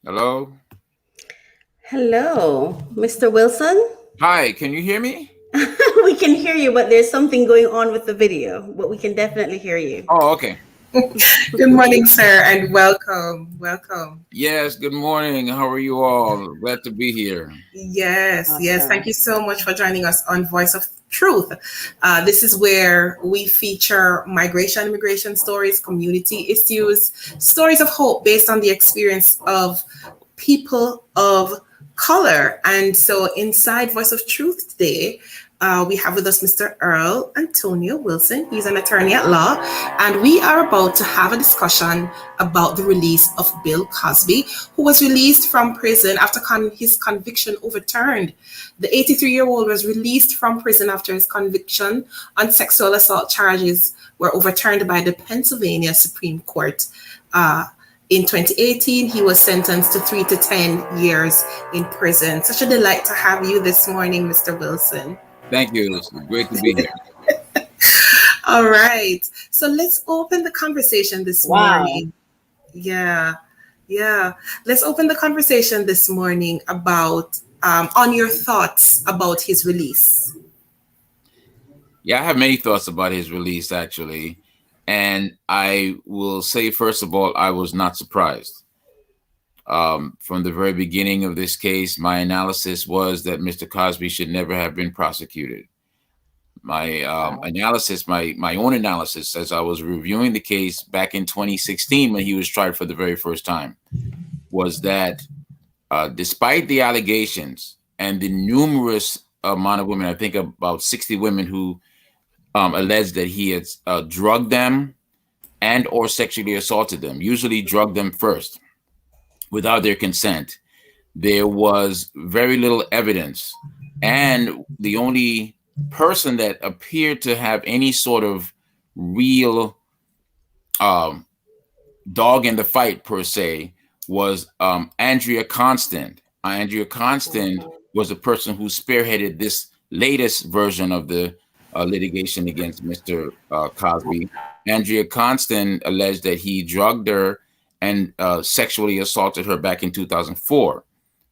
Hello? Hello, Mr. Wilson? Hi, can you hear me? We can hear you, but there's something going on with the video, but we can definitely hear you. Oh, okay. Good morning, sir, and welcome. Welcome. Yes, good morning. How are you all? Glad to be here. Yes, yes. Thank you so much for joining us on Voice of Truth. This is where we feature migration, immigration stories, community issues, stories of hope based on the experience of people of color. And so inside Voice of Truth today, we have with us Mr. Earl Antonio Wilson. He's an attorney at law, and we are about to have a discussion about the release of Bill Cosby, who was released from prison after his conviction overturned. The 83-year-old was released from prison after his conviction on sexual assault charges were overturned by the Pennsylvania Supreme Court. In 2018, he was sentenced to 3 to 10 years in prison. Such a delight to have you this morning, Mr. Wilson. Thank you. It's great to be here. All right. So let's open the conversation this morning. Yeah. Let's open the conversation this morning about on your thoughts about his release. Yeah, I have many thoughts about his release, actually. And I will say, first of all, I was not surprised. From the very beginning of this case, my analysis was that Mr. Cosby should never have been prosecuted. My analysis, my own analysis, as I was reviewing the case back in 2016 when he was tried for the very first time, was that despite the allegations and the numerous amount of women, I think about 60 women who alleged that he had drugged them and or sexually assaulted them, usually drugged them first without their consent, there was very little evidence. And the only person that appeared to have any sort of real dog in the fight, per se, was Andrea Constant. Andrea Constant was the person who spearheaded this latest version of the litigation against Mr. Cosby. Andrea Constant alleged that he drugged her and sexually assaulted her back in 2004.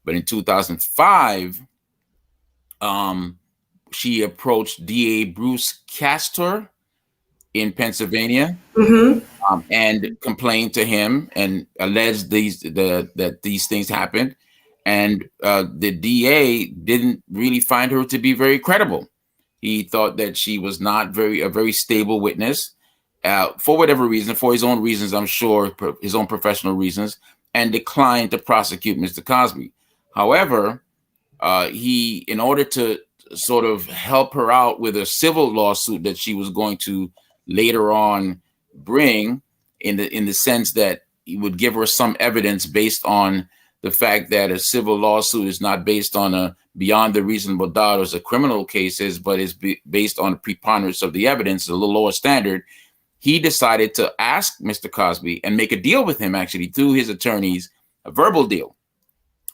But in 2005, she approached DA Bruce Castor in Pennsylvania and complained to him and alleged that these things happened. And the DA didn't really find her to be very credible. He thought that she was not a very stable witness for whatever reason, for his own reasons, I'm sure, his own professional reasons, and declined to prosecute Mr. Cosby. However, he, in order to sort of help her out with a civil lawsuit that she was going to later on bring, in the sense that he would give her some evidence based on the fact that a civil lawsuit is not based on a beyond the reasonable doubt as a criminal case is, but is based on a preponderance of the evidence, a little lower standard. He decided to ask Mr. Cosby and make a deal with him, actually, through his attorneys, a verbal deal,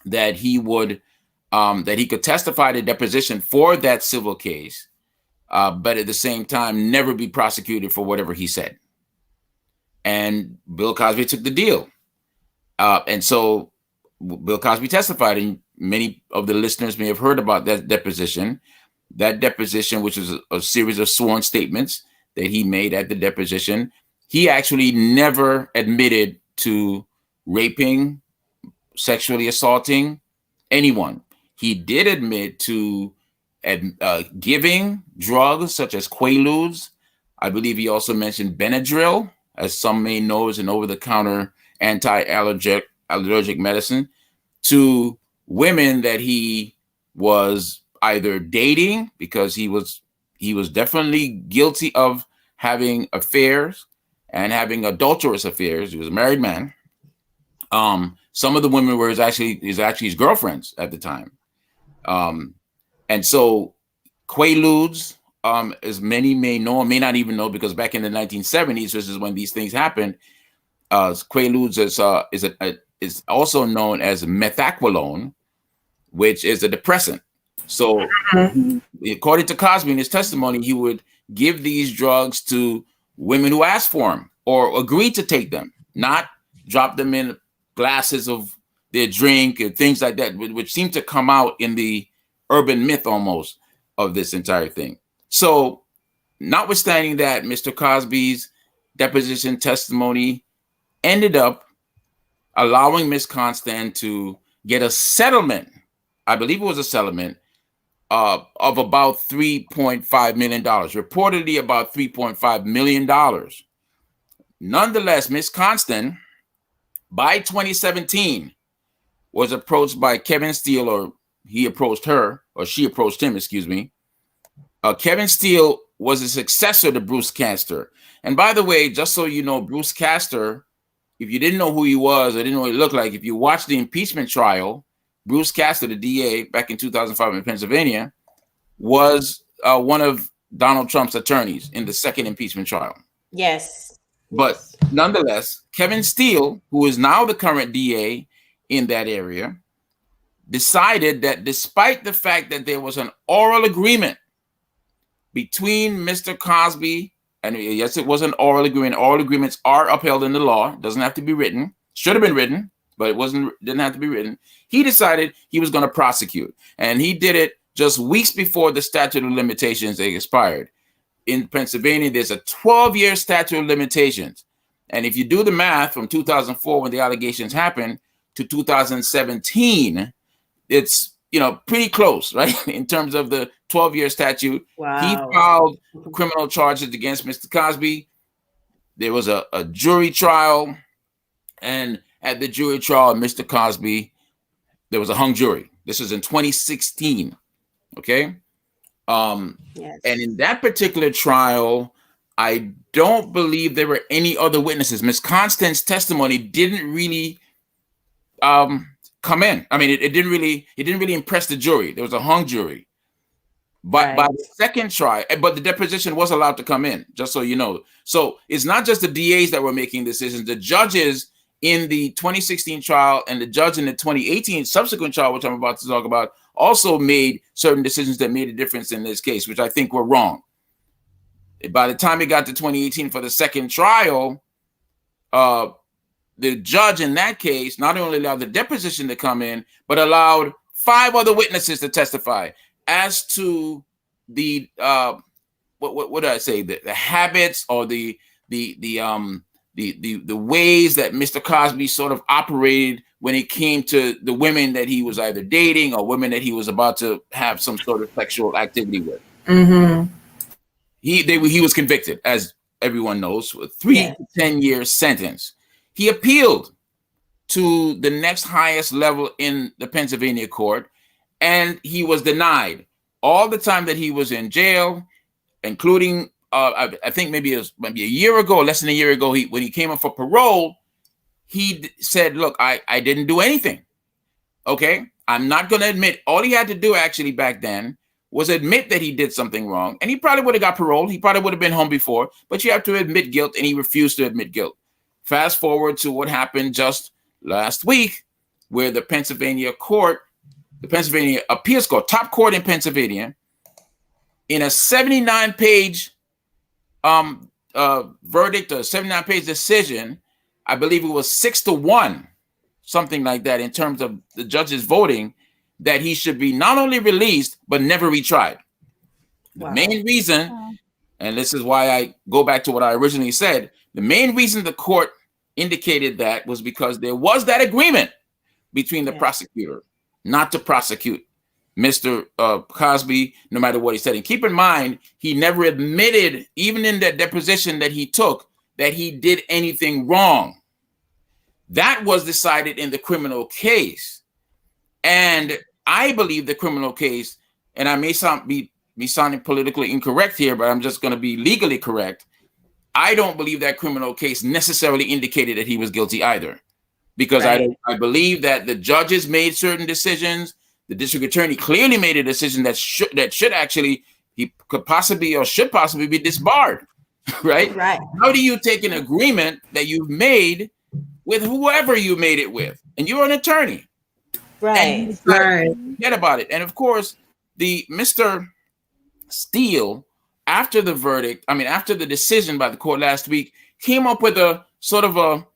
that he would, that he could testify to deposition for that civil case, but at the same time, never be prosecuted for whatever he said. And Bill Cosby took the deal. And so Bill Cosby testified, and many of the listeners may have heard about that deposition. That deposition, which is a series of sworn statements that he made at the deposition, he actually never admitted to raping, sexually assaulting anyone. He did admit to giving drugs such as Quaaludes. I believe he also mentioned Benadryl, as some may know, is an over-the-counter anti-allergic medicine, to women that he was either dating, because he was definitely guilty of having affairs and having adulterous affairs. He was a married man. Some of the women were actually his girlfriends at the time. And so Quaaludes, as many may know or may not even know, because back in the 1970s, this is when these things happened. Quaaludes is also known as methaqualone, which is a depressant. So according to Cosby in his testimony, he would give these drugs to women who asked for them or agreed to take them, not drop them in glasses of their drink and things like that, which seemed to come out in the urban myth almost of this entire thing. So notwithstanding that, Mr. Cosby's deposition testimony ended up allowing Ms. Constant to get a settlement. I believe it was a settlement of about $3.5 million, reportedly about $3.5 million. Nonetheless, Ms. Constant, by 2017, was approached by Kevin Steele, or he approached her, or she approached him, excuse me. Kevin Steele was a successor to Bruce Castor. And by the way, just so you know, Bruce Castor, if you didn't know who he was or didn't know what he looked like, if you watched the impeachment trial, Bruce Castor, the DA, back in 2005 in Pennsylvania, was one of Donald Trump's attorneys in the second impeachment trial. Yes. But nonetheless, Kevin Steele, who is now the current DA in that area, decided that despite the fact that there was an oral agreement between Mr. Cosby And yes, it was an oral agreement. Oral agreements are upheld in the law. It doesn't have to be written. Should have been written, but it didn't have to be written. He decided he was going to prosecute, and he did it just weeks before the statute of limitations expired. In Pennsylvania, there's a 12-year statute of limitations. And if you do the math from 2004, when the allegations happened, to 2017, it's, pretty close, right? In terms of the 12-year statute. Wow. He filed criminal charges against Mr. Cosby. There was a jury trial. And at the jury trial, Mr. Cosby, there was a hung jury. This is in 2016. Okay. Yes. And in that particular trial, I don't believe there were any other witnesses. Miss Constance's testimony didn't really come in. I mean, it didn't really impress the jury. There was a hung jury. But by the second trial, but the deposition was allowed to come in, just so you know. So it's not just the DAs that were making decisions. The judges in the 2016 trial and the judge in the 2018 subsequent trial, which I'm about to talk about, also made certain decisions that made a difference in this case, which I think were wrong. By the time it got to 2018 for the second trial, the judge in that case not only allowed the deposition to come in, but allowed 5 other witnesses to testify as to the what do I say, the habits or the ways that Mr. Cosby sort of operated when it came to the women that he was either dating or women that he was about to have some sort of sexual activity with. Mm-hmm. He was convicted, as everyone knows, with 3 to 10 year sentence. He appealed to the next highest level in the Pennsylvania court, and he was denied all the time that he was in jail, including I think maybe a year ago, less than a year ago, when he came up for parole, he said, "Look, I didn't do anything. Okay, I'm not going to admit." All he had to do actually back then was admit that he did something wrong, and he probably would have got parole. He probably would have been home before, but you have to admit guilt, and he refused to admit guilt. Fast forward to what happened just last week, where the Pennsylvania appeals court, top court in Pennsylvania, in a 79-page verdict, or 79-page decision, I believe it was 6-1, something like that, in terms of the judges voting, that he should be not only released, but never retried. Wow. The main reason, and this is why I go back to what I originally said, the main reason the court indicated that was because there was that agreement between the prosecutor not to prosecute Mr. Cosby, no matter what he said. And keep in mind, he never admitted, even in that deposition that he took, that he did anything wrong. That was decided in the criminal case. And I believe the criminal case, and I may be sounding politically incorrect here, but I'm just going to be legally correct. I don't believe that criminal case necessarily indicated that he was guilty either, because I believe that the judges made certain decisions. The district attorney clearly made a decision that should actually, he could possibly or should possibly be disbarred, right? Right. How do you take an agreement that you've made with whoever you made it with, and you're an attorney, right? Forget about it. And of course, the Mr. Steele, after the verdict, after the decision by the court last week, came up with a sort of a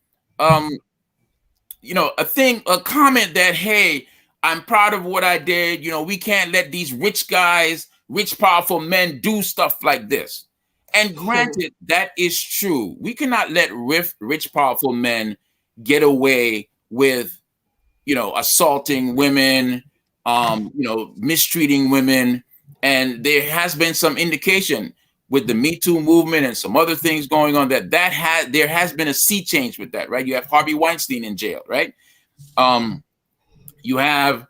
comment that, hey, I'm proud of what I did. We can't let these rich guys, rich, powerful men do stuff like this. And granted, that is true. We cannot let rich, powerful men get away with, assaulting women, mistreating women. And there has been some indication with the Me Too movement and some other things going on that there has been a sea change with that, right? You have Harvey Weinstein in jail, right? You have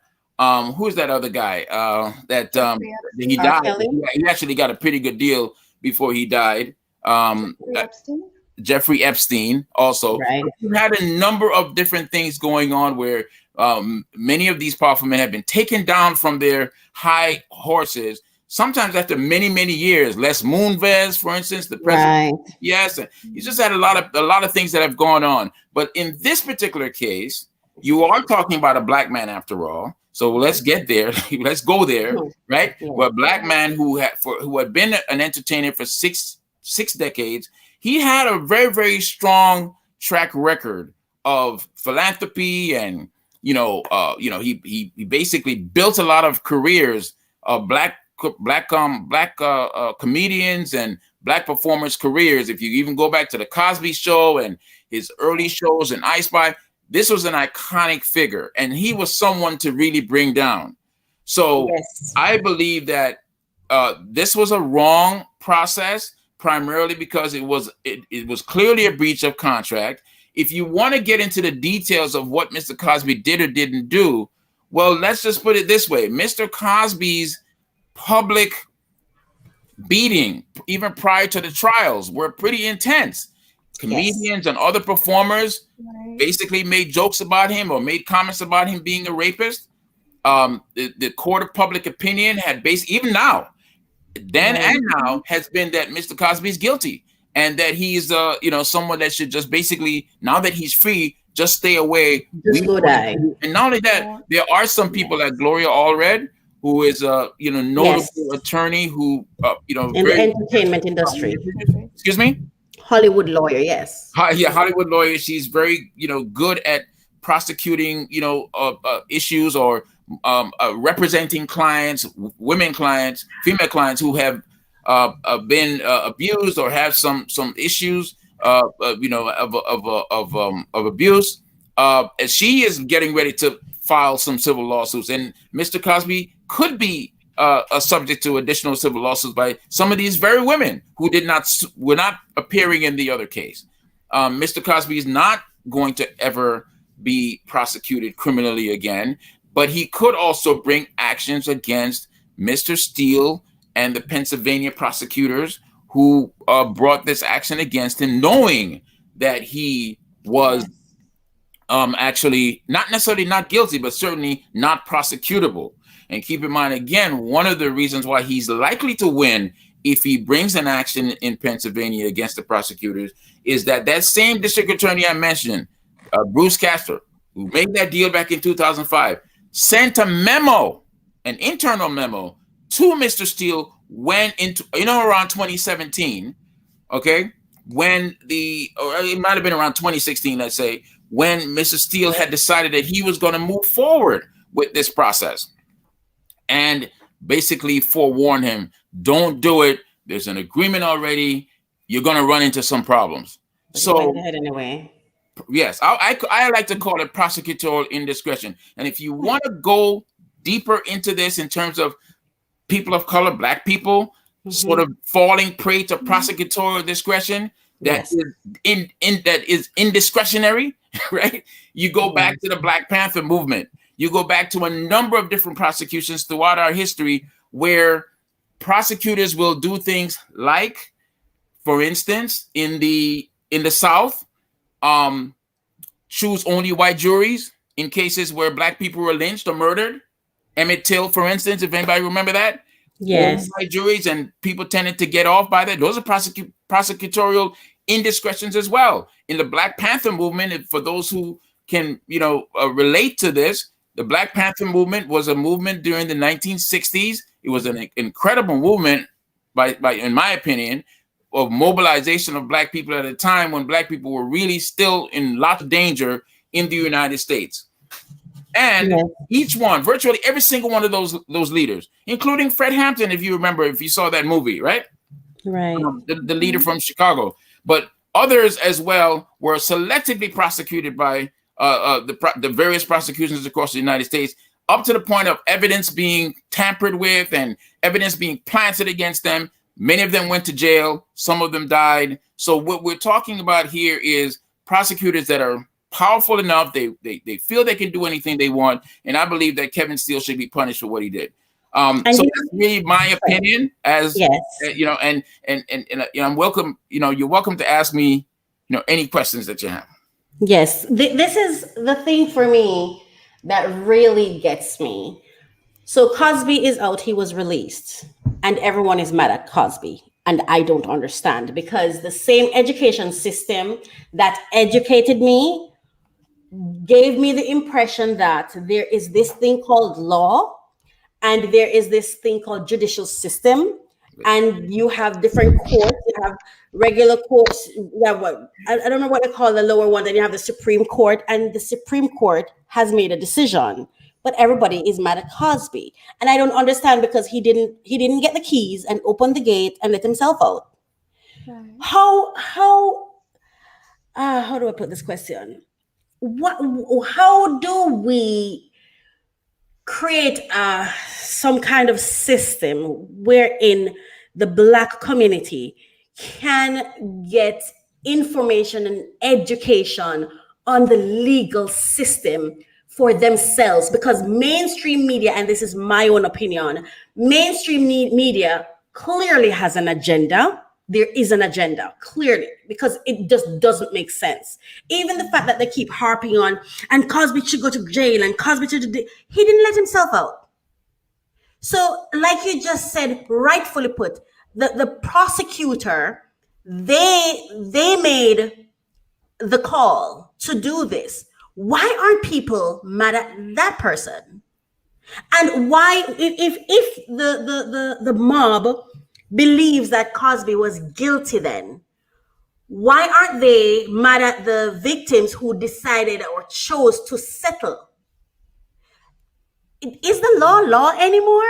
who's that other guy he died? He actually got a pretty good deal before he died. Jeffrey Epstein also. Right. You had a number of different things going on where many of these powerful men have been taken down from their high horses, sometimes after many, many years. Les Moonves, for instance, the president. Right. Yes, he's just had a lot of things that have gone on. But in this particular case, you are talking about a black man after all. So let's get there. Let's go there, right? Yeah. Well, a black man who had been an entertainer for 6 6 decades, he had a very, very strong track record of philanthropy, and he basically built a lot of careers of black comedians and black performers' careers. If you even go back to the Cosby Show and his early shows and I Spy, this was an iconic figure, and he was someone to really bring down. So I believe that this was a wrong process, primarily because it was clearly a breach of contract. If you want to get into the details of what Mr. Cosby did or didn't do, well, let's just put it this way. Mr. Cosby's public beating, even prior to the trials, were pretty intense. Comedians and other performers basically made jokes about him or made comments about him being a rapist. The court of public opinion had even now, then and now, has been that Mr. Cosby is guilty, and that he's someone that should just basically, now that he's free, just stay away. Just go die. And not only that, there are some people like Gloria Allred, who is a notable attorney who in the entertainment industry. Excuse me? Hollywood lawyer, yes. Hollywood lawyer. She's very good at prosecuting issues or representing clients, women clients, female clients who have been abused or have some issues of abuse. And she is getting ready to file some civil lawsuits, and Mr. Cosby could be subject to additional civil lawsuits by some of these very women who were not appearing in the other case. Mr. Cosby is not going to ever be prosecuted criminally again, but he could also bring actions against Mr. Steele and the Pennsylvania prosecutors who brought this action against him, knowing that he was actually not necessarily not guilty, but certainly not prosecutable. And keep in mind, again, one of the reasons why he's likely to win if he brings an action in Pennsylvania against the prosecutors is that same district attorney I mentioned, Bruce Castor, who made that deal back in 2005, sent a memo, an internal memo, to Mr. Steele when into around 2017, okay, or it might have been around 2016, let's say, when Mr. Steele had decided that he was going to move forward with this process, and basically forewarned him, don't do it. There's an agreement already. You're going to run into some problems. So anyway. Yes, I like to call it prosecutorial indiscretion. And if you want to go deeper into this in terms of people of color, black people, sort of falling prey to prosecutorial discretion that is indiscretionary, right? You go back to the Black Panther movement. You go back to a number of different prosecutions throughout our history where prosecutors will do things like, for instance, in the South, choose only white juries in cases where black people were lynched or murdered. Emmett Till, for instance, if anybody remember that. Yes. Only white juries, and people tended to get off by that. Those are prosecutorial indiscretions as well. In the Black Panther movement, for those who can, relate to this, the Black Panther movement was a movement during the 1960s. It was an incredible movement, in my opinion, of mobilization of black people at a time when black people were really still in lots of danger in the United States. And virtually every single one of those leaders, including Fred Hampton, if you saw that movie, right? Right. The leader from Chicago, but others as well were selectively prosecuted by the various prosecutions across the United States, up to the point of evidence being tampered with and evidence being planted against them. Many of them went to jail. Some of them died. So what we're talking about here is prosecutors that are powerful enough. They feel they can do anything they want. And I believe that Kevin Steele should be punished for what he did. So that's really my opinion. As and I'm welcome. You're welcome to ask me, any questions that you have. Yes, this is the thing for me that really gets me. So Cosby is out, he was released, and everyone is mad at Cosby. And I don't understand, because the same education system that educated me gave me the impression that there is this thing called law and there is this thing called judicial system, and you have different courts have regular courts. You have what I don't know what they call the lower one. Then you have the Supreme Court, and the Supreme Court has made a decision. But everybody is mad at Cosby, and I don't understand because he didn't get the keys and open the gate and let himself out. Right. How do I put this question? How do we create some kind of system wherein the Black community can get information and education on the legal system for themselves? Because mainstream media, and this is my own opinion, mainstream media clearly has an agenda. There is an agenda, clearly, because it just doesn't make sense. Even the fact that they keep harping on, and Cosby should go to jail, and Cosby should, he didn't let himself out. So, like you just said, rightfully put, the prosecutor, they made the call to do this. Why aren't people mad at that person? And why, if the mob believes that Cosby was guilty, then why aren't they mad at the victims who decided or chose to settle? Is the law anymore?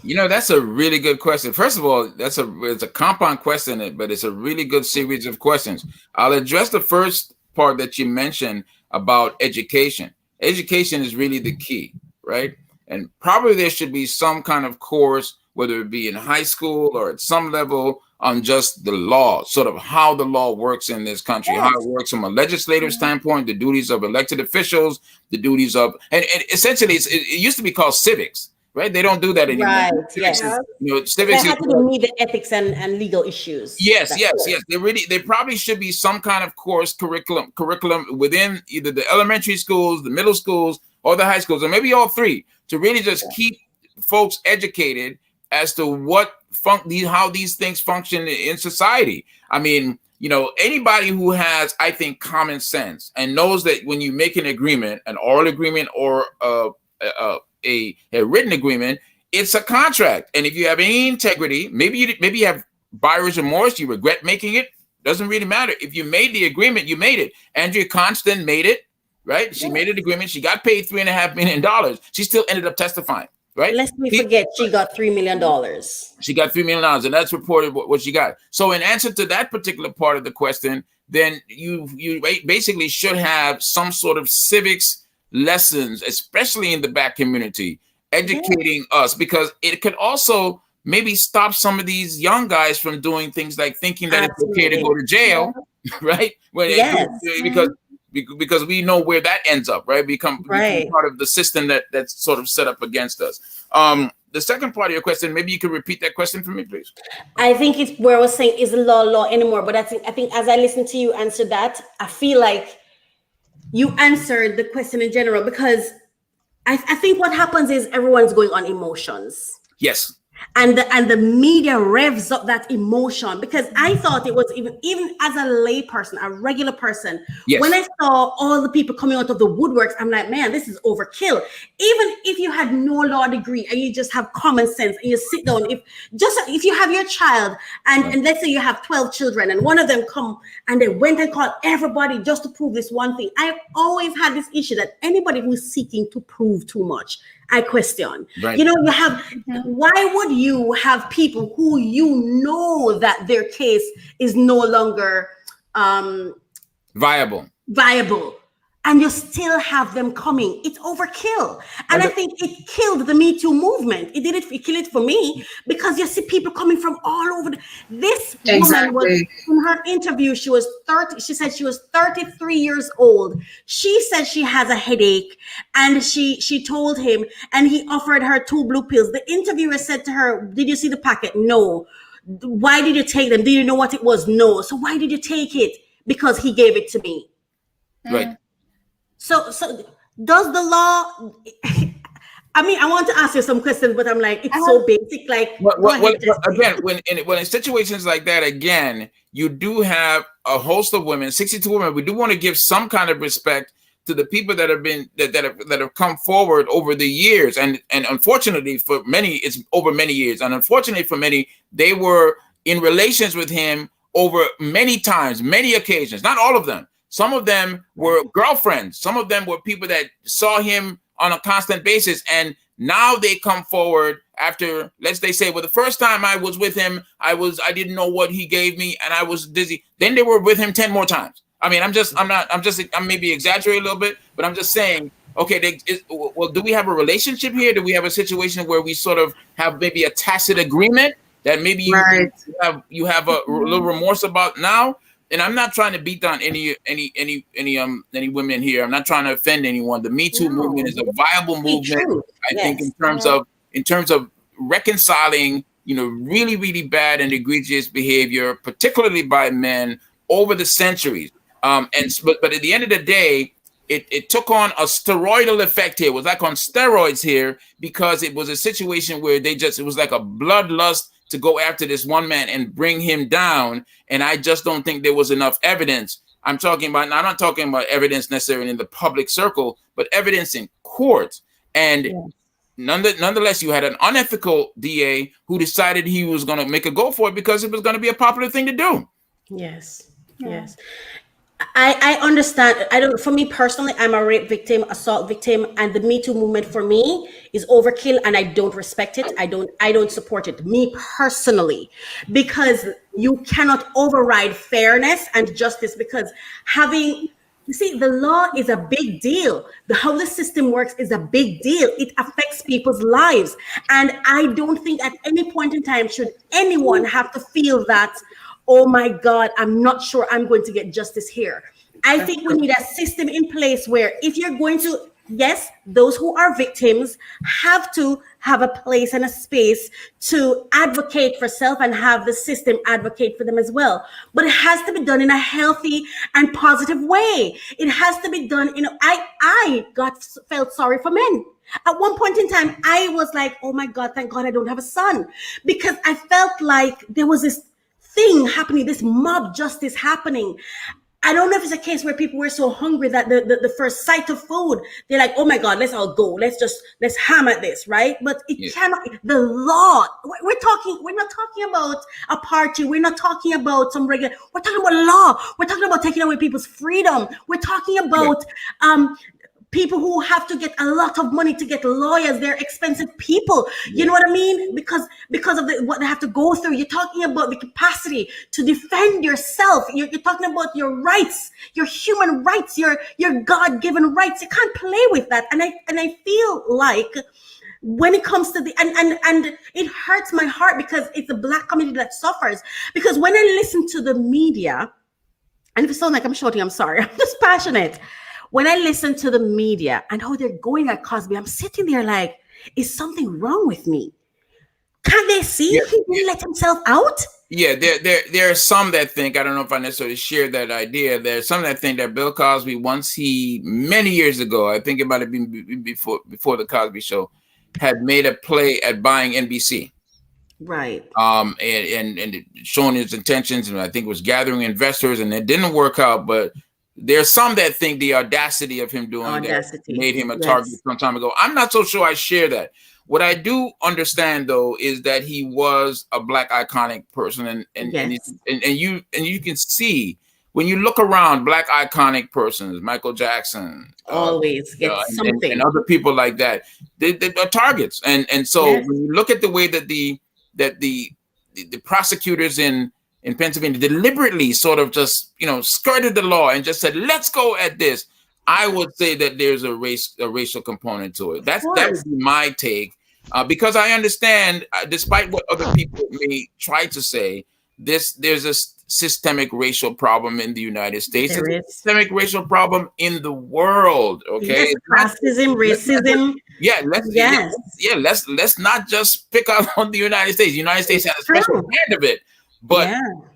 You know, that's a really good question. First of all, it's a compound question, but it's a really good series of questions. I'll address the first part that you mentioned about education. Education is really the key, right? And probably there should be some kind of course, whether it be in high school or at some level, on just the law, sort of how the law works in this country, how it works from a legislative standpoint, the duties of elected officials, the duties of, and essentially it used to be called civics, right? They don't do that anymore. Right, civics, civics they have to meet the ethics and legal issues. Yes. They probably should be some kind of course curriculum within either the elementary schools, the middle schools, or the high schools, or maybe all three, to really just keep folks educated as to how these things function in society. I mean, anybody who has, I think, common sense and knows that when you make an agreement, an oral agreement or a written agreement, it's a contract. And if you have any integrity, maybe you have buyer's remorse, you regret making it, doesn't really matter. If you made the agreement, you made it. Andrea Constant made it, right? She made an agreement. She got paid $3.5 million. She still ended up testifying. Right? Lest we forget, she got $3 million. She got $3 million, and that's reported what she got. So, in answer to that particular part of the question, then you basically should have some sort of civics lessons, especially in the Black community, educating us, because it could also maybe stop some of these young guys from doing things like thinking that it's okay to go to jail, right? Because we know where that ends up, right? Become part of the system that's sort of set up against us. The second part of your question, maybe you could repeat that question for me, please. I think it's where I was saying, is the law anymore? But I think as I listen to you answer that, I feel like you answered the question in general, because I think what happens is everyone's going on emotions. Yes. And the media revs up that emotion, because I thought it was even as a lay person, a regular person, when I saw all the people coming out of the woodworks, I'm like, man, this is overkill. Even if you had no law degree and you just have common sense and you sit down, if you have your child and let's say you have 12 children and one of them come and they went and called everybody just to prove this one thing. I've always had this issue that anybody who's seeking to prove too much, I question. Right. You have, why would you have people who know that their case is no longer viable, and you still have them coming? It's overkill. And I think it killed the Me Too movement. It killed it for me, because you see people coming from all over. This woman was, in her interview, she was 30. She said she was 33 years old. She said she has a headache, and she told him, and he offered her 2 blue pills. The interviewer said to her, "Did you see the packet?" "No." "Why did you take them?" "Did you know what it was?" "No." "So why did you take it?" "Because he gave it to me." Right. So does the law? I mean, I want to ask you some questions, but I'm like, it's so basic. Like, again, when in situations like that, again, you do have a host of women, 62 women. We do want to give some kind of respect to the people that have come forward over the years, and unfortunately for many, it's over many years, and unfortunately for many, they were in relations with him over many times, many occasions. Not all of them. Some of them were girlfriends. Some of them were people that saw him on a constant basis. And now they come forward after, let's say, well, the first time I was with him, I didn't know what he gave me and I was dizzy. Then they were with him 10 more times. I mean, I'm maybe exaggerating a little bit, but I'm just saying, okay, well, do we have a relationship here? Do we have a situation where we sort of have maybe a tacit agreement that maybe you have a little remorse about now? And I'm not trying to beat down any women here. I'm not trying to offend anyone. The Me Too movement is a viable movement. I think in terms of reconciling, really, really bad and egregious behavior, particularly by men over the centuries. But at the end of the day, it took on a steroidal effect here. It was like on steroids here because it was a situation where it was like a bloodlust to go after this one man and bring him down. And I just don't think there was enough evidence. I'm not talking about evidence necessarily in the public circle, but evidence in court. And nonetheless, you had an unethical DA who decided he was going to make a go for it because it was going to be a popular thing to do. Yes. Yes. I understand. For me personally, I'm a rape victim, assault victim, and the Me Too movement for me is overkill, and I don't respect it. I don't support it. Me personally, because you cannot override fairness and justice. Because the law is a big deal. How the system works is a big deal. It affects people's lives, and I don't think at any point in time should anyone have to feel that, oh my God, I'm not sure I'm going to get justice here. I think we need a system in place where if you're going to, yes, those who are victims have to have a place and a space to advocate for self and have the system advocate for them as well. But it has to be done in a healthy and positive way. It has to be done, I felt sorry for men. At one point in time, I was like, oh my God, thank God I don't have a son. Because I felt like there was this thing happening, this mob justice happening. I don't know if it's a case where people were so hungry that the first sight of food, they're like, oh my God, let's all go. Let's hammer this, right? But it cannot, the law, we're not talking about a party. We're not talking about we're talking about law. We're talking about taking away people's freedom. We're talking about, people who have to get a lot of money to get lawyers. They're expensive people. You know what I mean? Because of what they have to go through. You're talking about the capacity to defend yourself. You're talking about your rights, your human rights, your God-given rights. You can't play with that. And I feel like when it comes to and it hurts my heart because it's the Black community that suffers. Because when I listen to the media, and if it sounds like I'm shouting, I'm sorry. I'm just passionate. When I listen to the media and how they're going at Cosby, I'm sitting there like, is something wrong with me? Can't they see he didn't let himself out? Yeah, there are some that think, I don't know if I necessarily share that idea. There's some that think that Bill Cosby, many years ago, I think it might have been before the Cosby Show, had made a play at buying NBC. Right. And showing his intentions, and I think it was gathering investors, and it didn't work out, but there's some that think the audacity of him doing that made him a target some time ago. I'm not so sure I share that. What I do understand, though, is that he was a Black iconic person, and you can see when you look around Black iconic persons, Michael Jackson, always gets something, and other people like that, they are targets, and so when you look at the way that the prosecutors in Pennsylvania deliberately sort of just, skirted the law and just said, let's go at this. I would say that there's a racial component to it. That would be my take, because I understand, despite what other people may try to say, there's a systemic racial problem in the United States. It's a systemic racial problem in the world. Okay, racism, racism. Let's not just pick up on the United States. The United States has a special brand of it. But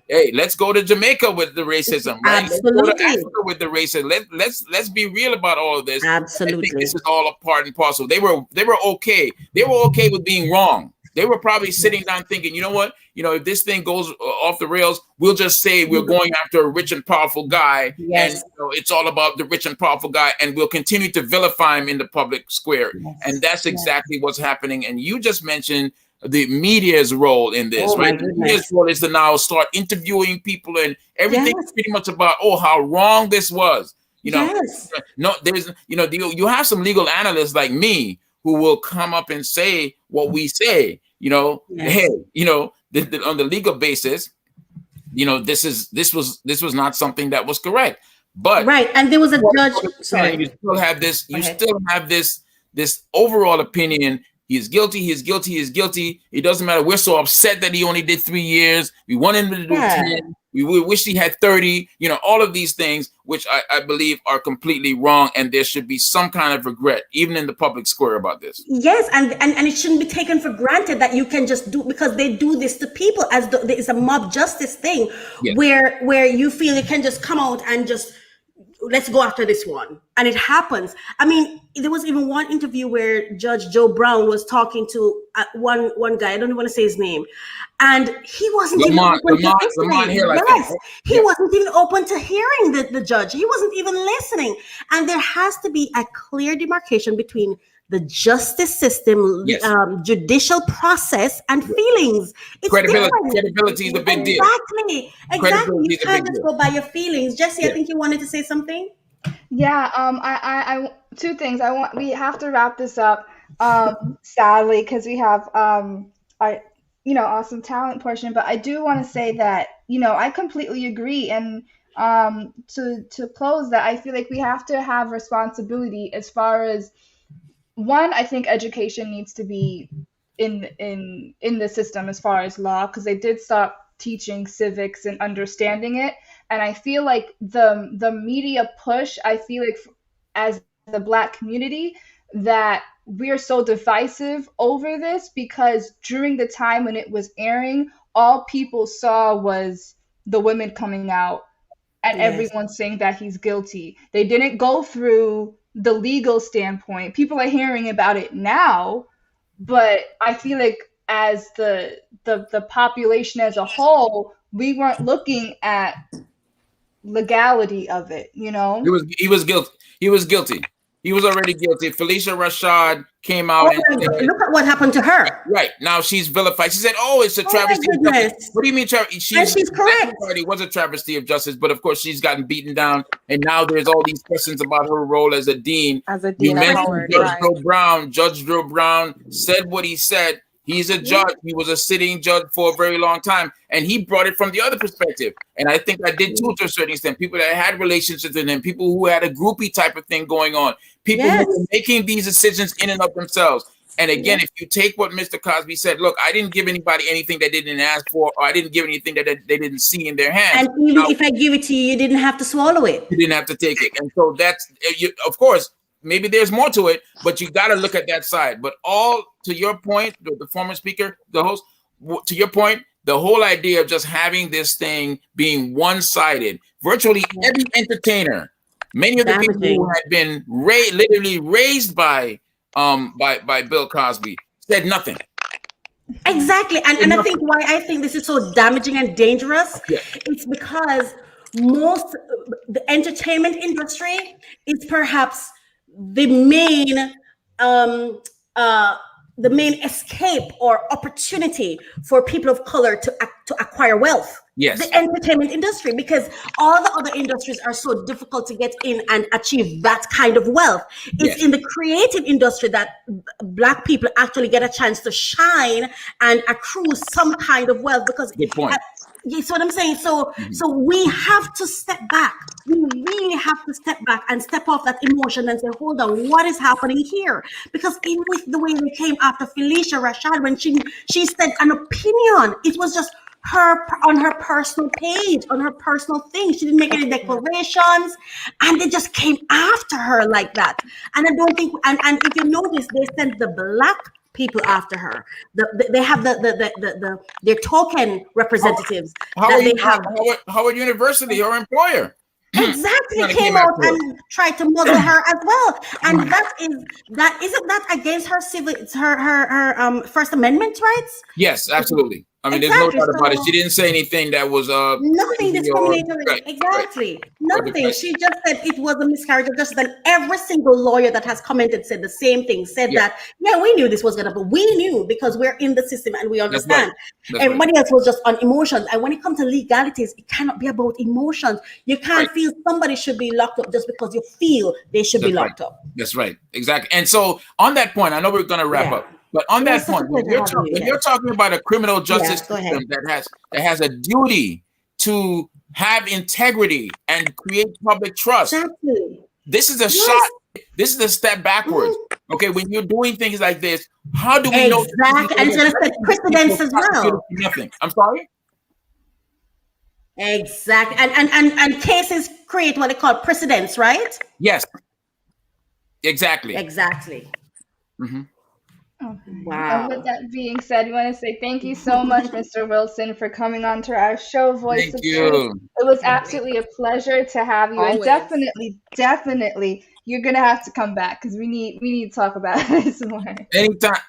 hey, let's go to Jamaica with the racism, right? Absolutely. Let's go to Africa with the racism. Let's be real about all of this. Absolutely. I think this is all a part and parcel. They were okay. They were okay with being wrong. They were probably sitting down thinking, you know what? If this thing goes off the rails, we'll just say we're going after a rich and powerful guy. Yes. And it's all about the rich and powerful guy. And we'll continue to vilify him in the public square. Yes. And that's exactly what's happening. And you just mentioned the media's role in this, right? The media's role is to now start interviewing people, and everything is pretty much about, how wrong this was. No, there's, you have some legal analysts like me who will come up and say what we say, hey, on the legal basis, this was not something that was correct. But and there was a judge. Sorry, you still have this. You still have this overall opinion. He is guilty. He is guilty. He is guilty. It doesn't matter. We're so upset that he only did 3 years. We want him to do 10. We wish he had 30. All of these things, which I believe are completely wrong, and there should be some kind of regret, even in the public square, about this. Yes, and it shouldn't be taken for granted that you can just do, because they do this to people as it's a mob justice thing, where you feel you can just come out and just, let's go after this one. And it happens. I mean, there was even one interview where Judge Joe Brown was talking to one guy. I don't want to say his name. And he wasn't even open to listening. He wasn't even open to hearing the judge. He wasn't even listening. And there has to be a clear demarcation between the justice system, judicial process, and feelings. It's credibility is a big deal. Exactly. You can't just go by your feelings. Jesse, I think you wanted to say something. Yeah. I two things. We have to wrap this up. Sadly, because we have awesome talent portion. But I do want to say that I completely agree. And to close that, I feel like we have to have responsibility as far as. One, I think education needs to be in the system as far as law, because they did stop teaching civics and understanding it. And I feel like the media push, I feel like as the Black community, that we're so divisive over this, because during the time when it was airing, all people saw was the women coming out and everyone saying that he's guilty. They didn't go through the legal standpoint. People are hearing about it now, but I feel like as the population as a whole, we weren't looking at legality of it. He was guilty. He was guilty. He was already guilty. Felicia Rashad came out and said, look at what happened to her. Right. Now she's vilified. She said, it's a travesty of justice. What do you mean travesty? She's correct. It was a travesty of justice, but of course she's gotten beaten down, and now there's all these questions about her role as a dean. You mentioned Howard, Judge Joe Brown said what he said. He's a judge. He was a sitting judge for a very long time, and he brought it from the other perspective. And I think I did too, to a certain extent. People that had relationships with him, people who had a groupie type of thing going on, people who were making these decisions in and of themselves. And again, if you take what Mr. Cosby said, look, I didn't give anybody anything they didn't ask for, or I didn't give anything that they didn't see in their hands. And even if I give it to you, you didn't have to swallow it. You didn't have to take it. And so that's, of course, maybe there's more to it, but you got to look at that side. But all to your point, the former speaker, the host, to your point, the whole idea of just having this thing being one-sided, virtually every entertainer, many of the people who had been literally raised by Bill Cosby said nothing. Exactly. And I think why I think this is so damaging and dangerous, it's because the entertainment industry is perhaps the main escape or opportunity for people of color to acquire wealth. Yes. The entertainment industry, because all the other industries are so difficult to get in and achieve that kind of wealth. It's in the creative industry that Black people actually get a chance to shine and accrue some kind of wealth. Because good point. You see what I'm saying? So we have to step back. We really have to step back and step off that emotion and say, hold on, what is happening here? Because even with the way they came after Felicia Rashad, when she said an opinion, it was just her on her personal page, on her personal thing. She didn't make any declarations, and they just came after her like that. And I don't think, and if you notice, they sent the Black people after her. They have their token representatives. Howard University, her employer. Exactly, came out and tried to muzzle her as well. And isn't that against her First Amendment rights? Yes, absolutely. I mean, there's no doubt about it. She didn't say anything that was nothing discriminatory. Right, exactly. right. Nothing. She just said it was a miscarriage of justice. And every single lawyer that has commented said the same thing. Said that, we knew this was gonna happen. We knew because we're in the system and we understand. Everybody else was just on emotions. And when it comes to legalities, it cannot be about emotions. You can't feel somebody should be locked up just because you feel they should be locked up. That's right. Exactly. And so on that point, I know we're gonna wrap up. But on that point, when you're talking about a criminal justice system that has a duty to have integrity and create public trust, this is a shot. This is a step backwards. Okay, when you're doing things like this, how do we know? Exactly, and it's going to set precedents as well. Nothing. I'm sorry. Exactly, and cases create what they call precedents, right? Yes. Exactly. Exactly. Mm-hmm. Wow. And with that being said, we want to say thank you so much, Mr. Wilson, for coming on to our show, Voice of Truth. It was absolutely a pleasure to have you. Always. And definitely, you're gonna have to come back because we need to talk about this more.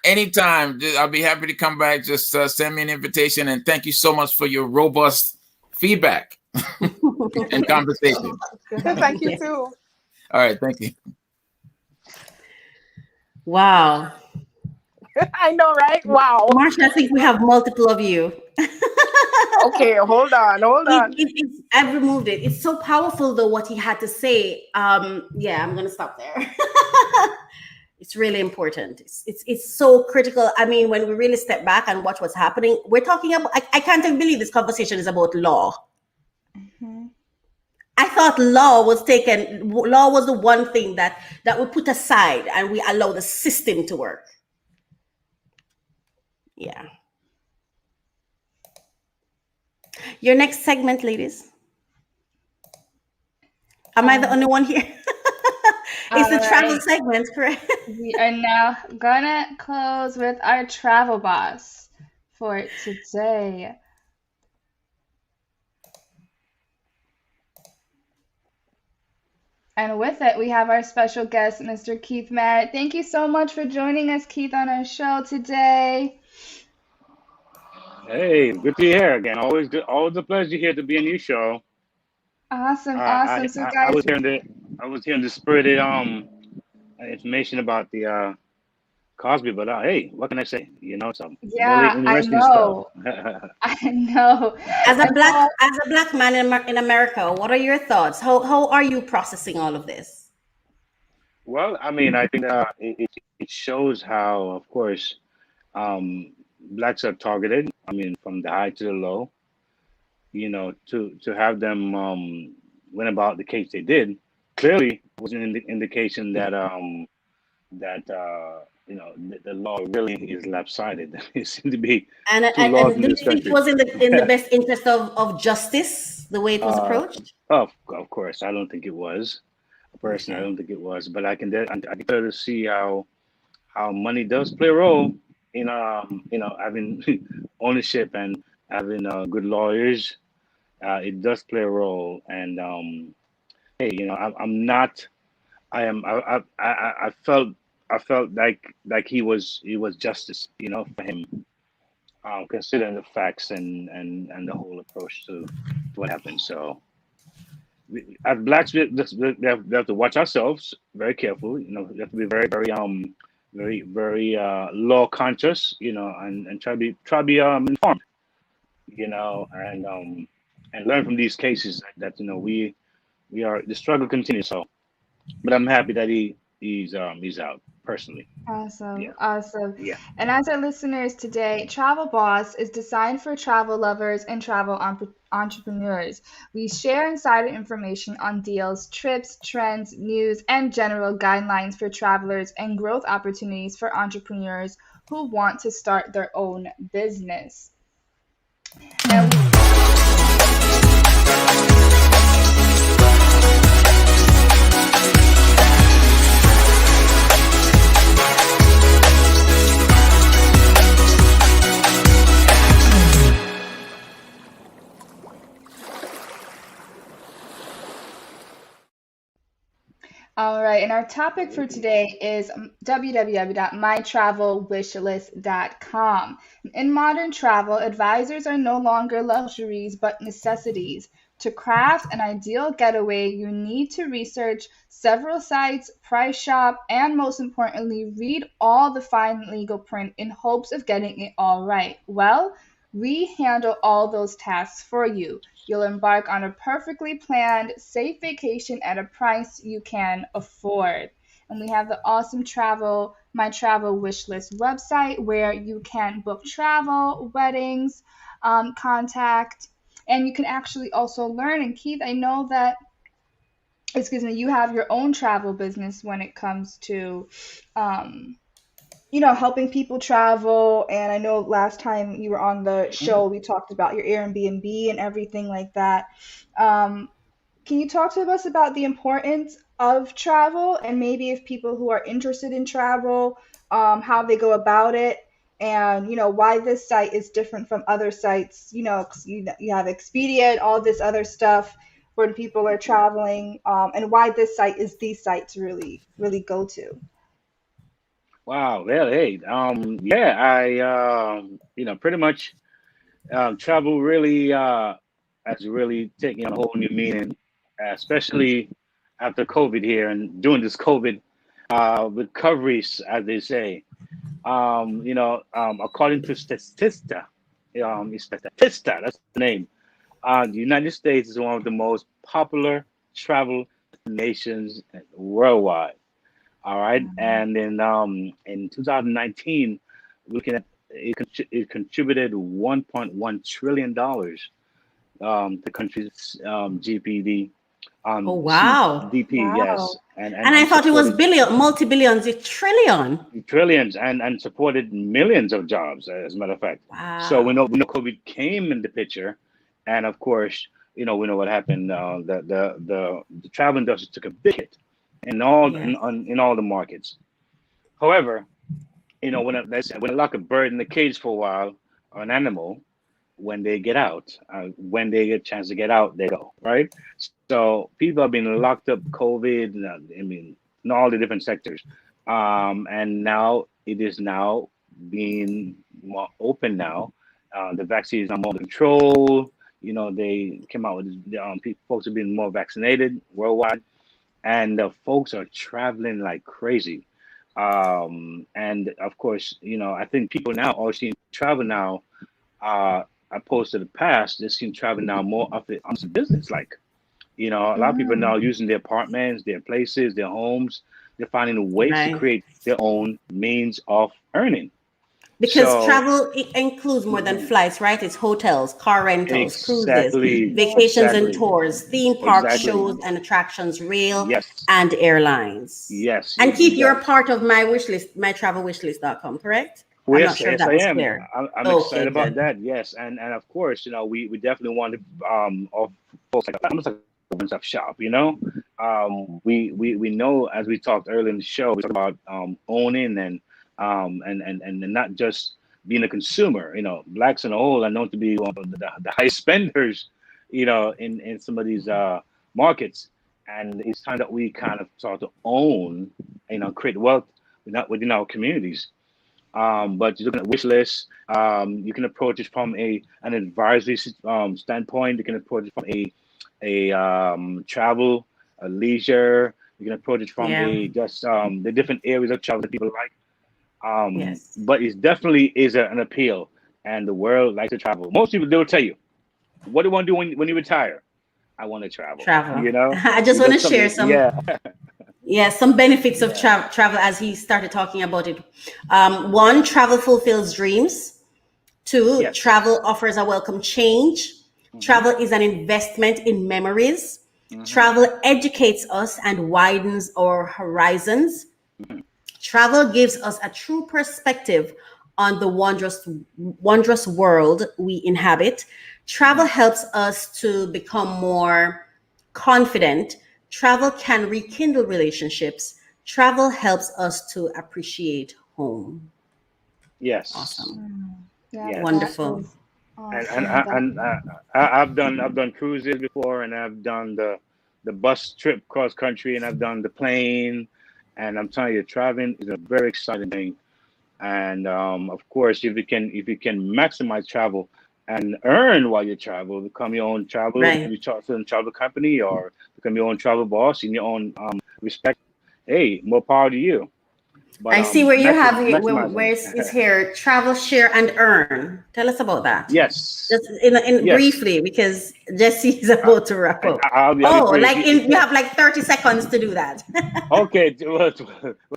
Anytime. I'll be happy to come back. Just send me an invitation, and thank you so much for your robust feedback and conversation. Thank you too. All right, thank you. Wow. I know, right? Wow. Marsha, I think we have multiple of you. Okay, hold on. I've removed it. It's so powerful, though, what he had to say. I'm going to stop there. It's really important. It's so critical. I mean, when we really step back and watch what's happening, we're talking about, I can't even believe this conversation is about law. Mm-hmm. I thought law was the one thing that we put aside and we allow the system to work. Yeah. Your next segment, ladies. Am I the only one here? It's the travel segment, correct? We are now gonna close with our travel boss for today. And with it, we have our special guest, Mr. Keith Marrett. Thank you so much for joining us, Keith, on our show today. Hey, good to be here again. Always a pleasure here to be on your show. Awesome. So guys, I was hearing the spirited information about the Cosby, but hey, what can I say? You know, some really interesting stuff. I know. As a black man in America, what are your thoughts? How are you processing all of this? Well, I mean, I think it shows how, of course, blacks are targeted. I mean, from the high to the low. You know, to have them went about the case they did clearly was an indication that you know, the law really is lopsided. It seemed to be and do you think it was in the best interest of justice the way it was approached? Of course, I don't think it was. Personally, I don't think it was. But I can clearly see how money does play a role in you know, having ownership and having good lawyers. It does play a role. And hey, you know, I felt like he was justice, you know, for him, considering the facts and the whole approach to what happened. So, as blacks, we have to watch ourselves very carefully. You know, we have to be very law conscious. You know, and try to be informed. You know, and learn from these cases that you know we are, the struggle continues. So, but I'm happy that he's out. Personally. Awesome. Yeah. And as our listeners today, Travel Boss is designed for travel lovers and travel entrepreneurs. We share insider information on deals, trips, trends, news, and general guidelines for travelers and growth opportunities for entrepreneurs who want to start their own business. All right, and our topic for today is www.mytravelwishlist.com. In modern travel, advisors are no longer luxuries but necessities. To craft an ideal getaway, you need to research several sites, price shop, and most importantly, read all the fine legal print in hopes of getting it all right. Well, we handle all those tasks for you. You'll embark on a perfectly planned, safe vacation at a price you can afford. And we have the awesome My Travel Wishlist website where you can book travel, weddings, contact, and you can actually also learn. And Keith, I know that, you have your own travel business when it comes to helping people travel. And I know last time you were on the show, we talked about your Airbnb and everything like that. Can you talk to us about the importance of travel and maybe if people who are interested in travel, how they go about it and, why this site is different from other sites, 'cause you have Expedia and all this other stuff when people are traveling, and why this site is the site to really, really go to. Wow. Well, hey, yeah, pretty much, travel really has really taken on a whole new meaning, especially after COVID here and during this COVID recoveries, as they say. According to Statista, Statista, that's the name. The United States is one of the most popular travel destinations worldwide. All right, and in 2019, looking at it contributed 1.1 trillion dollars the country's GPD. Oh wow. GDP, Wow. yes, And I thought it was multi-billions, it's trillion. Trillions, and supported millions of jobs, as a matter of fact. Wow. So we know COVID came in the picture, and of course, we know what happened. The travel industry took a big hit in all in all the markets. However, when I lock a bird in the cage for a while, or an animal, when they get out, when they get a chance to get out, they go, right? So people have been locked up, COVID, in all the different sectors. And now it is now being more open now. The vaccine is now more under control. They came out with folks are being more vaccinated worldwide. And folks are traveling like crazy. And of course, I think people now are seeing travel now, opposed to the past. They're seeing travel now more of the business. Like, a lot of people are now using their apartments, their places, their homes. They're finding ways to create their own means of earning. Because travel includes more than flights, right? It's hotels, car rentals, cruises, vacations and tours, theme park shows and attractions, rail and airlines. Yes. And Keith, you're a part of my wish list, mytravelwishlist.com, correct? Well, I'm not sure yes, that I was am. clear. I'm excited about that. Yes, and of course, we definitely want to of folks like almost like a one-stop shop. We know as we talked earlier in the show, we talked about owning and not just being a consumer. Blacks in a whole are known to be one of the high spenders, in some of these markets, and it's time that we kind of start to own, create wealth within our communities. But you're looking at wish lists. You can approach it from an advisory standpoint. You can approach it from a travel, a leisure. You can approach it from the different areas of travel that people like. But it definitely is an appeal, and the world likes to travel. Most people, they'll tell you, what do you want to do when you retire? I want to travel. I just want to share some. Some benefits of travel as he started talking about it. One, travel fulfills dreams. Two, travel offers a welcome change. Travel is an investment in memories. Travel educates us and widens our horizons. Travel gives us a true perspective on the wondrous world we inhabit. Travel helps us to become more confident. Travel can rekindle relationships. Travel helps us to appreciate home. Yes. Awesome. Yeah, wonderful. And I've done cruises before, and I've done the the bus trip cross country, and I've done the plane. And I'm telling you, traveling is a very exciting thing. And of course, if you can maximize travel and earn while you travel, become your own travel, travel company, or become your own travel boss in your own respect. Hey, more power to you. But, I see where you have where it's here, travel, share, and earn. Tell us about that. Yes. Just in briefly, because Jesse is about to wrap up. You have like 30 seconds to do that. Okay, well,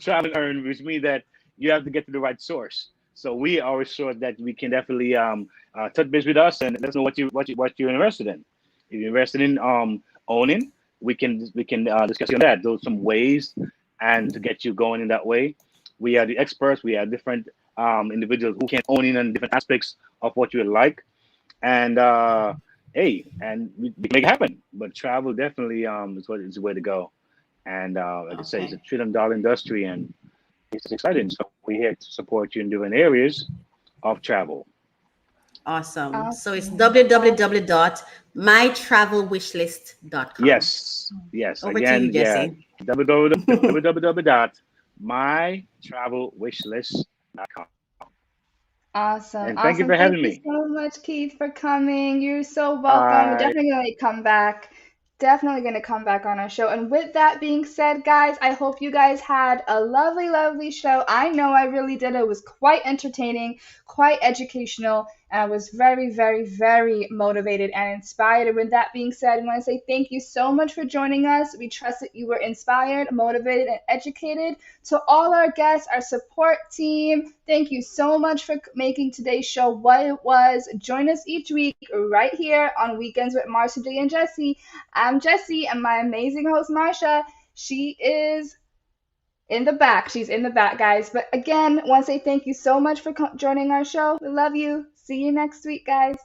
travel and earn, which means that you have to get to the right source. So we are sure that we can definitely touch base with us and let us know what you're interested in. If you're interested in owning, we can discuss on that. Those some ways and to get you going in that way. We are the experts. We are different individuals who can own in on different aspects of what you would like, and we make it happen. But travel definitely is the way to go. And like I say, it's a $1 trillion industry, and it's exciting. So we're here to support you in different areas of travel. Awesome. So it's www.mytravelwishlist.com. Yes. Over to you, Jesse. www.mytravelwishlist.com. Awesome. And thank you for having me. Thank you so much, Keith, for coming. You're so welcome. We're definitely going to come back. Definitely going to come back on our show. And with that being said, guys, I hope you guys had a lovely, lovely show. I know I really did. It was quite entertaining, quite educational, and I was very, very, very motivated and inspired. And with that being said, I want to say thank you so much for joining us. We trust that you were inspired, motivated, and educated. To all our guests, our support team, thank you so much for making today's show what it was. Join us each week right here on Weekends with Marsha J and Jesse. I'm Jesse, and my amazing host, Marsha, she is in the back. She's in the back, guys. But again, I want to say thank you so much for joining our show. We love you. See you next week, guys.